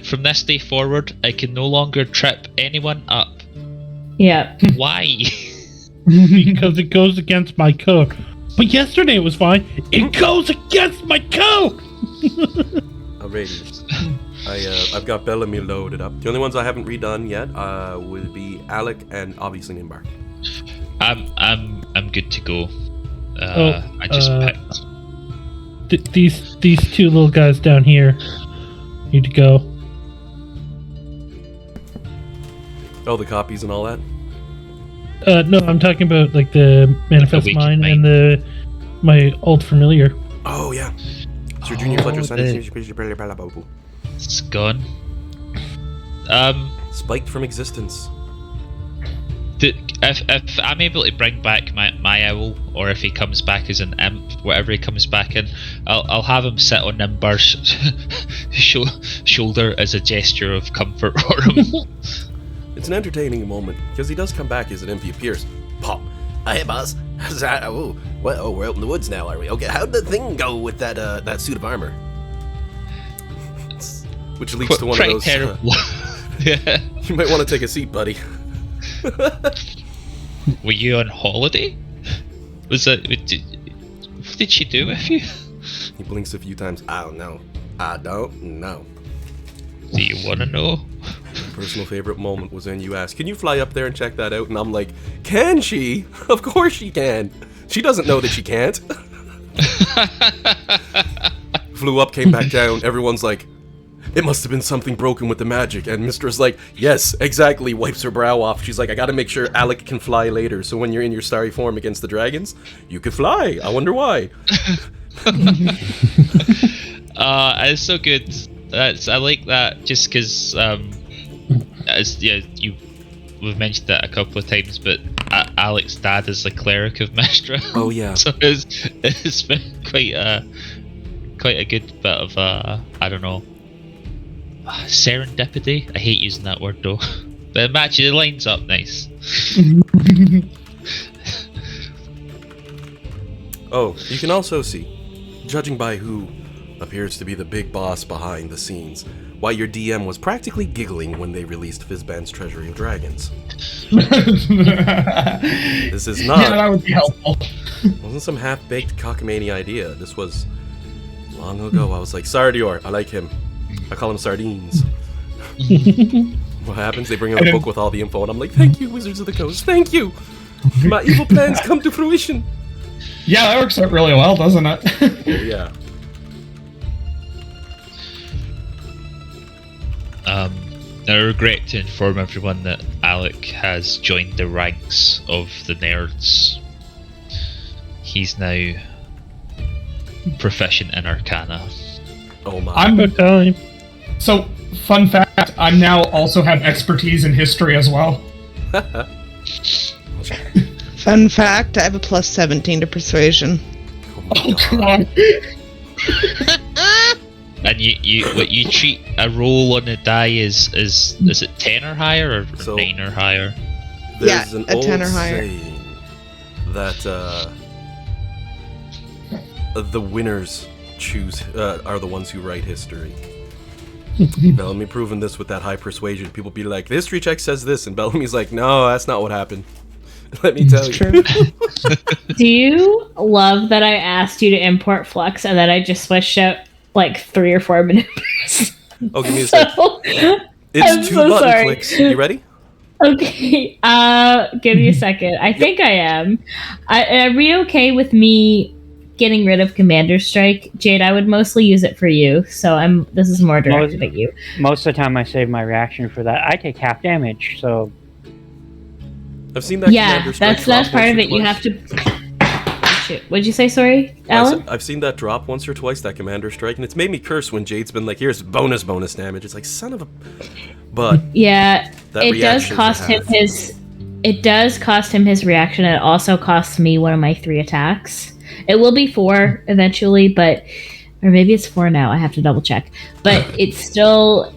from this day forward, I can no longer trip anyone up. Yeah. Why? Because it goes against my code. But yesterday it was fine. It goes against my code! Alrighty. I've got Bellamy loaded up. The only ones I haven't redone yet will be Alec and obviously Nimbar. I'm good to go. I just picked. These two little guys down here need to go. Oh, the copies and all that? No, I'm talking about like the Manifest Awakened Mind Mind. and my old familiar. Oh, yeah. Sir Junior Fletcher sent it. It's gone. Spiked from existence. If I'm able to bring back my owl, or if he comes back as an imp, whatever he comes back in, I'll have him sit on Nimbar's shoulder as a gesture of comfort for him. It's an entertaining moment, because he does come back as an imp. He appears. Pop. Hey, boss. How's that? Oh, well, we're out in the woods now, are we? Okay, how'd the thing go with that suit of armor? Which leads to one of Pretty those... terrible. Yeah. you might want to take a seat, buddy. Were you on holiday? Was that? What did she do with you? He blinks a few times. I don't know. I don't know. Do you want to know? Personal favorite moment was when you asked, can you fly up there and check that out? And I'm like, can she? Of course she can. She doesn't know that she can't. Flew up, came back down. Everyone's like, it must have been something broken with the magic. And Mistra's like, yes, exactly. Wipes her brow off. She's like, I gotta make sure Alec can fly later. So when you're in your starry form against the dragons, you could fly. I wonder why. It's so good. I like that just because, we've mentioned that a couple of times, but Alec's dad is the cleric of Mistra. Oh, yeah. So it's been quite a good bit of I don't know, serendipity. I hate using that word though, but imagine it lines up nice. Oh, you can also see, judging by who appears to be the big boss behind the scenes, why your DM was practically giggling when they released Fizban's Treasury of Dragons. This is not... Yeah, that would be helpful. wasn't some half-baked cockamamie idea. This was long ago. I was like, Sardior, I like him. I call him Sardines. What happens? They bring out a book with all the info, and I'm like, thank you, Wizards of the Coast, thank you! My evil plans come to fruition! Yeah, that works out really well, doesn't it? Oh, yeah. I regret to inform everyone that Alec has joined the ranks of the nerds. He's now proficient in Arcana. Oh my. I'm Good time. So, fun fact, I now also have expertise in history as well. Fun fact, I have a plus 17 to persuasion. Oh, God. And you treat a roll on the die as is it 10 or higher or So- 9 or higher? There's an a old 10 or higher. saying that the winners are the ones who write history. Bellamy proving this with that high persuasion. People be like, the history check says this, and Bellamy's like, no, that's not what happened. Let me tell you. Do you love that I asked you to import Flux and then I just switched out like 3 or 4 maneuvers? Oh, give me a second. It's I'm 2 so button sorry. clicks. You ready? Okay, give me a second. I think I am. Are we okay with me getting rid of Commander Strike? Jade, I would mostly use it for you, so this is more directed at you. Most of the time I save my reaction for that. I take half damage, so... I've seen that. Yeah, Commander Strike that's drop part of once it. or You twice. have to... Shoot. What'd you say, sorry, Alan? I've seen that drop once or twice, that Commander Strike, and it's made me curse when Jade's been like, here's bonus damage. It's like, son of a... But... Yeah, that it does reaction cost to him have. his... It does cost him his reaction, and it also costs me one of my 3 attacks. It will be 4 eventually, but... Or maybe it's 4 now, I have to double check. But it's still...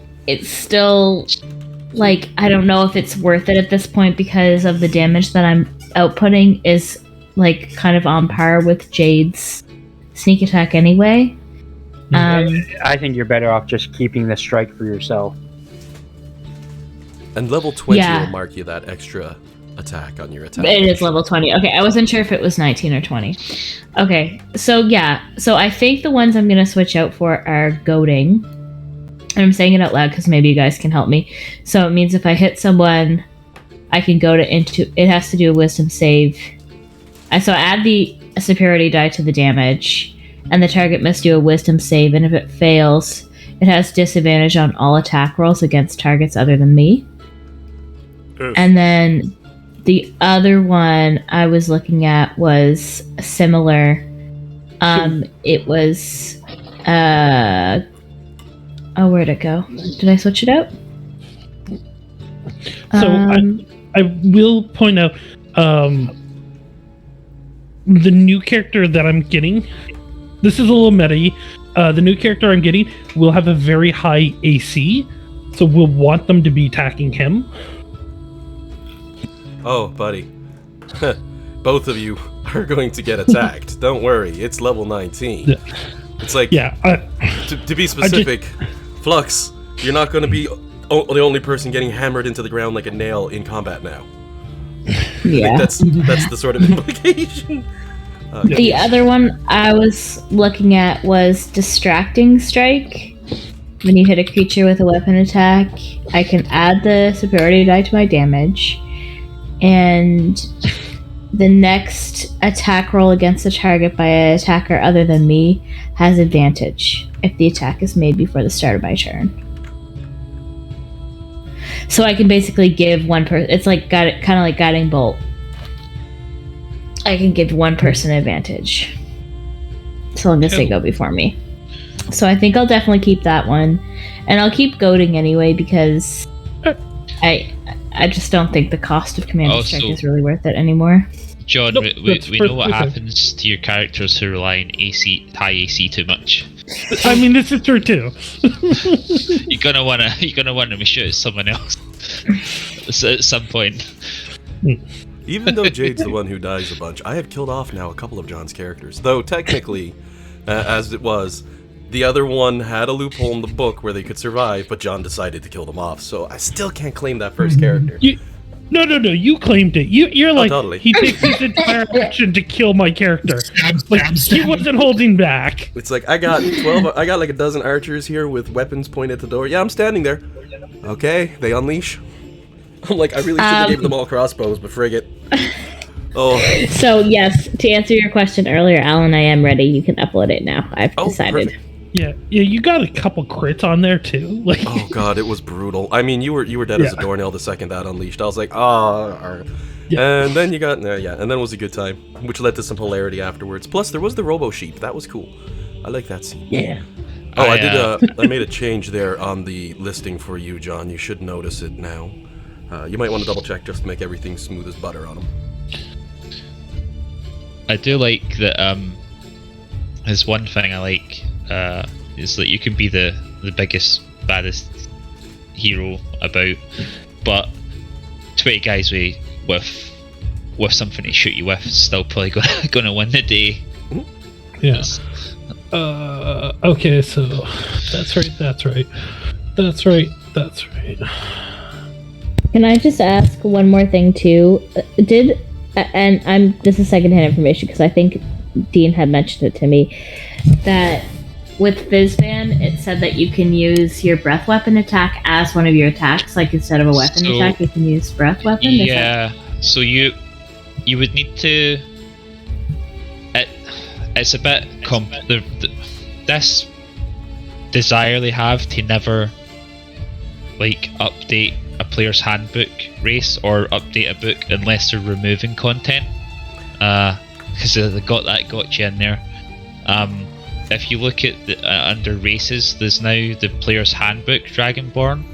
Like, I don't know if it's worth it at this point because of the damage that I'm outputting is, like, kind of on par with Jade's sneak attack anyway. I think you're better off just keeping the strike for yourself. And level 20 Yeah. will mark you that extra attack on your attack. It is level 20. Okay, I wasn't sure if it was 19 or 20. Okay, so yeah. So I think the ones I'm going to switch out for are goading. And I'm saying it out loud because maybe you guys can help me. So it means if I hit someone, I can go into... It has to do a wisdom save. So add the superiority die to the damage. And the target must do a wisdom save. And if it fails, it has disadvantage on all attack rolls against targets other than me. And then the other one I was looking at was similar. It was... Oh, where'd it go? Did I switch it out? So I will point out the new character that I'm getting. This is a little meta-y. The new character I'm getting will have a very high AC, so we'll want them to be attacking him. Oh, buddy. Both of you are going to get attacked. Don't worry, it's level 19. Yeah. It's like, Yeah, to be specific, Flux, you're not going to be the only person getting hammered into the ground like a nail in combat now. Yeah. I think that's the sort of implication. The other one I was looking at was Distracting Strike. When you hit a creature with a weapon attack, I can add the superiority die to my damage. And the next attack roll against a target by an attacker other than me has advantage if the attack is made before the start of my turn. So I can basically give one person... It's like kind of like Guiding Bolt. I can give one person advantage. So long as they go before me. So I think I'll definitely keep that one. And I'll keep goading anyway because I just don't think the cost of Commander Strike is really worth it anymore. John, Nope, we know what okay. happens to your characters who rely on high AC too much. I mean, this is true too. You're gonna wanna shoot at someone else at some point. Even though Jade's the one who dies a bunch, I have killed off now a couple of John's characters. Though technically, as it was, the other one had a loophole in the book where they could survive, but John decided to kill them off. So I still can't claim that first character. No, you claimed it. You're like, totally. He takes his entire action to kill my character. Like, he wasn't holding back. It's like I got like a dozen archers here with weapons pointed at the door. Yeah, I'm standing there. Okay, they unleash. I'm like, I really should have gave them all crossbows, but frig it. Oh. So yes, to answer your question earlier, Alan, I am ready. You can upload it now. I've decided. Perfect. Yeah, you got a couple crits on there too. Like, Oh god, it was brutal. I mean, you were dead as a doornail the second that unleashed. I was like, Yeah. And then you got, and then it was a good time, which led to some hilarity afterwards. Plus, there was the Robo Sheep. That was cool. I like that scene. yeah. Oh, I did. I made a change there on the listing for you, John. You should notice it now. You might want to double check just to make everything smooth as butter on them. I do like that. There's one thing I like. Is that you can be the biggest, baddest hero about, but 20 guys with with something to shoot you with, is still probably gonna win the day. Yeah. Okay, so that's right. Can I just ask one more thing too? This is secondhand information because I think Dean had mentioned it to me, that with Fizzban it said that you can use your breath weapon attack as one of your attacks, like instead of a weapon attack you can use breath weapon. Yeah, so you would need to. It's a bit this desire they have to never like update a player's handbook race or update a book unless they're removing content, because they got you in there. If you look at under races, there's now the player's handbook Dragonborn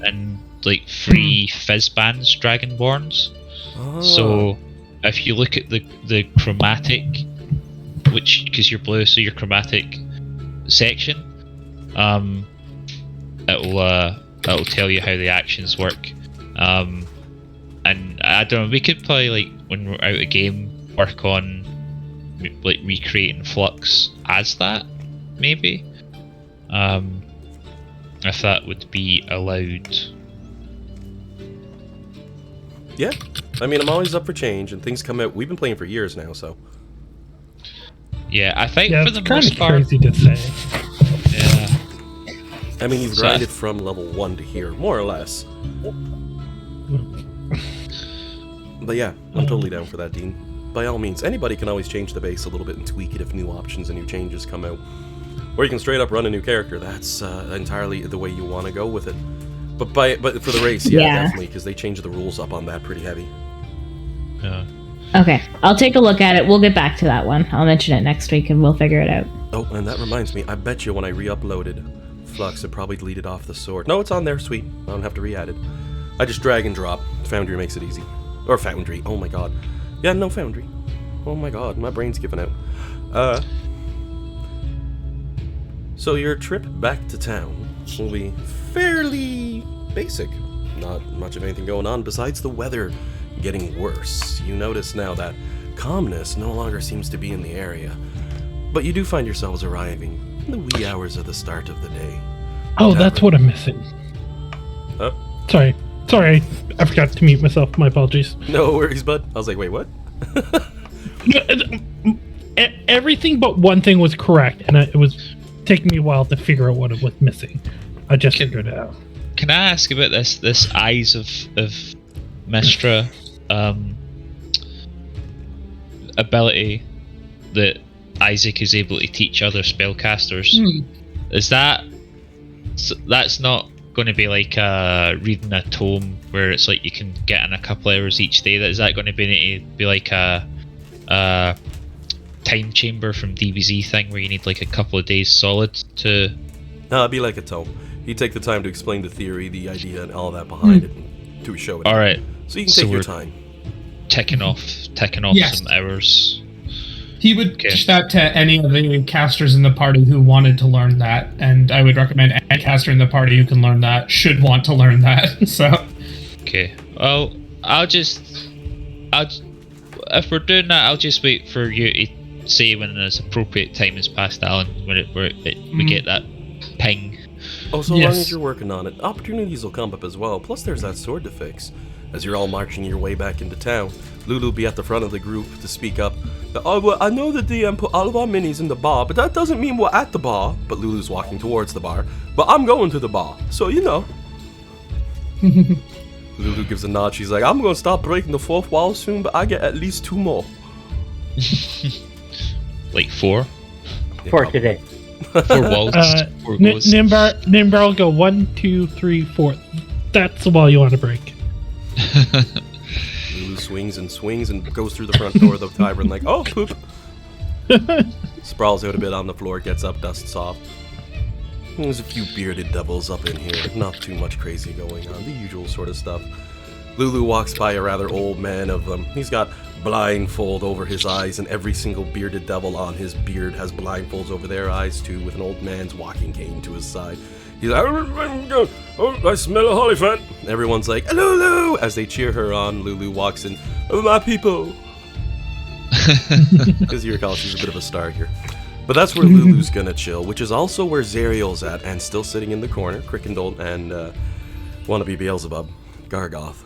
and like 3 Fizzban's Dragonborns. So if you look at the chromatic, which, because you're blue, so your chromatic section, it'll tell you how the actions work. And I don't know, we could probably, like, when we're out of game, work on like recreating Flux as that, maybe, if that would be allowed. Yeah, I mean, I'm always up for change, and things come out. We've been playing for years now, so. Yeah, I think Yeah, for it's the kind most of part. crazy to say. Yeah. I mean, you've So- grinded from level 1 to here, more or less. But yeah, I'm totally down for that, Dean. By all means, anybody can always change the base a little bit and tweak it if new options and new changes come out. Or you can straight up run a new character. That's entirely the way you want to go with it. But for the race, yeah. Definitely, because they changed the rules up on that pretty heavy. Yeah. Okay, I'll take a look at it. We'll get back to that one. I'll mention it next week and we'll figure it out. Oh, and that reminds me, I bet you when I re-uploaded Flux, it probably deleted off the sword. No, it's on there, sweet. I don't have to re-add it. I just drag and drop. Foundry makes it easy. Or Foundry, oh my god. Yeah, no Foundry. Oh my god, my brain's giving out. So your trip back to town will be fairly basic. Not much of anything going on besides the weather getting worse. You notice now that calmness no longer seems to be in the area. But you do find yourselves arriving in the wee hours of the start of the day. Oh, that's what I'm missing. Huh? Sorry, I forgot to mute myself. My apologies. No worries, bud. I was like, wait, what? Everything but one thing was correct, and it was taking me a while to figure out what it was missing. I just figured it out. Can I ask about this Eyes of Mystra ability that Isaac is able to teach other spellcasters? Is that's not going to be like reading a tome where it's like you can get in a couple hours each day? Is that going to be like a time chamber from DBZ thing where you need like a couple of days solid to? No, it'd be like a tome. He'd take the time to explain the theory, the idea, and all that behind it to show it. All right. So you can take your time. Ticking off Yes. some hours. He would teach that to any of the casters in the party who wanted to learn that, and I would recommend any caster in the party who can learn that should want to learn that. So. Okay. Well, if we're doing that, I'll just wait for you to say when an appropriate time has passed, Alan, when we get that ping. Oh, so long as you're working on it, opportunities will come up as well. Plus, there's that sword to fix. As you're all marching your way back into town, Lulu will be at the front of the group to speak up. Oh, well, I know the DM put all of our minis in the bar, but that doesn't mean we're at the bar. But Lulu's walking towards the bar. But I'm going to the bar, so you know. Lulu gives a nod. She's like, I'm going to stop breaking the fourth wall soon, but I get at least 2 more. Like 4? For today. 4 walls. 4 goes. Nimbar will go 1, 2, 3, 4. That's the wall you want to break. Lulu swings and goes through the front door of the tavern like, oh, poop. Sprawls out a bit on the floor, gets up, dusts off. There's a few bearded devils up in here, not too much crazy going on, the usual sort of stuff. Lulu walks by a rather old man of them. He's got blindfold over his eyes, and every single bearded devil on his beard has blindfolds over their eyes too, with an old man's walking cane to his side. He's like, oh, I smell a Hollyphant. Everyone's like, Lulu, as they cheer her on. Lulu walks in, oh, my people. Because you recall she's a bit of a star here. But that's where Lulu's gonna chill, which is also where Zariel's at, and still sitting in the corner, Crickendole and wannabe Beelzebub, Gargoth.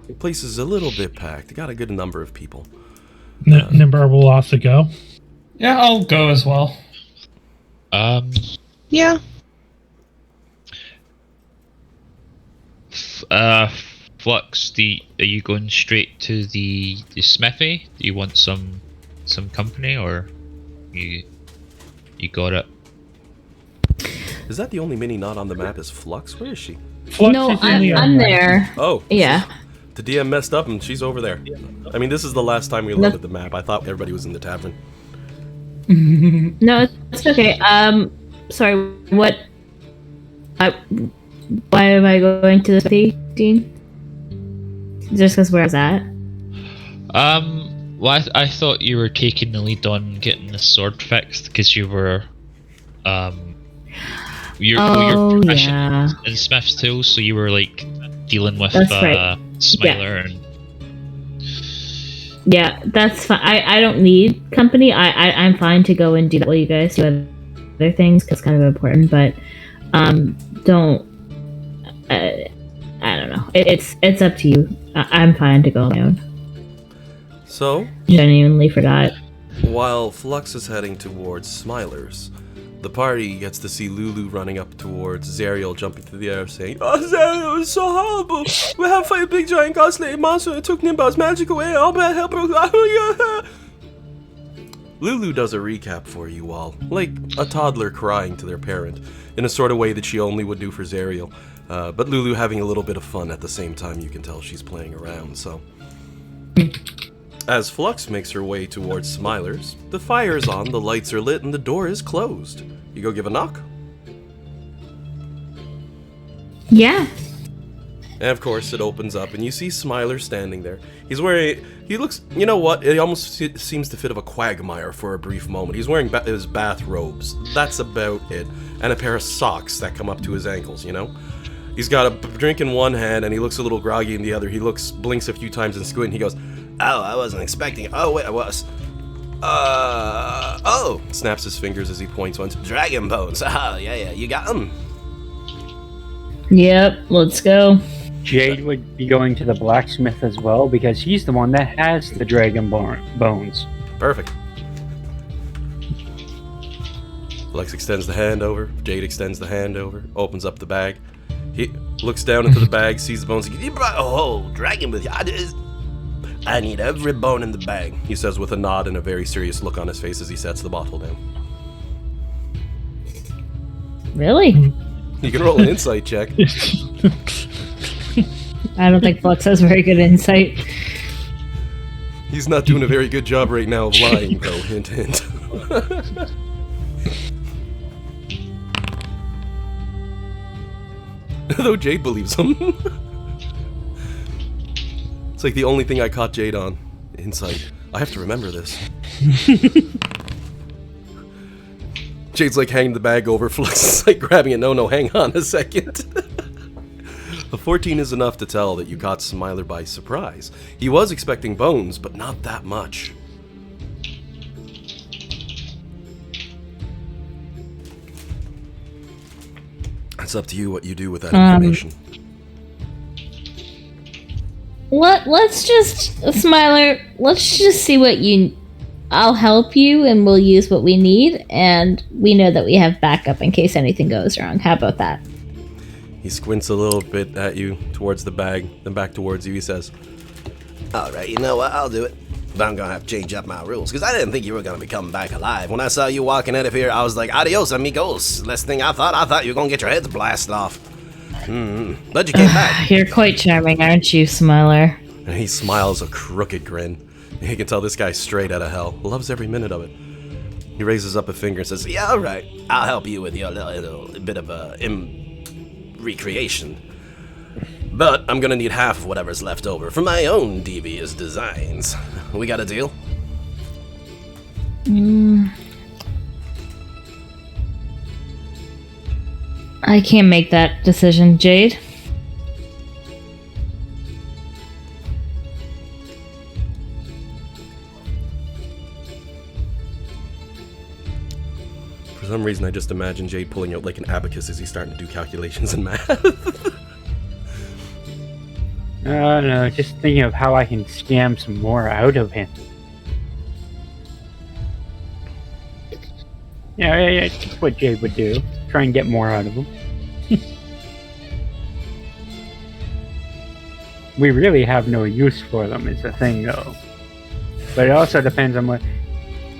The place is a little bit packed. Got a good number of people. Nimbar will also go. Yeah, I'll go as well. Yeah. Flux, are you going straight to the smithy? Do you want some company, or you got it? Is that the only mini not on the map is Flux? Where is she? Flux No, is in the I'm other there. Oh. Yeah. The DM messed up and she's over there. I mean, this is the last time we loaded the map. I thought everybody was in the tavern. No, it's okay. Sorry, what? Why am I going to the city, Dean? Just because where I was at? Well, I thought you were taking the lead on getting the sword fixed because you were, you're proficient in Smith's tools, so you were like dealing with right. Smiler and. Yeah, that's fine. I don't need company. I'm fine to go and do that while you guys do other things because it's kind of important. But don't. I don't know. It's up to you. I'm fine to go on my own. So, Genuinely forgot. while Flux is heading towards Smilers, the party gets to see Lulu running up towards Zariel, jumping through the air, saying, "Oh, Zariel, it's so horrible. We have to fight a big giant ghost-lady monster and it took Nimbar's magic away. All bad help broke." Lulu does a recap for you all, like a toddler crying to their parent, in a sort of way that she only would do for Zariel. But Lulu having a little bit of fun at the same time. You can tell she's playing around, so... As Flux makes her way towards Smilers, the fire is on, the lights are lit, and the door is closed. You go give a knock? Yeah. And of course, it opens up, and you see Smiler standing there. He's wearing... He looks... You know what? It almost seems to fit of a quagmire for a brief moment. He's wearing his bathrobes. That's about it. And a pair of socks that come up to his ankles, you know? He's got a drink in one hand, and he looks a little groggy in the other. He blinks a few times and squints, and he goes, "Oh, I wasn't expecting it. Oh, wait, I was. Oh!" Snaps his fingers as he points once. "Dragon bones. Oh, yeah, you got them." Yep, let's go. Jade would be going to the blacksmith as well because he's the one that has the dragon bones. Perfect. Lex extends the hand over. Jade extends the hand over. Opens up the bag. He looks down into the bag, sees the bones. "You brought a whole dragon with you. I need every bone in the bag," he says with a nod and a very serious look on his face as he sets the bottle down. Really? You can roll an insight check. I don't think Flux has very good insight. He's not doing a very good job right now of lying, though. Hint, hint. Though Jade believes him. It's like the only thing I caught Jade on. Insight. I have to remember this. Jade's like hanging the bag over. Flux is like grabbing it. No, hang on a second. A 14 is enough to tell that you caught Smiler by surprise. He was expecting bones, but not that much. It's up to you what you do with that information. Let's just, Smiler, let's just see what you... I'll help you and we'll use what we need, and we know that we have backup in case anything goes wrong. How about that? He squints a little bit at you, towards the bag, then back towards you. He says, "Alright, you know what, I'll do it. But I'm gonna have to change up my rules, because I didn't think you were gonna be coming back alive. When I saw you walking out of here, I was like, adios, amigos. Last thing I thought you were gonna get your heads blasted off. But you came back." You're quite charming, aren't you, Smiler? And he smiles a crooked grin. You can tell this guy's straight out of hell. Loves every minute of it. He raises up a finger and says, "Yeah, alright. I'll help you with your little bit of a recreation. But I'm gonna need half of whatever's left over for my own devious designs. We got a deal?" I can't make that decision, Jade. For some reason, I just imagine Jade pulling out like an abacus as he's starting to do calculations in math. No, just thinking of how I can scam some more out of him. Yeah, that's what Jade would do. Try and get more out of him. We really have no use for them, is the thing, though. But it also depends on what...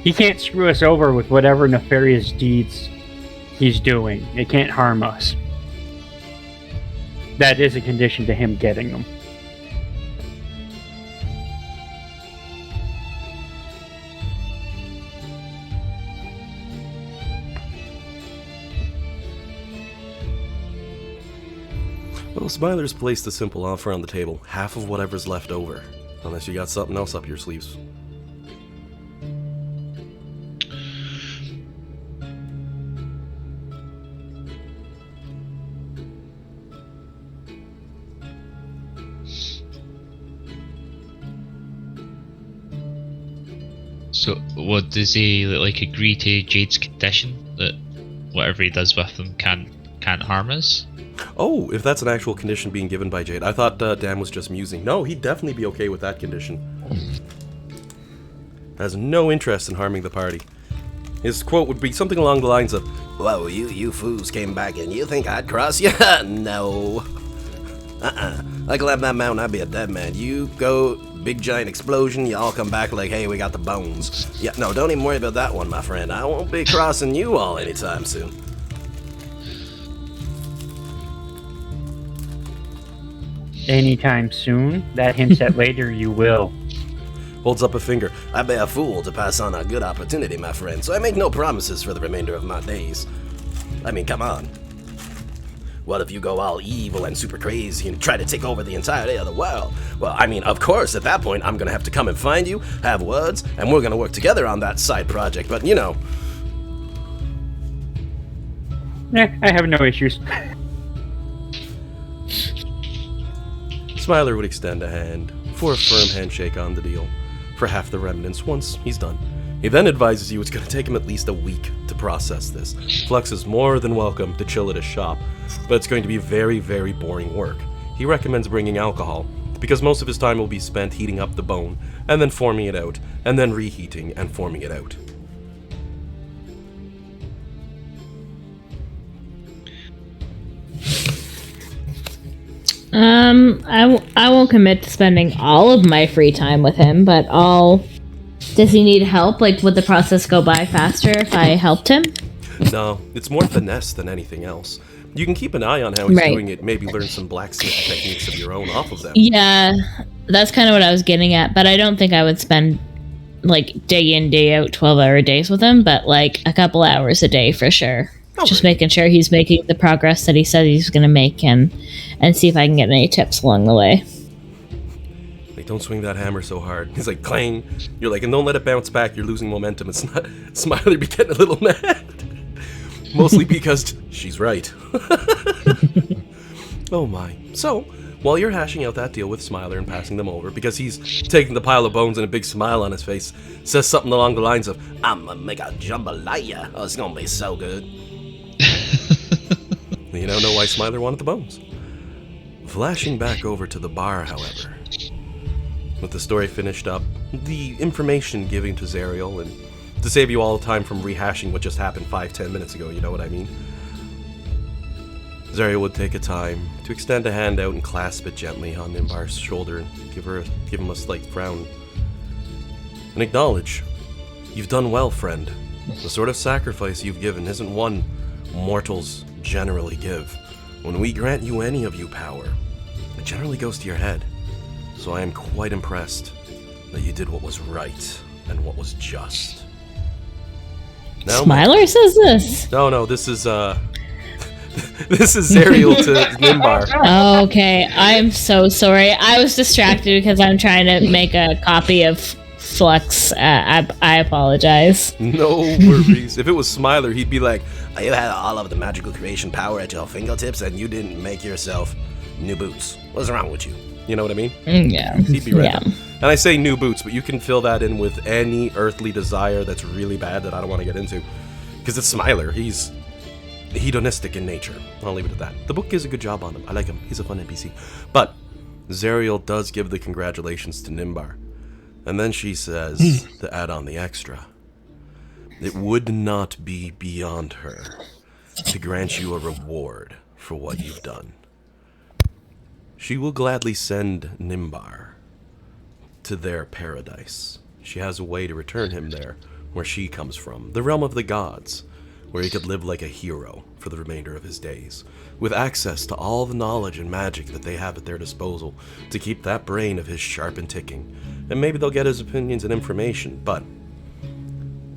He can't screw us over with whatever nefarious deeds he's doing. It can't harm us. That is a condition to him getting them. Well, Smiler's placed a simple offer on the table. Half of whatever's left over. Unless you got something else up your sleeves. So, what does he like agree to Jade's condition that whatever he does with them can't harm us? Oh, if that's an actual condition being given by Jade. I thought Dan was just musing. No, he'd definitely be okay with that condition. Has no interest in harming the party. His quote would be something along the lines of, "Whoa, you fools came back and you think I'd cross you? No. I climb that mountain, I'd be a dead man. You go, big giant explosion, you all come back like, hey, we got the bones. Yeah, no, don't even worry about that one, my friend. I won't be crossing you all anytime soon." Anytime soon? That hints at later you will. Holds up a finger. "I'd be a fool to pass on a good opportunity, my friend, so I make no promises for the remainder of my days. I mean, come on. What if you go all evil and super crazy and try to take over the entirety of the world? Well, I mean, of course, at that point, I'm gonna have to come and find you, have words, and we're gonna work together on that side project, but you know." I have no issues. Smiler would extend a hand for a firm handshake on the deal for half the remnants once he's done. He then advises you it's going to take him at least a week to process this. Flux is more than welcome to chill at his shop, but it's going to be very, very boring work. He recommends bringing alcohol, because most of his time will be spent heating up the bone, and then forming it out, and then reheating and forming it out. I won't commit to spending all of my free time with him, but does he need help? Like, would the process go by faster if I helped him? No, it's more finesse than anything else. You can keep an eye on how he's doing it, maybe learn some blacksmith techniques of your own off of them. Yeah, that's kind of what I was getting at, but I don't think I would spend, like, day in, day out, 12-hour days with him, but, like, a couple hours a day for sure. Okay. Just making sure he's making the progress that he said he's going to make, and see if I can get any tips along the way. Like, don't swing that hammer so hard. He's like, clang. You're like, and don't let it bounce back. You're losing momentum. It's not. Smiler be getting a little mad. Mostly because she's right. Oh my. So, while you're hashing out that deal with Smiler and passing them over, because he's taking the pile of bones and a big smile on his face, says something along the lines of, "I'm gonna make a jambalaya. Oh, it's gonna be so good." You now know why Smiler wanted the bones. Flashing back over to the bar, however. With the story finished up, the information given to Zariel, and to save you all the time from rehashing what just happened 5-10 minutes ago, you know what I mean? Zariel would take a time to extend a hand out and clasp it gently on Nimbar's shoulder and give him a slight frown. And acknowledge, "You've done well, friend. The sort of sacrifice you've given isn't one mortals generally give. When we grant you any of you power, it generally goes to your head. So I am quite impressed that you did what was right and what was just." Now, Smiler says this? No, this is this is Zariel to Nimbar. Okay, I'm so sorry. I was distracted because I'm trying to make a copy of Flux, I apologize. No worries. If it was Smiler, he'd be like, you had all of the magical creation power at your fingertips and you didn't make yourself new boots. What's wrong with you? You know what I mean? Yeah. He'd be right Yeah. there. And I say new boots, but you can fill that in with any earthly desire that's really bad that I don't want to get into. Because it's Smiler. He's hedonistic in nature. I'll leave it at that. The book gives a good job on him. I like him. He's a fun NPC. But Zariel does give the congratulations to Nimbar. And then she says, to add on the extra, it would not be beyond her to grant you a reward for what you've done. She will gladly send Nimbar to their paradise. She has a way to return him there, where she comes from, the realm of the gods, where he could live like a hero for the remainder of his days, with access to all the knowledge and magic that they have at their disposal to keep that brain of his sharp and ticking. And maybe they'll get his opinions and information, but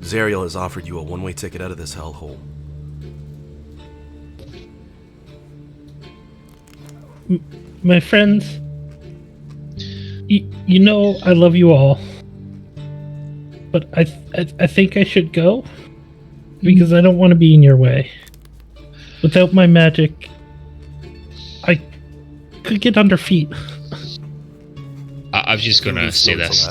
Zariel has offered you a one-way ticket out of this hellhole. My friends, you know I love you all, but I think I should go because I don't want to be in your way. Without my magic, I could get under feet. I was just gonna say this,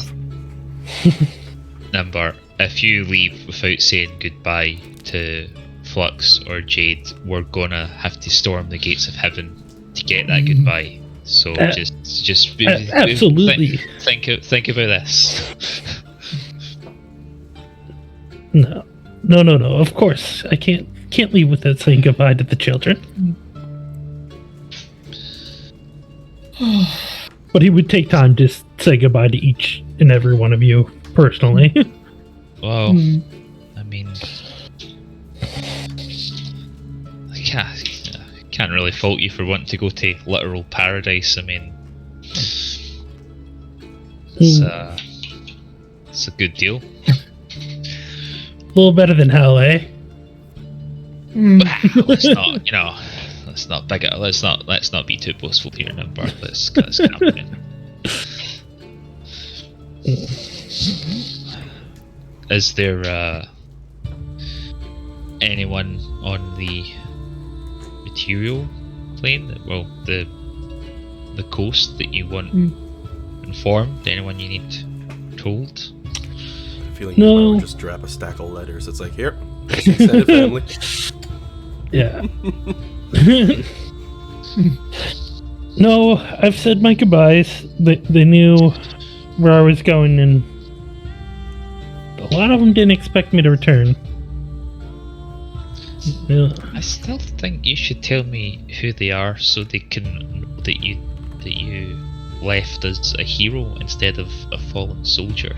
Nimbar. If you leave without saying goodbye to Flux or Jade, we're gonna have to storm the gates of heaven to get that goodbye. So just absolutely think about this. No. Of course, I can't leave without saying goodbye to the children. But he would take time to say goodbye to each and every one of you personally. Well, I mean, I can't really fault you for wanting to go to literal paradise. I mean, it's a good deal. A little better than hell, eh? Let's not let's not be too boastful here, Nimbar. Let's calm down. Is there anyone on the material plane, the coast that you want informed? Anyone you need told? I'm feeling No. you would just drop a stack of letters. It's like, here, extended family. Yeah. No, I've said my goodbyes. They knew where I was going, and a lot of them didn't expect me to return. Yeah. I still think you should tell me who they are so they can know that you left as a hero instead of a fallen soldier.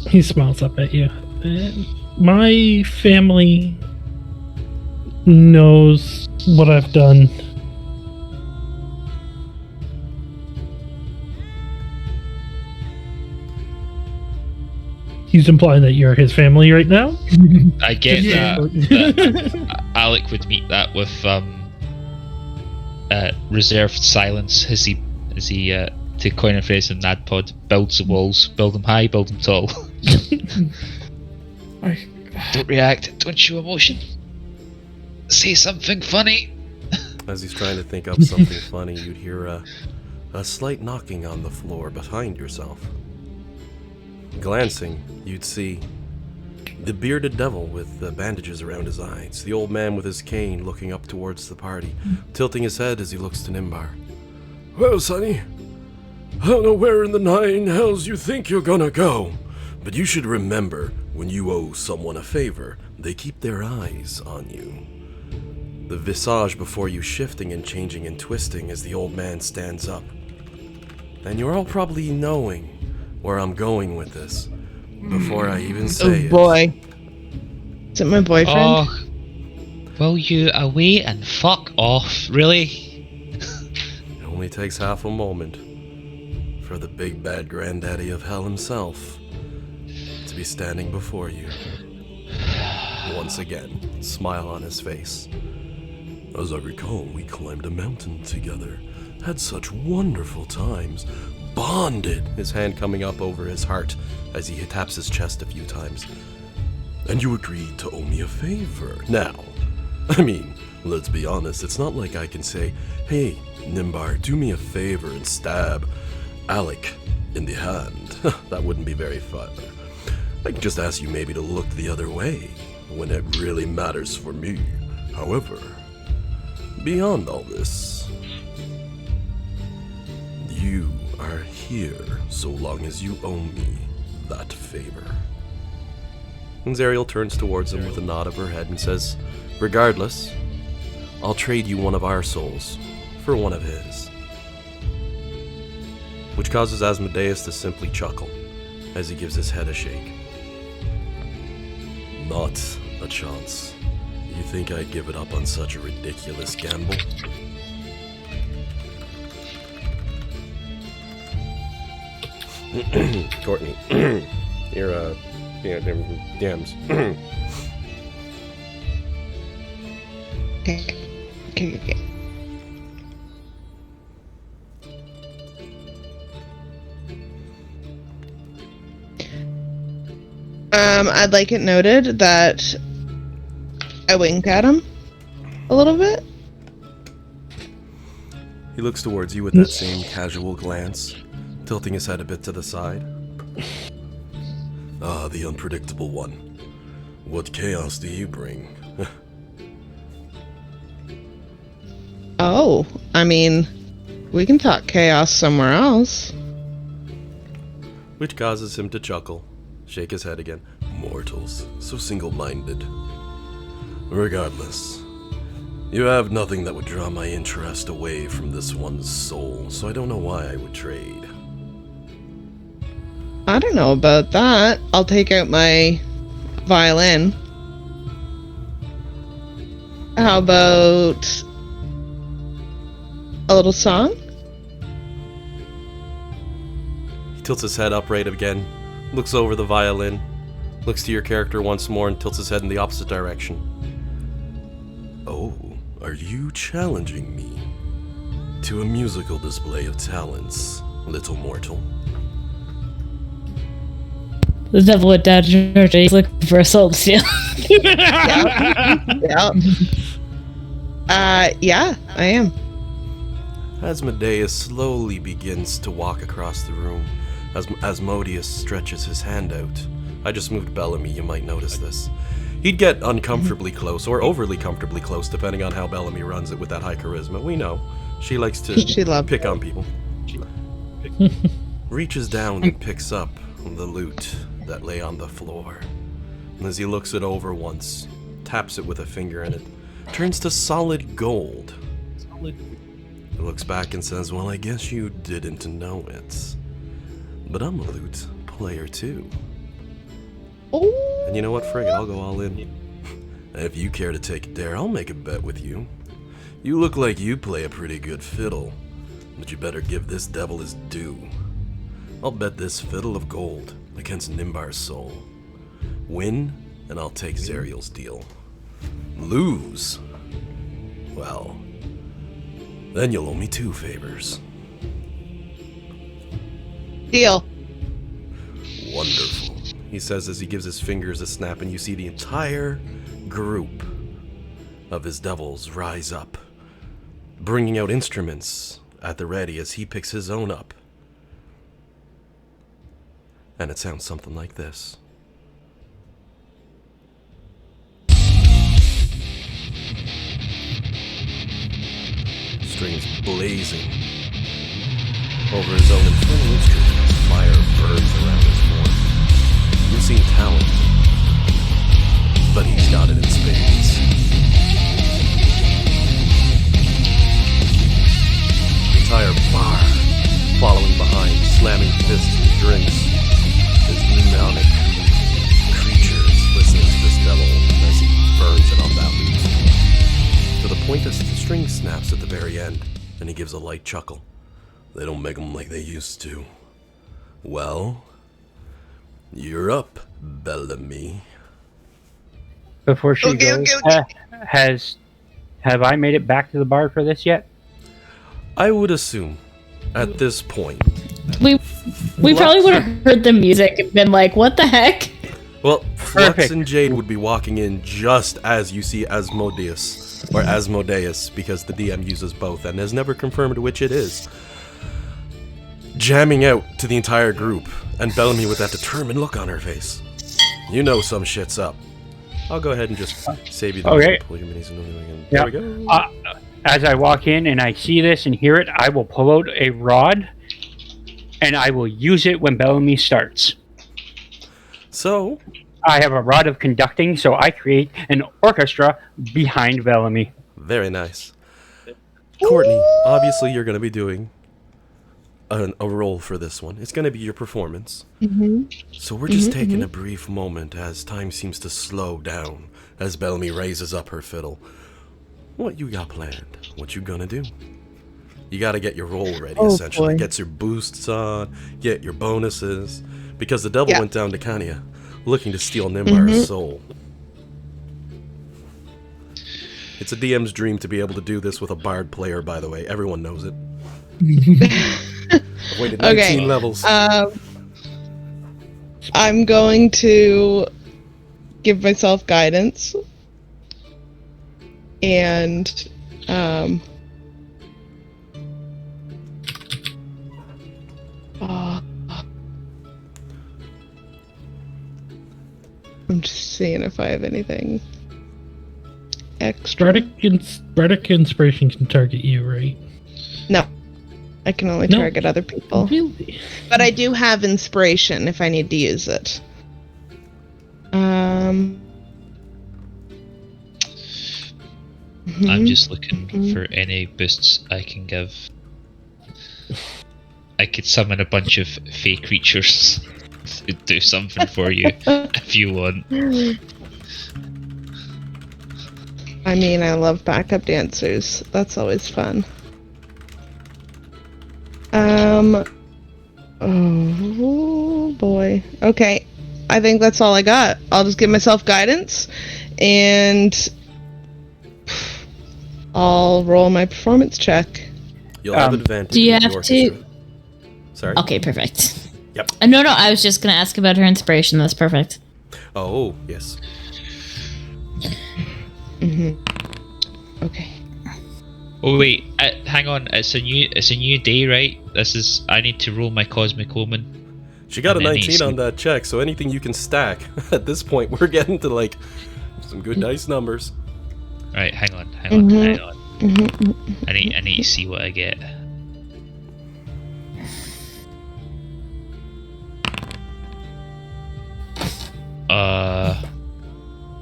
He smiles up at you. My family knows what I've done. He's implying that you're his family right now? I get Yeah. that Alec would meet that with reserved silence as he to coin a phrase in NADPOD, builds the walls, build them high, build them tall. Don't react, don't show emotion. Say something funny. As he's trying to think up something funny, you'd hear a slight knocking on the floor behind yourself. Glancing, you'd see the bearded devil with the bandages around his eyes, the old man with his cane looking up towards the party, tilting his head as he looks to Nimbar. Well, sonny, I don't know where in the nine hells you think you're gonna go, but you should remember, when you owe someone a favor, they keep their eyes on you. The visage before you shifting and changing and twisting as the old man stands up. And you're all probably knowing where I'm going with this before I even say Oh boy. Is it my boyfriend? Oh, will you away and fuck off, really? It only takes half a moment for the big bad granddaddy of hell himself to be standing before you. Once again, smile on his face. As I recall, we climbed a mountain together, had such wonderful times, bonded, his hand coming up over his heart as he taps his chest a few times. And you agreed to owe me a favor. Now, I mean, let's be honest, it's not like I can say, hey, Nimbar, do me a favor and stab Alec in the hand. That wouldn't be very fun. I can just ask you maybe to look the other way when it really matters for me. However, beyond all this, you are here so long as you owe me that favor. And Zariel turns towards him with a nod of her head and says, regardless, I'll trade you one of our souls for one of his. Which causes Asmodeus to simply chuckle as he gives his head a shake. Not a chance. You think I'd give it up on such a ridiculous gamble? Courtney, you're, Dams. Okay. I'd like it noted that I winked at him a little bit. He looks towards you with that same casual glance, tilting his head a bit to the side. Ah, the unpredictable one. What chaos do you bring? Oh, I mean, we can talk chaos somewhere else. Which causes him to chuckle, shake his head again. Mortals, so single-minded. Regardless, you have nothing that would draw my interest away from this one's soul, so I don't know why I would trade. I don't know about that. I'll take out my violin. How about a little song? He tilts his head upright again, looks over the violin, looks to your character once more and tilts his head in the opposite direction. Oh, are you challenging me to a musical display of talents, little mortal? The devil went down to church and he's looking for a soul to steal. Yeah, I am. Asmodeus slowly begins to walk across the room as Asmodeus stretches his hand out. I just moved Bellamy, you might notice this. He'd get uncomfortably close, or overly comfortably close, depending on how Bellamy runs it with that high charisma. We know. She likes to pick on people. Reaches down and picks up the lute that lay on the floor. And as he looks it over once, taps it with a finger and it turns to solid gold. He looks back and says, well, I guess you didn't know it. But I'm a lute player too. Oh. And you know what, Frigate, I'll go all in. If you care to take a dare, I'll make a bet with you. You look like you play a pretty good fiddle, but you better give this devil his due. I'll bet this fiddle of gold against Nimbar's soul. Win, and I'll take Zariel's deal. Lose? Well, then you'll owe me 2 favors. Deal. Wonderful, he says as he gives his fingers a snap, and you see the entire group of his devils rise up, bringing out instruments at the ready as he picks his own up. And it sounds something like this. Strings blazing over his own infernal instrument as fire burns around his horn. You've seen talent, but he's got it in spades. The entire bar following behind, slamming fists and drinks. His demonic creatures listening to this devil as he burns it on that lute. To the point that the string snaps at the very end, and he gives a light chuckle. They don't make them like they used to. Well, you're up, Bellamy. Before she Okay, goes, okay. Have I made it back to the bar for this yet? I would assume, at this point, We probably would have heard the music and been like, "What the heck?" Well, Flux Perfect. and Jade would be walking in just as you see Asmodeus, or Asmodeus, because the DM uses both and has never confirmed which it is, jamming out to the entire group, and Bellamy with that determined look on her face. You know some shit's up. I'll go ahead and just save you the Okay. pull your minis and there Yeah. we go. As I walk in and I see this and hear it, I will pull out a rod, and I will use it when Bellamy starts. So, I have a rod of conducting, so I create an orchestra behind Bellamy. very nice. Courtney, obviously you're going to be doing a role for this one. It's going to be your performance. So we're just taking a brief moment as time seems to slow down as Bellamy raises up her fiddle. What you got planned? What you gonna do? You gotta get your roll ready, essentially. boy. Get your boosts on, get your bonuses, because the devil Yeah. went down to Kanya, looking to steal Nimbar's soul. It's a DM's dream to be able to do this with a bard player, by the way. Everyone knows it. I've waited 19 Okay. levels. I'm going to give myself guidance. And I'm just seeing if I have anything extra. Bardic inspiration can target you, right? No. I can only No. target other people. Really? But I do have inspiration if I need to use it. I'm mhm. just looking for any boosts I can give. I could summon a bunch of fey creatures to do something for you if you want. I mean, I love backup dancers. That's always fun. Oh boy. Okay. I think that's all I got. I'll just give myself guidance and I'll roll my performance check. You'll have advantage. do you with the have to- orchestra. Sorry? Okay, perfect. Yep. No, I was just gonna ask about her inspiration. That's perfect. Oh, yes. Okay. Oh wait, hang on. It's a new day, right? I need to roll my cosmic omen. She got a And then 19 he's- on that check, so anything you can stack. At this point, we're getting to, like, some good dice numbers. Right, hang on. I need to see what I get.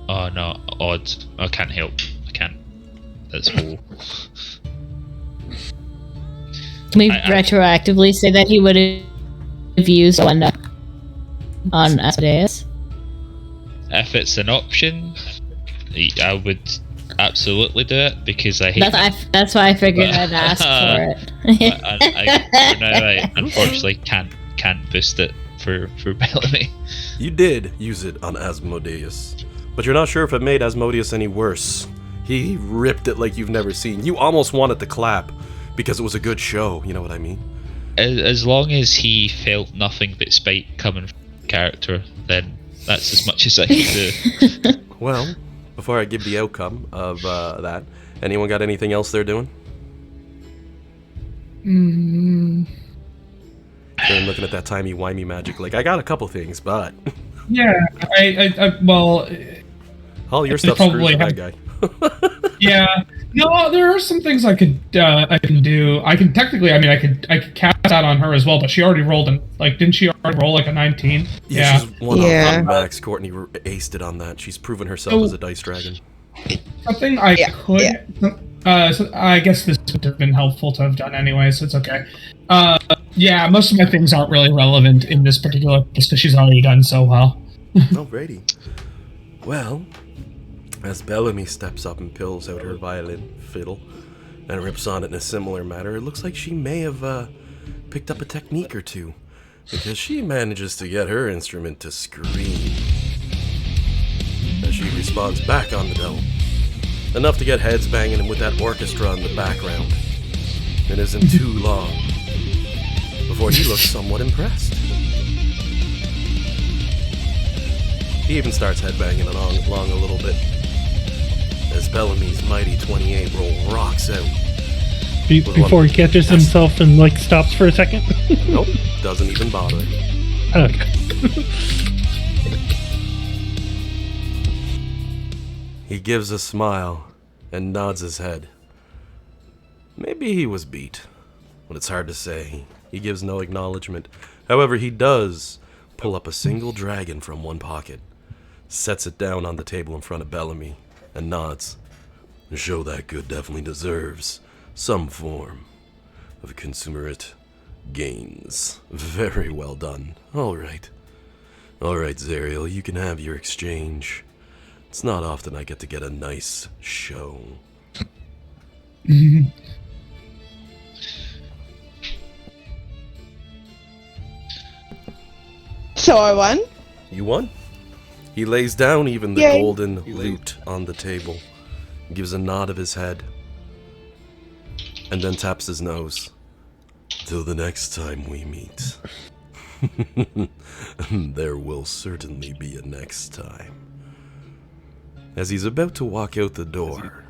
Oh no, odd. I can't help. I can't. That's whole. Can we I- retroactively say that he would have used one on Asmodeus? If it's an option, I would absolutely do it because I hate. That's why I figured I'd ask for it. I for now, I unfortunately can't boost it for Bellamy. You did use it on Asmodeus, but you're not sure if it made Asmodeus any worse. He ripped it like you've never seen. You almost wanted to clap because it was a good show, you know what I mean? As long as he felt nothing but spite coming from the character, then that's as much as I can do. Well, before I give the outcome of that, anyone got anything else they're doing? They're looking at that timey-wimey magic like, I got a couple things, but... Yeah, well, all your They stuff screws probably with that have- guy. yeah. No, there are some things I can do. I can technically, I could cast that on her as well, but she already rolled didn't she already roll like a 19? Yeah, she's one Yeah. on max. Courtney aced it on that. She's proven herself So- as a dice dragon. Something I Yeah, could. So I guess this would have been helpful to have done anyway, so it's okay. Yeah, most of my things aren't really relevant in this particular, just because she's already done so well. Alrighty. Well, as Bellamy steps up and pulls out her violin, fiddle, and rips on it in a similar manner, it looks like she may have picked up a technique or two, because she manages to get her instrument to scream as she responds back on the devil. Enough to get heads banging with that orchestra in the background. It isn't too long before he looks somewhat impressed. He even starts headbanging along a little bit as Bellamy's mighty 28 roll rocks out. Before he catches himself and like stops for a second. Nope, doesn't even bother. Okay. He gives a smile and nods his head. Maybe he was beat, but it's hard to say. He gives no acknowledgement. However, he does pull up a single dragon from one pocket, sets it down on the table in front of Bellamy, and nods. The show that good definitely deserves some form of consumerate gains. Very well done. All right, Zariel, you can have your exchange. It's not often I get to get a nice show. So I won? You won. He lays down even the Yay. golden loot on the table, gives a nod of his head, and then taps his nose. Till the next time we meet. There will certainly be a next time. As he's about to walk out the door,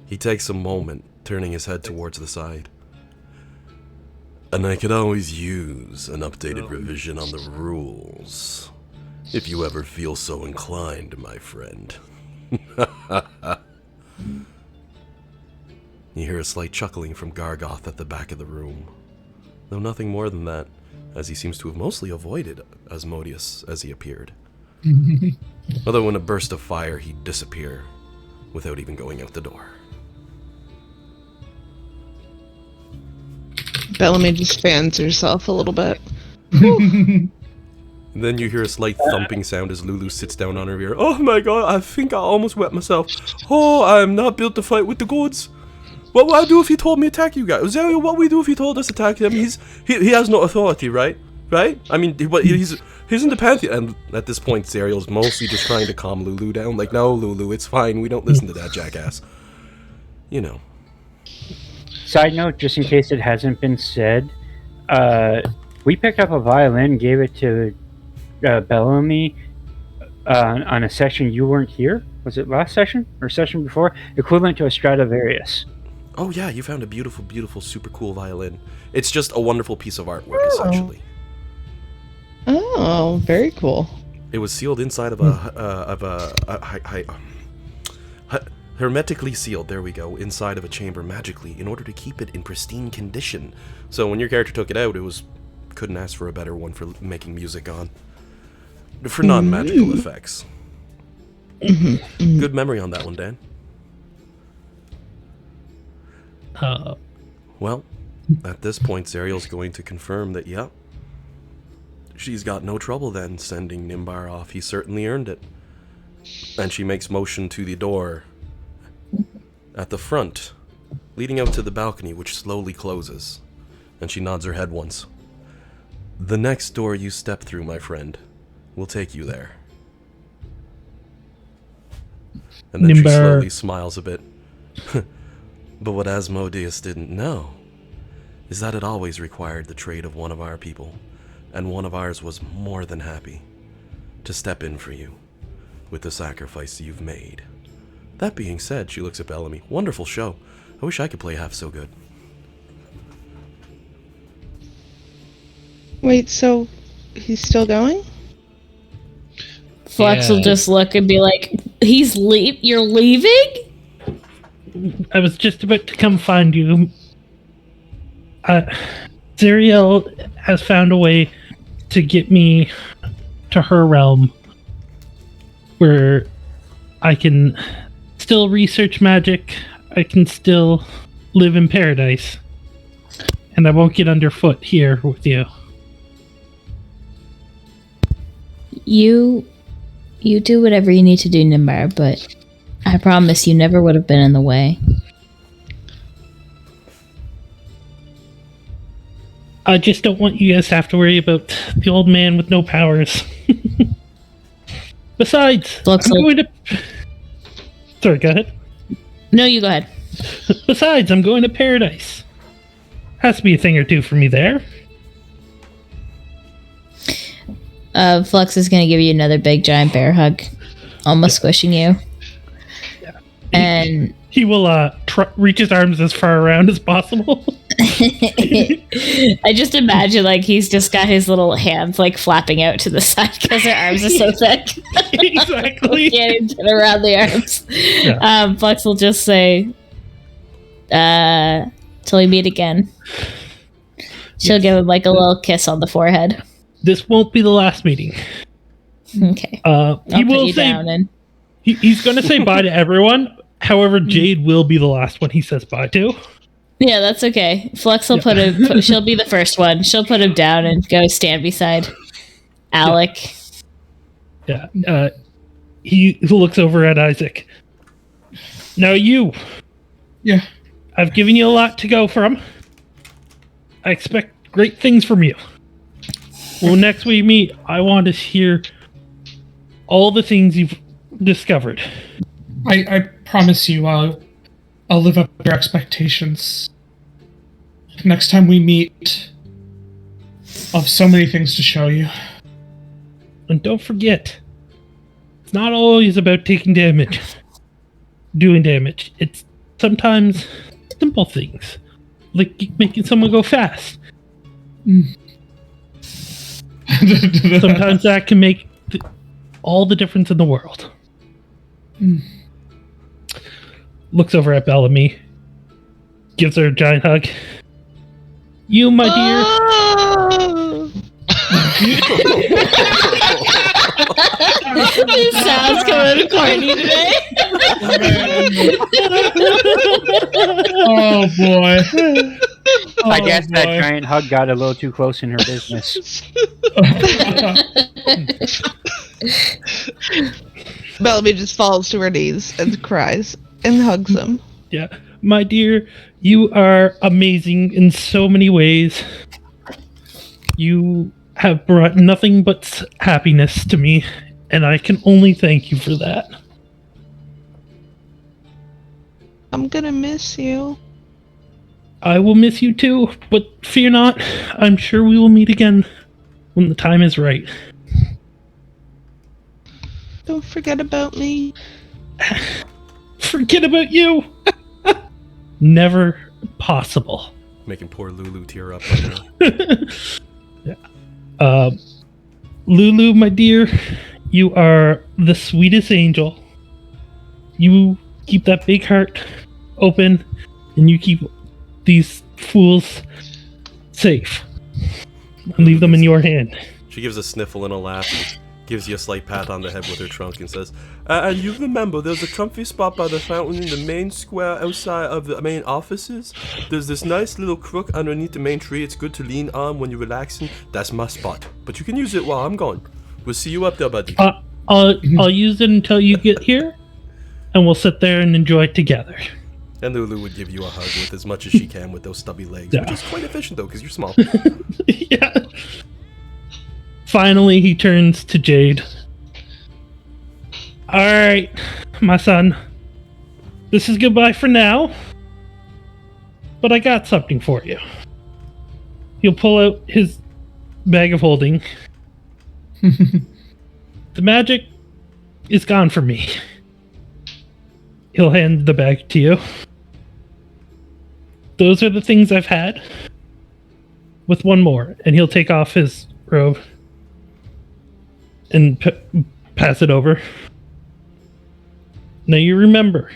he takes a moment, turning his head towards the side. And I could always use an updated revision on the rules, if you ever feel so inclined, my friend. You hear a slight chuckling from Gargoth at the back of the room, though nothing more than that, as he seems to have mostly avoided Asmodeus as he appeared. Although in a burst of fire he'd disappear without even going out the door. Bellamy just fans herself a little bit. And then you hear a slight thumping sound as Lulu sits down on her ear. Oh my god, I think I almost wet myself. Oh, I'm not built to fight with the gods. What would I do if he told me to attack you guys? Zariel, what would we do if he told us to attack him? He has no authority, right? Right? I mean, he's in the pantheon. And at this point, Zariel's mostly just trying to calm Lulu down. Like, no, Lulu, it's fine. We don't listen to that jackass. You know. Side note, just in case it hasn't been said, we picked up a violin, gave it to Bellamy on a session you weren't here. Was it last session or session before? Equivalent to a Stradivarius. Oh yeah, you found a beautiful, beautiful, super cool violin. It's just a wonderful piece of artwork, essentially. Oh, very cool. It was sealed inside of hermetically sealed, there we go, inside of a chamber magically in order to keep it in pristine condition. So when your character took it out, couldn't ask for a better one for making music on. For non-magical effects. Good memory on that one, Dan. Well, at this point, Zariel's going to confirm that, yeah, she's got no trouble then sending Nimbar off. He certainly earned it. And she makes motion to the door at the front, leading out to the balcony, which slowly closes. And she nods her head once. The next door you step through, my friend, will take you there. And then she Nimbar slowly smiles a bit. But what Asmodeus didn't know is that it always required the trade of one of our people, and one of ours was more than happy to step in for you with the sacrifice you've made. That being said, she looks at Bellamy. Wonderful show. I wish I could play half so good. Wait, so he's still going? Flex will just look and be like, you're leaving? I was just about to come find you. Zariel has found a way to get me to her realm where I can still research magic, I can still live in paradise, and I won't get underfoot here with you. You do whatever you need to do, Nimbar, but I promise you never would have been in the way. I just don't want you guys to have to worry about the old man with no powers. Besides, Looks I'm like- going to... Sorry, go ahead. No, you go ahead. Besides, I'm going to paradise. Has to be a thing or two for me there. Flux is gonna give you another big giant bear hug, almost squishing you. And he will reach his arms as far around as possible. I just imagine like he's just got his little hands like flapping out to the side because her arms are so thick. Exactly. Can't get around the arms. Yeah. Flux will just say, till we meet again. She'll give him like a little kiss on the forehead. This won't be the last meeting. Okay. He will say he's going to say bye to everyone. However, Jade will be the last one he says bye to. Yeah, that's okay. Flux will put him. She'll be the first one. She'll put him down and go stand beside Alec. Yeah. He looks over at Isaac. Now you. Yeah. I've given you a lot to go from. I expect great things from you. Well, next we meet, I want to hear all the things you've discovered. I promise you, I'll live up to your expectations. Next time we meet, I'll have so many things to show you. And don't forget, it's not always about taking damage, doing damage. It's sometimes simple things, like making someone go fast. Sometimes that can make all the difference in the world. Looks over at Bellamy, gives her a giant hug. You, my dear. This sounds kind of corny today. Oh boy. I guess that giant hug got a little too close in her business. Bellamy just falls to her knees and cries and hugs him. Yeah. My dear, you are amazing in so many ways. You have brought nothing but happiness to me, and I can only thank you for that. I'm gonna miss you. I will miss you too, but fear not. I'm sure we will meet again when the time is right. Don't forget about me. Forget about you! Never possible. Making poor Lulu tear up right now. Yeah. Lulu, my dear, you are the sweetest angel. You keep that big heart open, and you keep these fools safe. And leave them in your hand. She gives a sniffle and a laugh, gives you a slight pat on the head with her trunk, and says, and you remember, there's a comfy spot by the fountain in the main square outside of the main offices. There's this nice little crook underneath the main tree. It's good to lean on when you're relaxing. That's my spot. But you can use it while I'm gone. We'll see you up there, buddy. I'll use it until you get here, and we'll sit there and enjoy it together. And Lulu would give you a hug with as much as she can with those stubby legs, Yeah. which is quite efficient, though, because you're small. Yeah. Finally, he turns to Jade. Alright, my son. This is goodbye for now. But I got something for you. He'll pull out his bag of holding. The magic is gone from me. He'll hand the bag to you. Those are the things I've had. With one more. And he'll take off his robe and pass it over. Now you remember,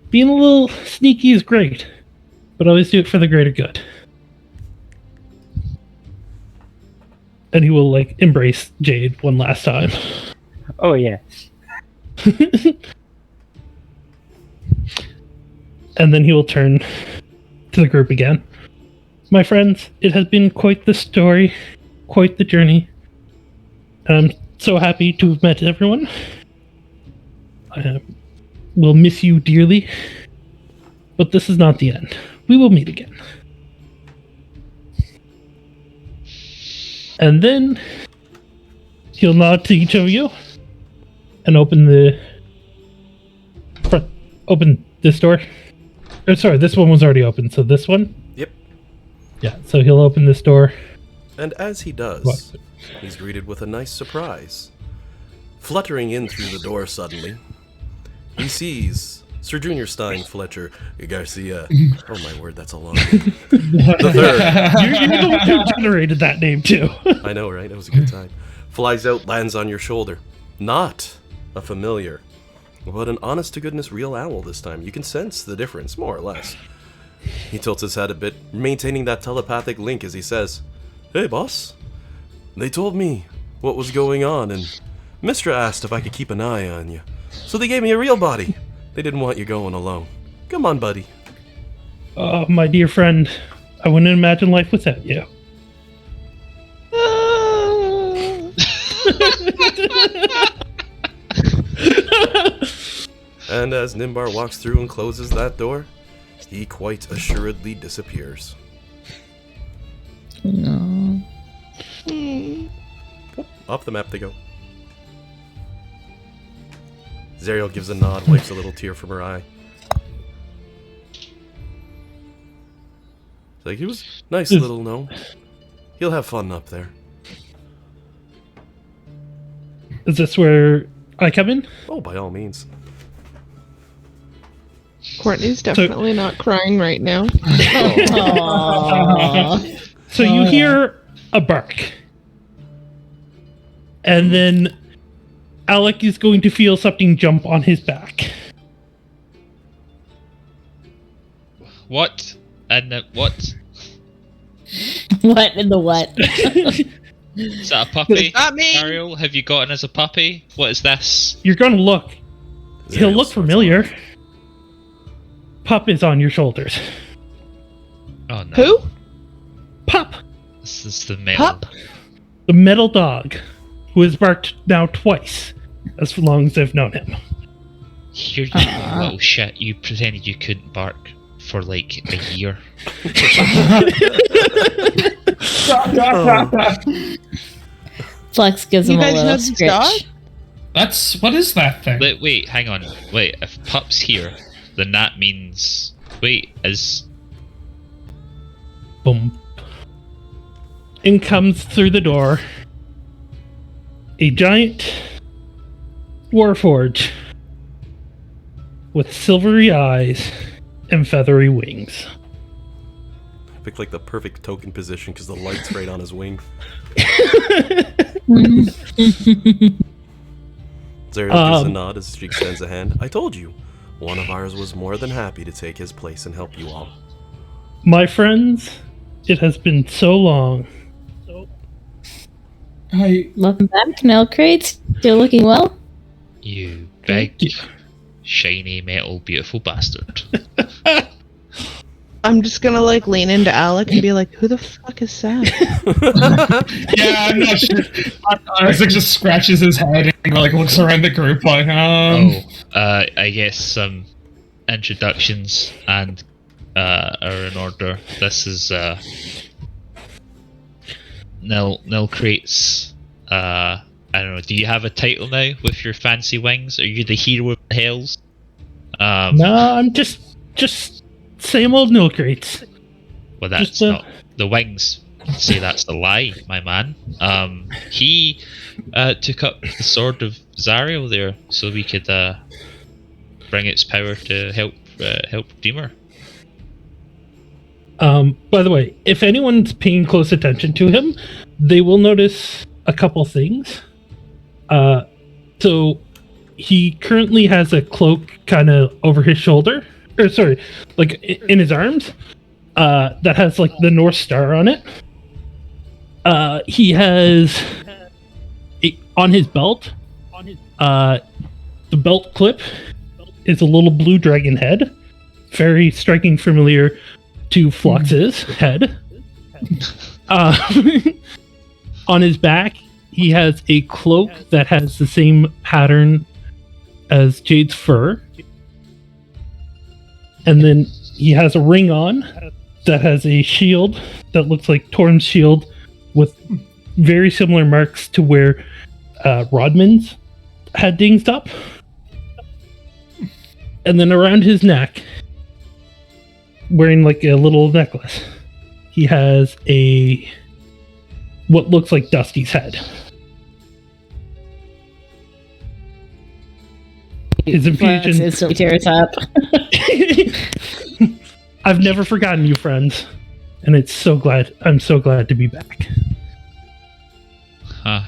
being a little sneaky is great, but always do it for the greater good. And he will embrace Jade one last time. Oh, yeah. And then he will turn to the group again. My friends, it has been quite the story, quite the journey. And I'm so happy to have met everyone. I will miss you dearly. But this is not the end. We will meet again. And then he'll nod to each of you and open this door. Or sorry, this one was already open, so this one? Yep. Yeah, so he'll open this door. And as he does, What? he's greeted with a nice surprise. Fluttering in through the door suddenly, he sees Sir Junior Stein Fletcher Garcia. Oh my word, that's a long name. The third. You're the one who generated that name too. I know, right? It was a good time. Flies out, lands on your shoulder. Not a familiar, but an honest-to-goodness real owl this time. You can sense the difference, more or less. He tilts his head a bit, maintaining that telepathic link as he says, "Hey, boss. They told me what was going on, and Mistra asked if I could keep an eye on you. So they gave me a real body. They didn't want you going alone. Come on, buddy." My dear friend, I wouldn't imagine life without you. And as Nimbar walks through and closes that door, he quite assuredly disappears. No. Off the map they go. Zariel gives a nod, wipes a little tear from her eye. It's like, he was nice little gnome. He'll have fun up there. Is this where I come in? Oh, by all means. Courtney's definitely not crying right now. Aww. So you hear a bark. And then Alec is going to feel something jump on his back. What? And what? What in the what? Is that a puppy? Not me. Ariel, have you gotten as a puppy? What is this? You're going to look. He'll Zariel look starts familiar. laughing. Pup is on your shoulders. Oh no. Who? Pup! This is the metal. Pup? The metal dog, who has barked now twice, as long as I've known him. Here you little shit. You pretended you couldn't bark for like a year. Flex gives You him a guys know little this scritch. dog? What is that thing? Wait, hang on. Wait, if Pup's here, then that means... Wait, is... Boom. In comes through the door a giant warforge with silvery eyes and feathery wings. I picked like the perfect token position because the light's right on his wing. Zariel gives a nod as she extends a hand. I told you, one of ours was more than happy to take his place and help you all. My friends, it has been so long. Welcome back, Nell Crates. Still looking well? You big, shiny, metal, beautiful bastard. I'm just gonna like lean into Alec and be like, "Who the fuck is that?" Yeah, I'm not sure. Isaac just scratches his head and like looks around the group like, I guess some introductions and are in order. This is Nil Crates. I don't know. Do you have a title now with your fancy wings? Are you the hero of the hells? No, I'm just same old Nil Crates. Well, that's Just, not the wings. Say that's a lie, my man. He took up the sword of Zariel there, so we could bring its power to help Redeemer. By the way, if anyone's paying close attention to him, they will notice a couple things. So he currently has a cloak kind of over his shoulder, or sorry, like in his arms, that has like the North Star on it. He has on his belt. The belt clip is a little blue dragon head, very striking, familiar to Flux's head. On his back, he has a cloak that has the same pattern as Jade's fur. And then he has a ring on that has a shield that looks like Torm's shield with very similar marks to where Rodman's had dinged up. And then around his neck, wearing like a little necklace, he has a what looks like Dusty's head. His infusion. Flex instantly tears up. I've never forgotten you, friends, and I'm so glad to be back. Huh.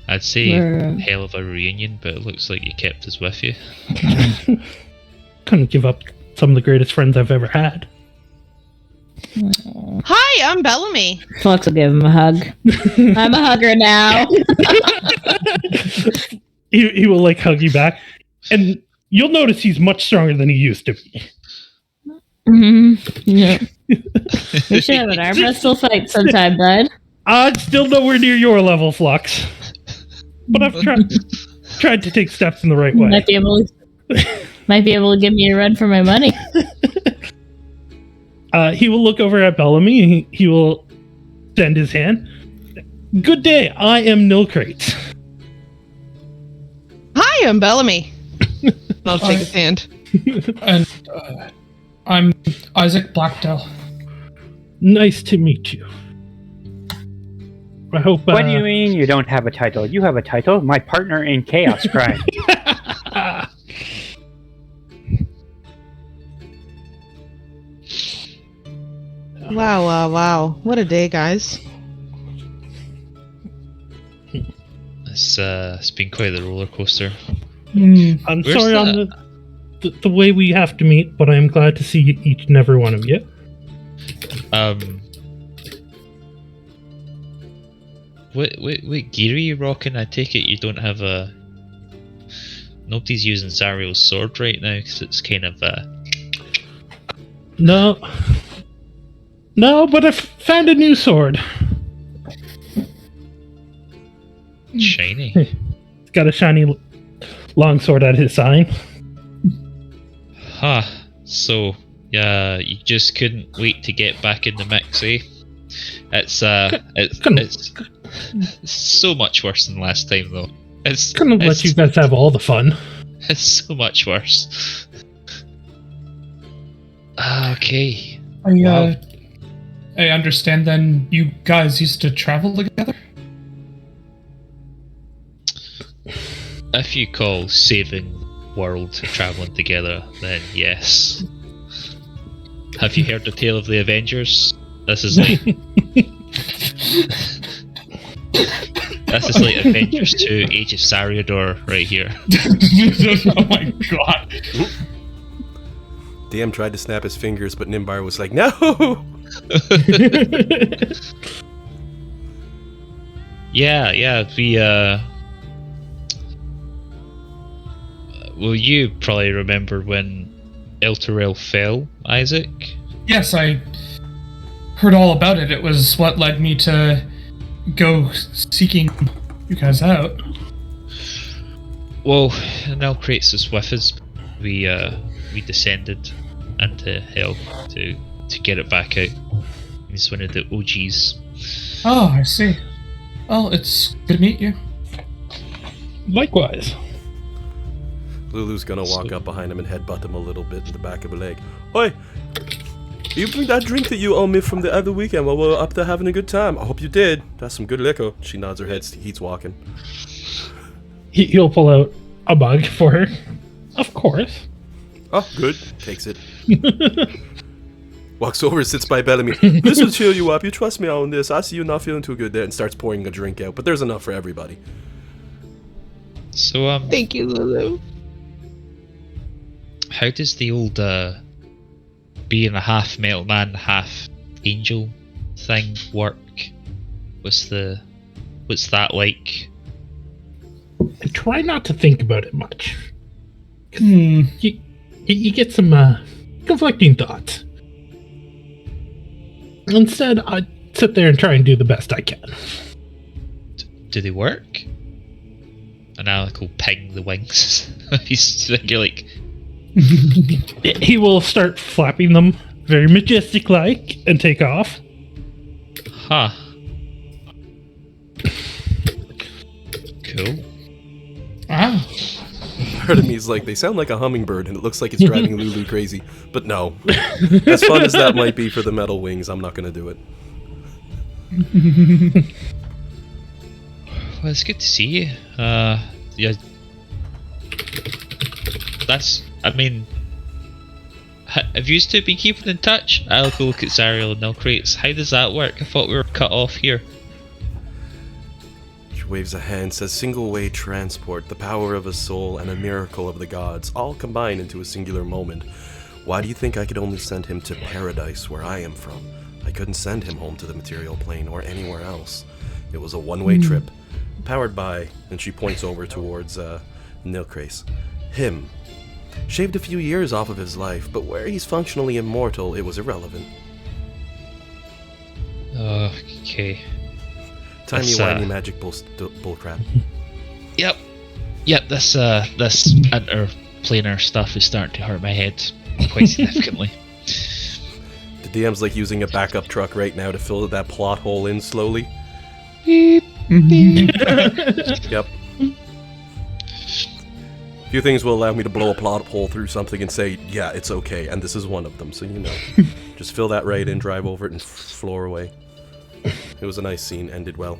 I'd say We're- hell of a reunion, but it looks like you kept us with you. Couldn't give up some of the greatest friends I've ever had. Hi, I'm Bellamy. Flex will give him a hug. I'm a hugger now. He will like hug you back, and you'll notice he's much stronger than he used to be. Yeah. We should have an arm wrestle fight sometime, bud. I'm still nowhere near your level, Flux, but I've tried to take steps in the right way. Might be able to give me a run for my money. He will look over at Bellamy and he will extend his hand. Good day, I am Nilcrate. Hi, I'm Bellamy. I'll take his hand. And I'm Isaac Blackdell. Nice to meet you. I hope. What do you mean you don't have a title? You have a title. My partner in Chaos Crime. Wow. What a day, guys. It's been quite the roller coaster. I'm Where's sorry on the way we have to meet, but I'm glad to see each and every one of you. What gear are you rocking? I take it you don't have a... Nobody's using Zariel's sword right now, because it's kind of, No, but I found a new sword. shiny. He's got a shiny longsword at his sign. Huh. So, yeah, you just couldn't wait to get back in the mix, eh? It's so much worse than last time, though. Couldn't let you guys have all the fun. It's so much worse. Okay. I understand then you guys used to travel together? If you call saving world traveling together, then yes. Have you heard the tale of the Avengers? This is like Avengers 2 Age of Sariador right here. Oh my god. DM tried to snap his fingers, but Nimbar was like, no! Yeah, we well, you probably remember when Elturel fell, Isaac? Yes, I heard all about it. It was what led me to go seeking you guys out. Well, Nilcrate's is with us. We descended into hell to get it back out. He's one of the OGs. Oh, I see. Well, it's good to meet you. Likewise. Lulu's gonna walk up behind him and headbutt him a little bit in the back of the leg. Oi! You bring that drink that you owe me from the other weekend while we were up there having a good time. I hope you did. That's some good liquor. She nods her head. He's walking. He'll pull out a mug for her. Of course. Oh, good. Takes it. Walks over, sits by Bellamy. This will cheer you up. You trust me on this. I see you not feeling too good there, and starts pouring a drink out. But there's enough for everybody. So, Thank you, Lulu. how does the old being a half metal man, half angel thing work? What's that like? And try not to think about it much. Hmm. You get some conflicting thoughts. Instead, I sit there and try and do the best I can. Do they work? And Alec will ping the wings. You're like, He will start flapping them very majestic-like and take off. huh. Cool. Ah. Part of me is like, they sound like a hummingbird, and it looks like it's driving Lulu crazy. But no. As fun as that might be for the metal wings, I'm not gonna do it. Well, it's good to see you. Yeah. I mean, have you two been keeping in touch? I'll go look at Zariel and Nilcrates. How does that work? I thought we were cut off here. She waves a hand, says single-way transport, the power of a soul, and a miracle of the gods, all combined into a singular moment. Why do you think I could only send him to paradise, where I am from? I couldn't send him home to the material plane or anywhere else. It was a one-way trip, powered by, and she points over towards Nilcrates. Him. Shaved a few years off of his life, but where he's functionally immortal, it was irrelevant. Okay. Timey-wimey magic bullcrap. Yep. This interplanar stuff is starting to hurt my head quite significantly. The DM's like using a backup truck right now to fill that plot hole in slowly. Beep. Yep. A few things will allow me to blow a plot hole through something and say, yeah, it's okay, and this is one of them, so you know. Just fill that right in, drive over it, and floor away. It was a nice scene, ended well.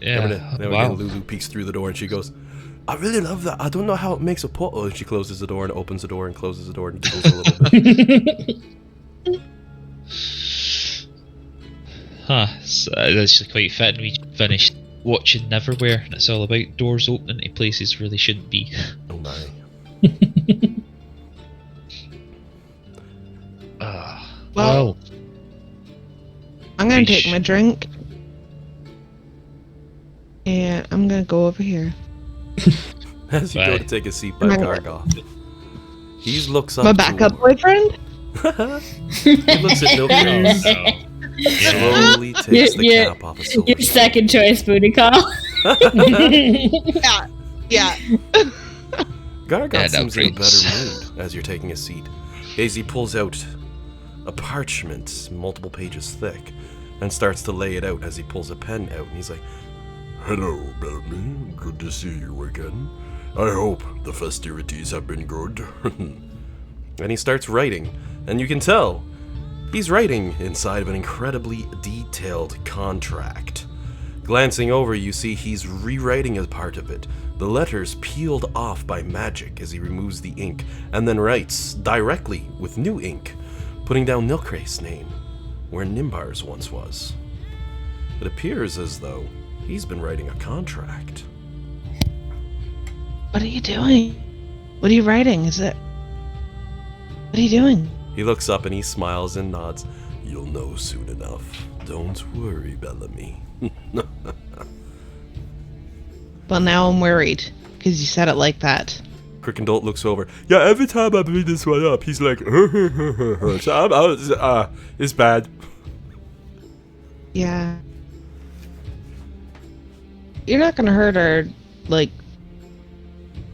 Yeah. Now Wow. again, Lulu peeks through the door and she goes, I really love that. I don't know how it makes a portal. And she closes the door and opens the door and closes the door and giggles a little bit. Huh. So that's quite fitting. We finished watching Neverwhere, and it's all about doors opening to places where they shouldn't be. Oh my. Well, I'm gonna take my drink, and I'm gonna go over here. As you go Bye. to take a seat by Gargoth, he looks up My backup boyfriend? He looks at Nilcrates, slowly takes the cap off his silver Your second choice booty call. Yeah. Gargoth Yeah, seems in a Nilcrates. better mood as you're taking a seat. Daisy pulls out a parchment, multiple pages thick, and starts to lay it out as he pulls a pen out, and he's like, Hello, Bellamy. Good to see you again. I hope the festivities have been good. and he starts writing, and you can tell he's writing inside of an incredibly detailed contract. Glancing over, you see he's rewriting a part of it, the letters peeled off by magic as he removes the ink, and then writes directly with new ink, putting down Nilcrates' name, where Nimbar's once was. It appears as though he's been writing a contract. What are you doing? What are you writing? What are you doing? He looks up and he smiles and nods. You'll know soon enough. Don't worry, Bellamy. Well, now I'm worried, because you said it like that. Crickendalt looks over. Yeah, every time I bring this one up, he's like, so it's bad. Yeah. You're not gonna hurt our,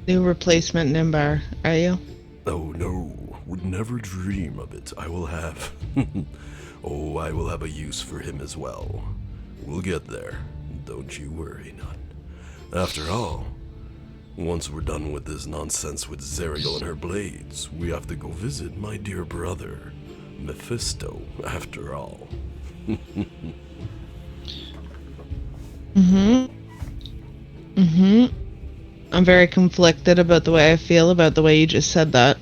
new replacement Nimbar, are you? Oh no, would never dream of it. I will have... I will have a use for him as well. We'll get there. Don't you worry none. After all, once we're done with this nonsense with Zariel and her blades, we have to go visit my dear brother, Mephisto, after all. I'm very conflicted about the way I feel about the way you just said that.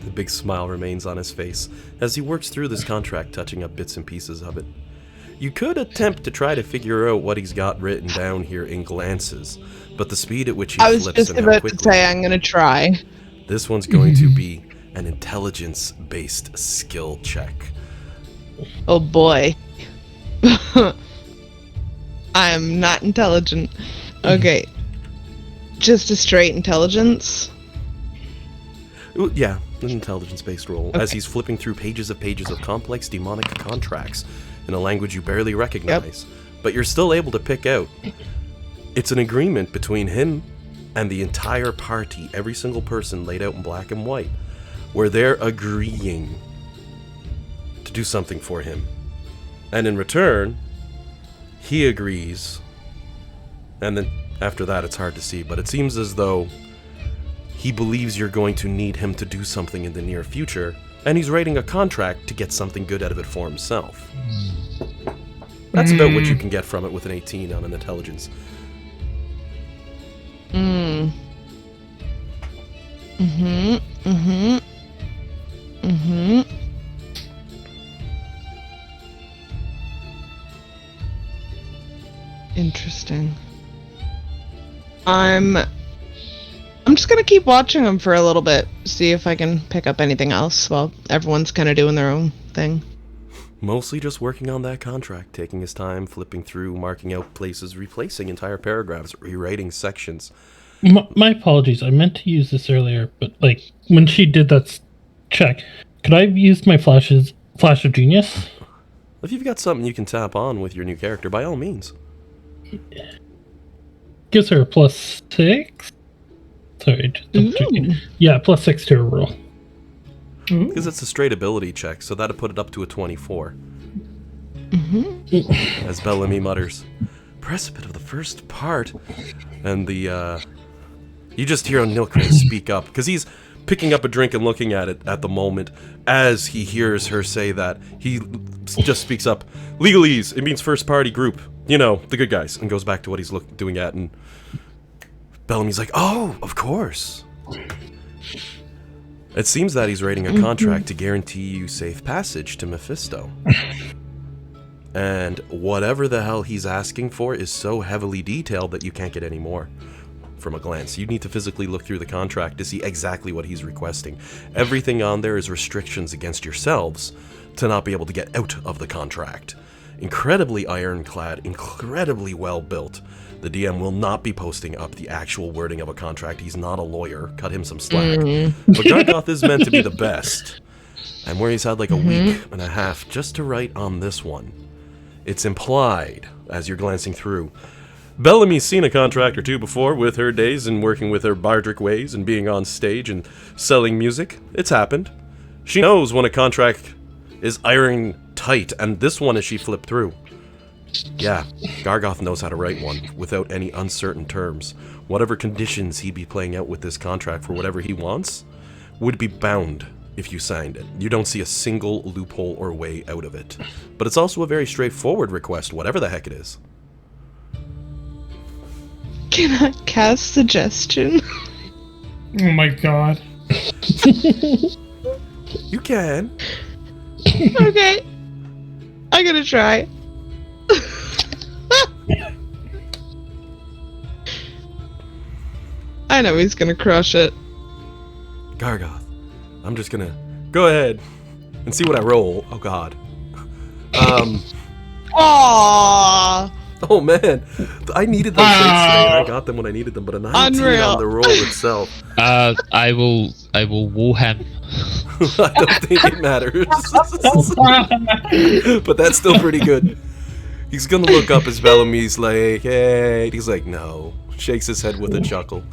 The big smile remains on his face as he works through this contract, touching up bits and pieces of it. You could attempt to try to figure out what he's got written down here in glances, but the speed at which he I was flips just and how about to quickly... say I'm gonna try. This one's going to be an intelligence-based skill check. Oh boy. I am not intelligent. Okay. Just a straight intelligence? Ooh, yeah, an intelligence-based roll, as Okay. he's flipping through pages of complex demonic contracts in a language you barely recognize, but you're still able to pick out. It's an agreement between him and the entire party, every single person laid out in black and white, where they're agreeing to do something for him. And in return, he agrees. And then after that, it's hard to see, but it seems as though he believes you're going to need him to do something in the near future, And he's writing a contract to get something good out of it for himself. That's about what you can get from it with an 18 on an intelligence. Interesting. I'm just gonna keep watching him for a little bit, see if I can pick up anything else while everyone's kind of doing their own thing. Mostly just working on that contract, taking his time, flipping through, marking out places, replacing entire paragraphs, rewriting sections. My apologies. I meant to use this earlier, but like when she did that check, could I have used my flash of genius? If you've got something you can tap on with your new character, by all means. Gives her a +6. Sorry, just double checking. Yeah, +6 to her roll. Because it's a straight ability check, so that'd put it up to a 24. As Bellamy mutters, "Precipit of the first part," and the you just hear Nilkray speak up because he's picking up a drink and looking at it at the moment as he hears her say that. He just speaks up, "Legalese, it means first party group, you know, the good guys," and goes back to what he's doing at, and Bellamy's like, "Oh, of course." It seems that he's writing a contract to guarantee you safe passage to Mephisto. And whatever the hell he's asking for is so heavily detailed that you can't get any more from a glance. You need to physically look through the contract to see exactly what he's requesting. Everything on there is restrictions against yourselves to not be able to get out of the contract. Incredibly ironclad, incredibly well built. The DM will not be posting up the actual wording of a contract. He's not a lawyer. Cut him some slack. But Gargoth is meant to be the best. And where he's had like a week and a half just to write on this one, it's implied, as you're glancing through, Bellamy's seen a contract or two before with her days and working with her bardric ways and being on stage and selling music. It's happened. She knows when a contract is iron tight, and this one as she flipped through. Yeah, Gargoth knows how to write one without any uncertain terms. Whatever conditions he'd be playing out with this contract for whatever he wants would be bound if you signed it. You don't see a single loophole or way out of it. But it's also a very straightforward request, whatever the heck it is. Can I cast suggestion? Oh my god. You can. Okay. I'm gonna try. I know he's gonna crush it. Gargoth, I'm just gonna go ahead and see what I roll. Oh god. Aww. Oh man, I needed those things today, and I got them when I needed them, but a 19 on the roll itself. I will woo him. I don't think it matters. But that's still pretty good. He's gonna look up as Bellamy's like, "Hey," he's like, "No," shakes his head with a chuckle,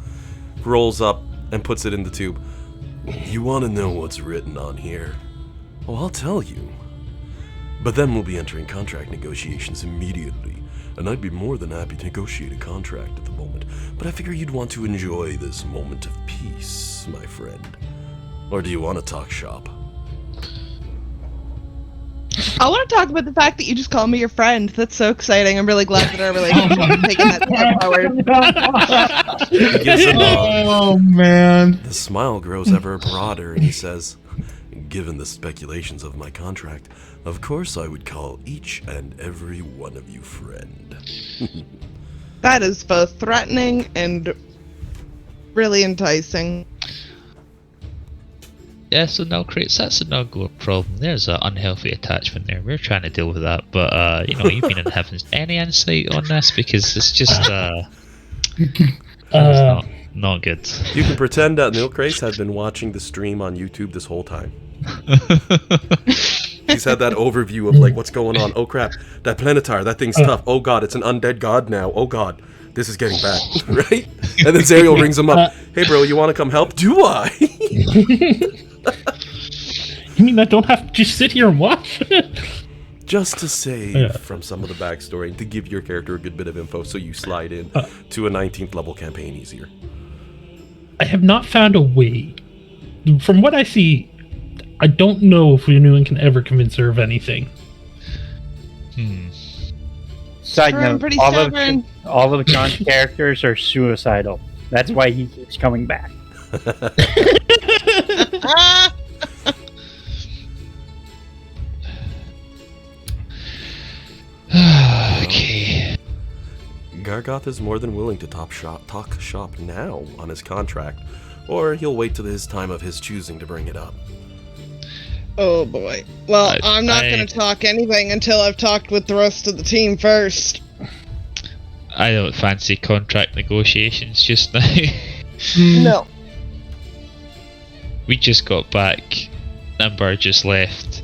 rolls up and puts it in the tube. You want to know what's written on here? Oh, I'll tell you. But then we'll be entering contract negotiations immediately, and I'd be more than happy to negotiate a contract at the moment, but I figure you'd want to enjoy this moment of peace, my friend. Or do you want to talk shop? I want to talk about the fact that you just called me your friend. That's so exciting. I'm really glad that our relationship is taking that step forward. He gives a nod. Oh man. The smile grows ever broader, and he says, Given the speculations of my contract, of course I would call each and every one of you friend. That is both threatening and really enticing. Yeah, so now Kratos, that's a no-go problem. There's an unhealthy attachment there. We're trying to deal with that, but you know, you've been in heavens. Any insight on this? Because it's just it's not good. You can pretend that Nilkray had been watching the stream on YouTube this whole time. He's had that overview of like what's going on. Oh crap, that Planetar, that thing's tough. Oh god, it's an undead god now. Oh god, this is getting bad, right? And then Zariel rings him up. Hey bro, you want to come help? Do I? You mean I don't have to just sit here and watch? Just to save from some of the backstory and to give your character a good bit of info so you slide in to a 19th level campaign easier. I have not found a way. From what I see, I don't know if anyone can ever convince her of anything. Side I'm note, pretty all stubborn. of John's characters are suicidal. That's why he keeps coming back. Ah! Okay. Gargoth is more than willing to talk shop now on his contract, or he'll wait till his time of his choosing to bring it up. Oh boy. Well, I'm not I- going to talk anything until I've talked with the rest of the team first. I don't fancy contract negotiations just now. No. We just got back. Nimbar just left.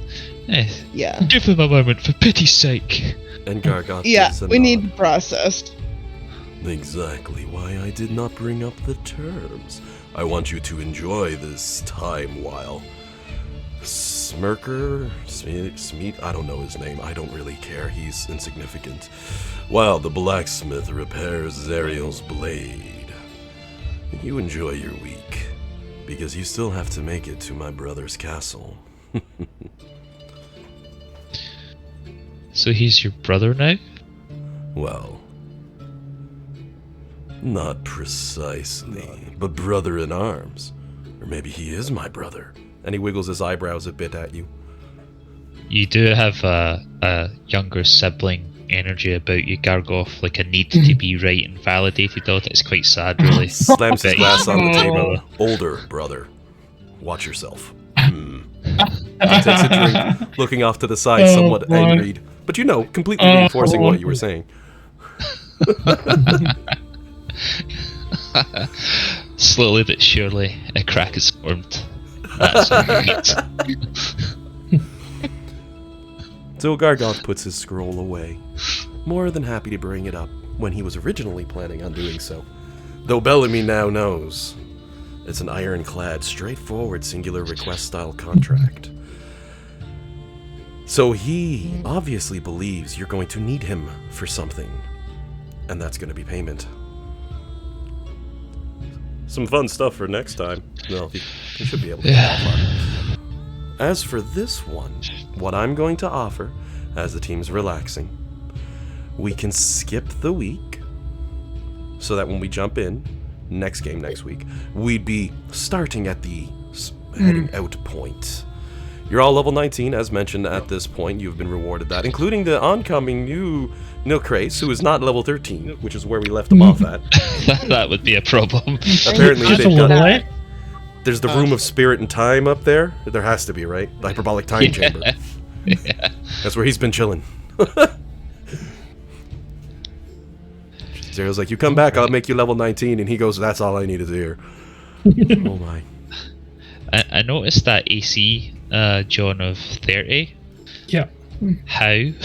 Yeah. Give him a moment, for pity's sake. And Gargoth Yeah, gives a we nod. need to process. Exactly why I did not bring up the terms. I want you to enjoy this time while Smirker, Smeet, I don't know his name, I don't really care, he's insignificant. While the blacksmith repairs Zariel's blade. You enjoy your week, because you still have to make it to my brother's castle. So he's your brother now? Well, not precisely, but brother in arms. Or maybe he is my brother. And he wiggles his eyebrows a bit at you. You do have a younger sibling energy about you, Gargoth, like a need to be right and validated on it. It's quite sad, really. Slams his Bet glass on the you- table. Older brother. Watch yourself. He takes a drink, looking off to the side, somewhat boy. angry. But completely reinforcing what you were saying. Slowly but surely, a crack is formed. That's right. So Gargoth puts his scroll away, more than happy to bring it up when he was originally planning on doing so. Though Bellamy now knows it's an ironclad, straightforward, singular request style contract. So he obviously believes you're going to need him for something, and that's going to be payment. Some fun stuff for next time. Well, you should be able to get that far. As for this one, what I'm going to offer, as the team's relaxing, we can skip the week, so that when we jump in, next game next week, we'd be starting at the heading out point. You're all level 19, as mentioned at this point. You've been rewarded that, including the oncoming new Nilkrace, who is not level 13, which is where we left him off at. That would be a problem. Apparently, Just a they've got little way. There's the room of spirit and time up there. There has to be, right? The hyperbolic time chamber. Yeah. That's where he's been chilling. Zero's like, you come back, I'll make you level 19. And he goes, that's all I needed to hear. Oh my. I noticed that AC, John, of 30. Yeah. How? Yeah,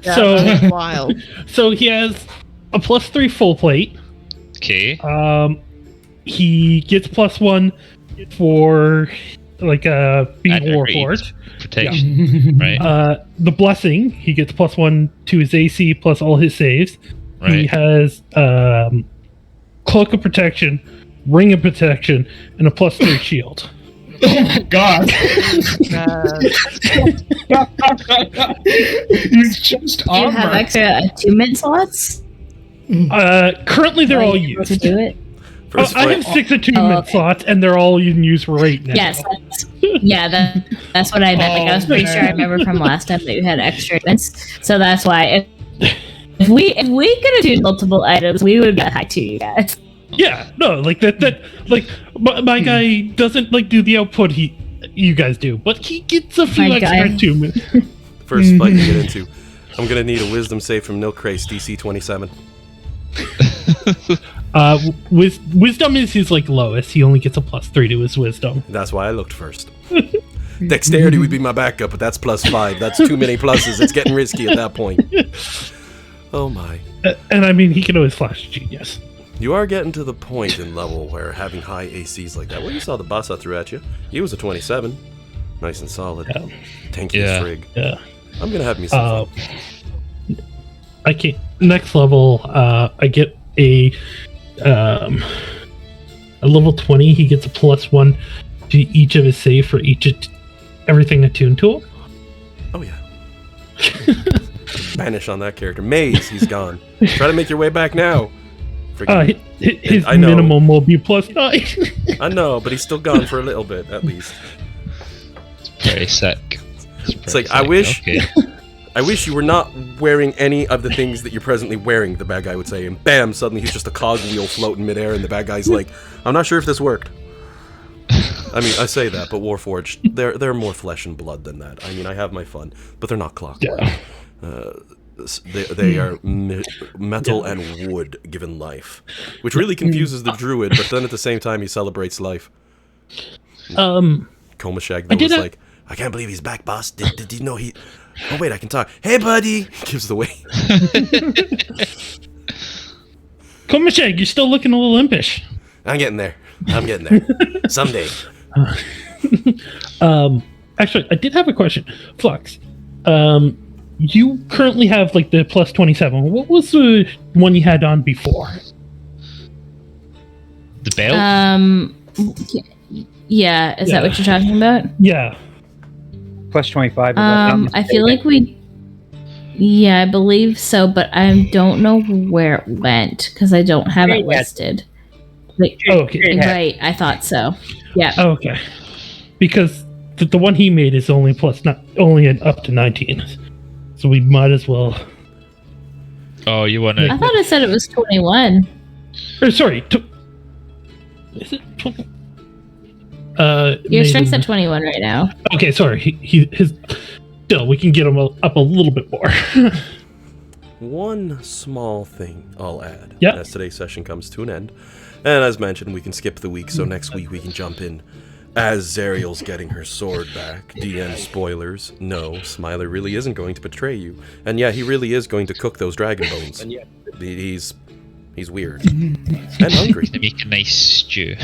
So- that is wild. So he has a +3 full plate. Okay. He gets +1 for like being At warlord. Protection. Right. The blessing, he gets +1 to his AC plus all his saves. He Right. has cloak of protection, ring of protection, and a +3 shield. Oh my god. He's just Do you have armor. extra attunement slots Currently, they're all Like, used. to do it? First I have fight, 6 attunement okay. slots, and they're all in use right now. Yes, that's what I meant. Like, I was pretty sure I man. remember from last time that you had extra attunements, so that's why. If we could attune multiple items, we would get back to you guys. Yeah, no, like that like my guy doesn't like do the output you guys do, but he gets a few My extra guy. attunements. first fight you get into. I'm going to need a wisdom save from Nilkrace, DC 27. Wisdom is his like lowest. He only gets a +3 to his wisdom. That's why I looked first. Dexterity would be my backup, but that's +5. That's too many pluses. It's getting risky at that point. Oh my. And I mean, he can always flash genius. You are getting to the point in level where having high ACs like that. Well, you saw the boss I threw at you. He was a 27. Nice and solid. Yeah. Tanky Yeah. as frig. Yeah. I'm going to have me some fun. I can't. Next level, I get a level 20. He gets a +1 to each of his save for everything attuned to him? Oh yeah. Banish on that character. Maze, he's gone. Try to make your way back now. His I know. minimum will be +9. I know, but he's still gone for a little bit, at least. Very sick. It's like, I wish you were not wearing any of the things that you're presently wearing, the bad guy would say, and bam, suddenly he's just a cogwheel floating midair, and the bad guy's like, I'm not sure if this worked. I mean, I say that, but Warforged, they're more flesh and blood than that. I mean, I have my fun, but they're not clockwork. Yeah. They are metal and wood given life, which really confuses the druid, but then at the same time he celebrates life. Komashag though was like, I can't believe he's back, boss. Did you know he... Oh wait, I can talk. Hey buddy! Gives the way. Komashag, you're still looking a little impish. I'm getting there. Someday. Actually, I did have a question. Flux, you currently have like the +27. What was the one you had on before? The belt? Yeah, is that what you're talking about? Yeah. +25. I feel like yeah, I believe so, but I don't know where it went because I don't have it listed. Okay. Right, I thought so. Yeah. Okay. Because the one he made is only up to 19, so we might as well. Oh, you want to? I thought it said it was 21. Or sorry, is it 20? Your strength's at 21 right now. Okay, sorry. His still, we can get him up a little bit more. One small thing I'll add Yep. as today's session comes to an end. And as mentioned, we can skip the week, so next week we can jump in as Zariel's getting her sword back. DM spoilers. No, Smiler really isn't going to betray you. And yeah, he really is going to cook those dragon bones. And yeah, he's weird. And hungry. To make a nice stew.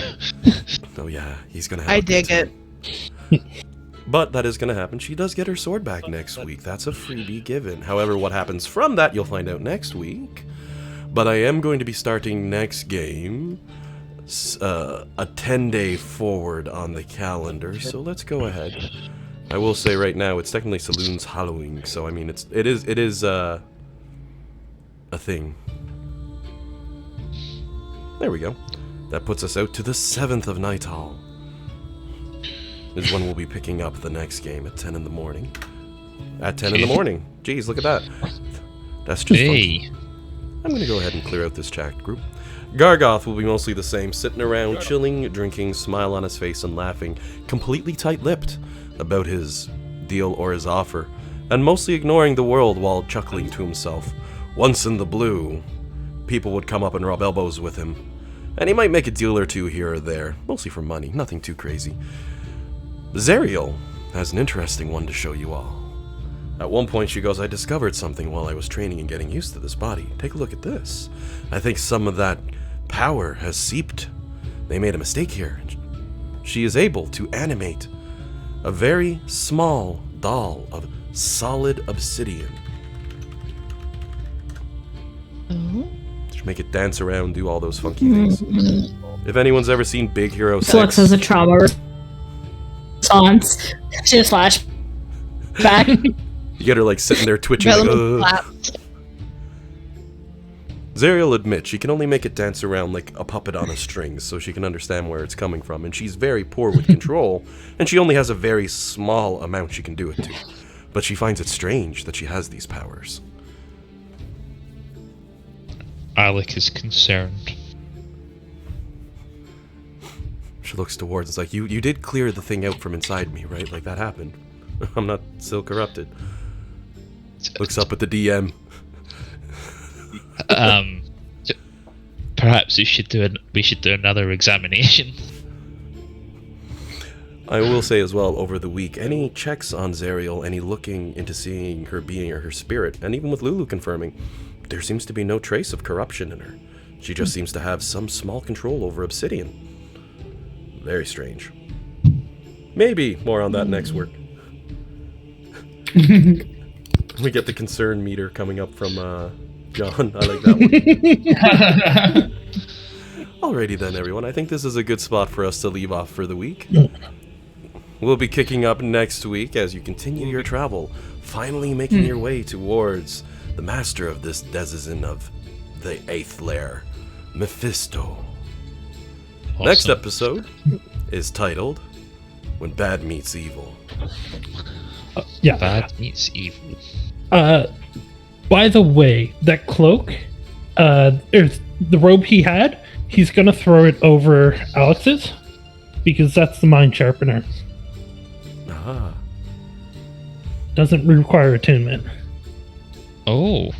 Oh yeah, he's gonna have I dig it. But that is gonna happen. She does get her sword back next week. That's a freebie given. However, what happens from that, you'll find out next week. But I am going to be starting next game a 10-day forward on the calendar, so let's go ahead. I will say right now, it's technically Saloon's Halloween, so I mean, it is a thing. There we go. That puts us out to the 7th of Nighthall. Is when we'll be picking up the next game at 10 in the morning. At 10 in the morning. Jeez, look at that. That's just fun. I'm going to go ahead and clear out this chat group. Gargoth will be mostly the same, sitting around, chilling, drinking, smile on his face, and laughing, completely tight-lipped about his deal or his offer, and mostly ignoring the world while chuckling to himself. Once in the blue, people would come up and rub elbows with him, and he might make a deal or two here or there, mostly for money, nothing too crazy. Zariel has an interesting one to show you all. At one point she goes, I discovered something while I was training and getting used to this body. Take a look at this. I think some of that power has seeped. They made a mistake here. She is able to animate a very small doll of solid obsidian. Just make it dance around, do all those funky things. If anyone's ever seen Big Hero 6... Flux has a trauma response. She just flash back. You get her like sitting there twitching like, Zariel admits she can only make it dance around like a puppet on a string so she can understand where it's coming from, and she's very poor with control, and she only has a very small amount she can do it to. But she finds it strange that she has these powers. Alec is concerned. She looks towards, it's like, you did clear the thing out from inside me, right? Like, that happened. I'm not still corrupted. Looks up at the DM. Perhaps we should do another examination. I will say as well, over the week, any checks on Zariel, any looking into seeing her being or her spirit, and even with Lulu confirming, there seems to be no trace of corruption in her. She just seems to have some small control over obsidian. Very strange. Maybe more on that next work. We get the concern meter coming up from John. I like that one. Alrighty then, everyone. I think this is a good spot for us to leave off for the week. will be kicking up next week as you continue your travel, finally making your way towards the master of this denizen of the 8th lair, Mephisto. Awesome. Next episode is titled When Bad Meets Evil. Yeah. Bad meets evil. By the way, that cloak, there's the robe he had. He's gonna throw it over Alex's because that's the mind sharpener. Ah. Doesn't require attunement. Oh.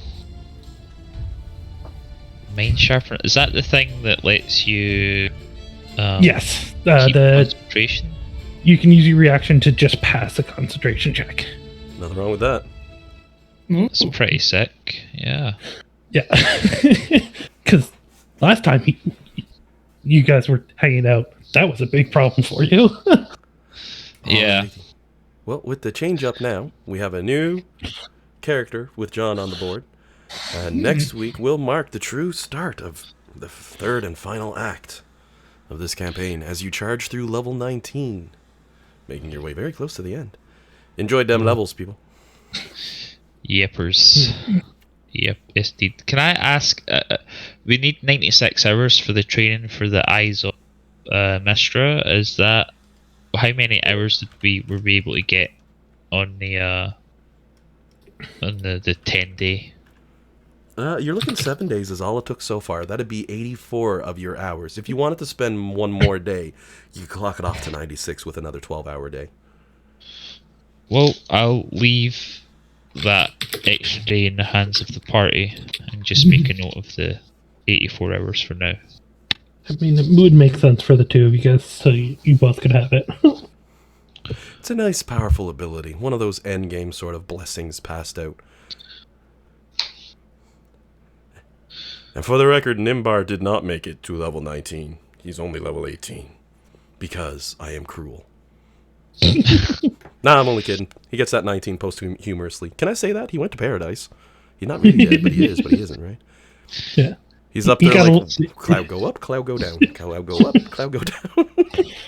Mind sharpener. Is that the thing that lets you Yes. keep concentration? You can use your reaction to just pass a concentration check. Nothing wrong with that. It's pretty sick. Yeah. Yeah. Because last time you guys were hanging out, that was a big problem for you. Yeah. Alrighty. Well, with the change up now, we have a new character with John on the board. And next week will mark the true start of the 3rd and final act of this campaign as you charge through level 19, making your way very close to the end. Enjoyed them levels, people. Yepers. Yep, indeed. Can I ask, we need 96 hours for the training for the Eyes of Mistra. Is that, how many hours were we able to get on the 10-day? You're looking 7 days is all it took so far. That'd be 84 of your hours. If you wanted to spend one more day, you could clock it off to 96 with another 12-hour day. Well, I'll leave that extra day in the hands of the party and just make a note of the 84 hours for now. I mean, it would make sense for the two of you guys, so you both could have it. It's a nice, powerful ability. One of those endgame sort of blessings passed out. And for the record, Nimbar did not make it to level 19. He's only level 18. Because I am cruel. Nah, I'm only kidding. He gets that 19 posthumously. Can I say that? He went to paradise. He's not really dead, but he is, but he isn't, right? Yeah. He's up there like, cloud go up, cloud go down, cloud go up, cloud go down.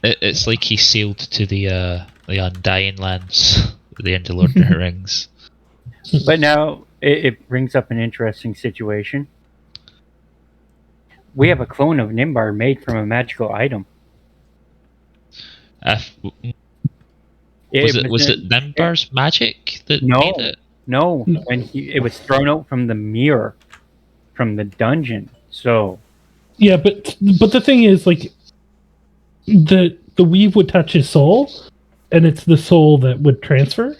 It's like he sailed to the Undying Lands at the end of Lord of the Rings. But now it brings up an interesting situation. We have a clone of Nimbar made from a magical item. Was it Nimbar's magic that made it? No, and it was thrown out from the mirror, from the dungeon. So, yeah, but the thing is, like, the weave would touch his soul, and it's the soul that would transfer.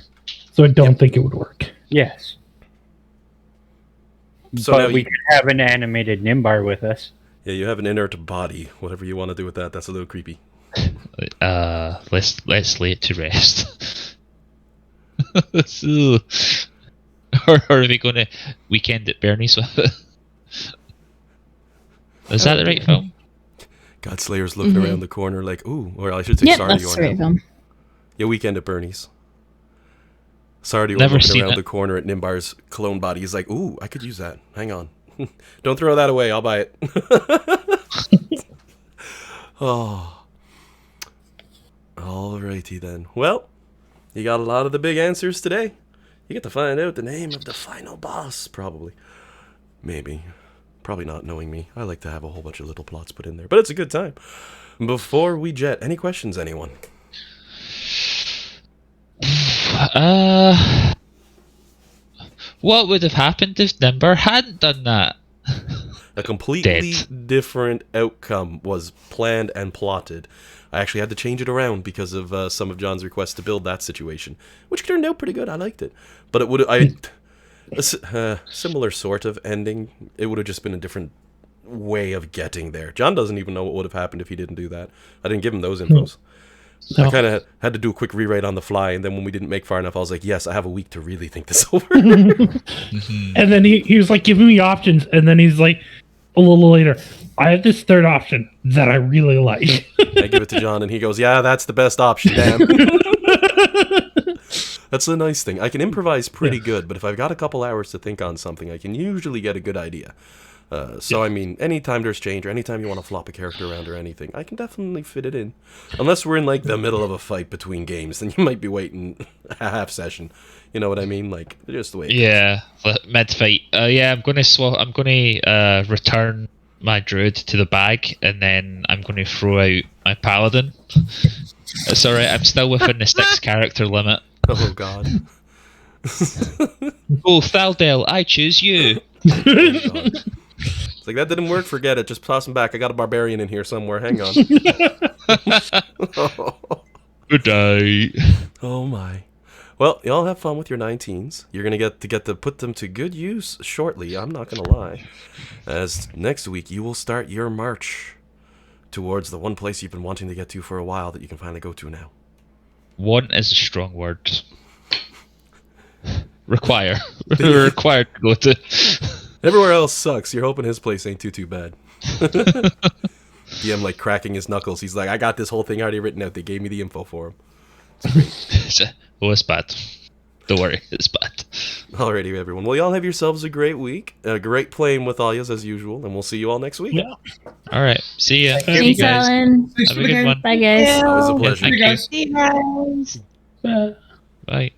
So I don't think it would work. yes. So But now we could have an animated Nimbar with us. Yeah, you have an inert body. Whatever you want to do with that, that's a little creepy. Let's lay it to rest. Or are we going to Weekend at Bernie's with it? Is that the right film? Godslayer's looking around the corner like, ooh, or I should say Yep, Sardior that's the right now. film. Yeah, Weekend at Bernie's. Sardior Never looking seen around it. the corner at Nimbar's clone body. He's like, ooh, I could use that. Hang on. Don't throw that away. I'll buy it. Oh. Alrighty then. Well, you got a lot of the big answers today. You get to find out the name of the final boss, probably. Maybe. Probably not, knowing me. I like to have a whole bunch of little plots put in there, but it's a good time. Before we jet, any questions, anyone? What would have happened if Nimbar hadn't done that? A completely different outcome was planned and plotted. I actually had to change it around because of some of John's requests to build that situation, which turned out pretty good. I liked it, but it would a similar sort of ending. It would have just been a different way of getting there. John doesn't even know what would have happened if he didn't do that. I didn't give him those infos. No. I kind of had to do a quick rewrite on the fly, and then when we didn't make far enough, I was like, yes, I have a week to really think this over. And then he was like giving me options, and then he's like, a little later, I have this third option that I really like. I give it to John, and he goes, yeah, that's the best option, damn. That's the nice thing. I can improvise pretty good, but if I've got a couple hours to think on something, I can usually get a good idea. So I mean, anytime there's change, or anytime you want to flop a character around or anything, I can definitely fit it in. Unless we're in like the middle of a fight between games, then you might be waiting a half session. You know what I mean? Like just the way. Mid fight. I'm going to I'm going to return my druid to the bag, and then I'm going to throw out my paladin. It's alright. I'm still within the 6 character limit. Oh God. Oh, Thaldale, I choose you. Oh, God. It's like, that didn't work, forget it. Just toss him back. I got a barbarian in here somewhere. Hang on. Good day. Oh my. Well, y'all have fun with your 19s. You're going to get to put them to good use shortly, I'm not going to lie. As next week, you will start your march towards the one place you've been wanting to get to for a while that you can finally go to now. Want is a strong word. Require. We're required to go to. Everywhere else sucks. You're hoping his place ain't too bad. DM like cracking his knuckles. He's like, I got this whole thing already written out. They gave me the info for him. Oh, it's bad. Don't worry, it's bad. Alrighty, everyone. Well, y'all have yourselves a great week. Great playing with Alias as usual, and we'll see you all next week. Yeah. All right, see ya. Thanks, guys. Alan. Thanks Have for a the good game. one. Bye, guys. Always a Yeah, pleasure. thank Hey, guys. See you guys. Uh, Bye.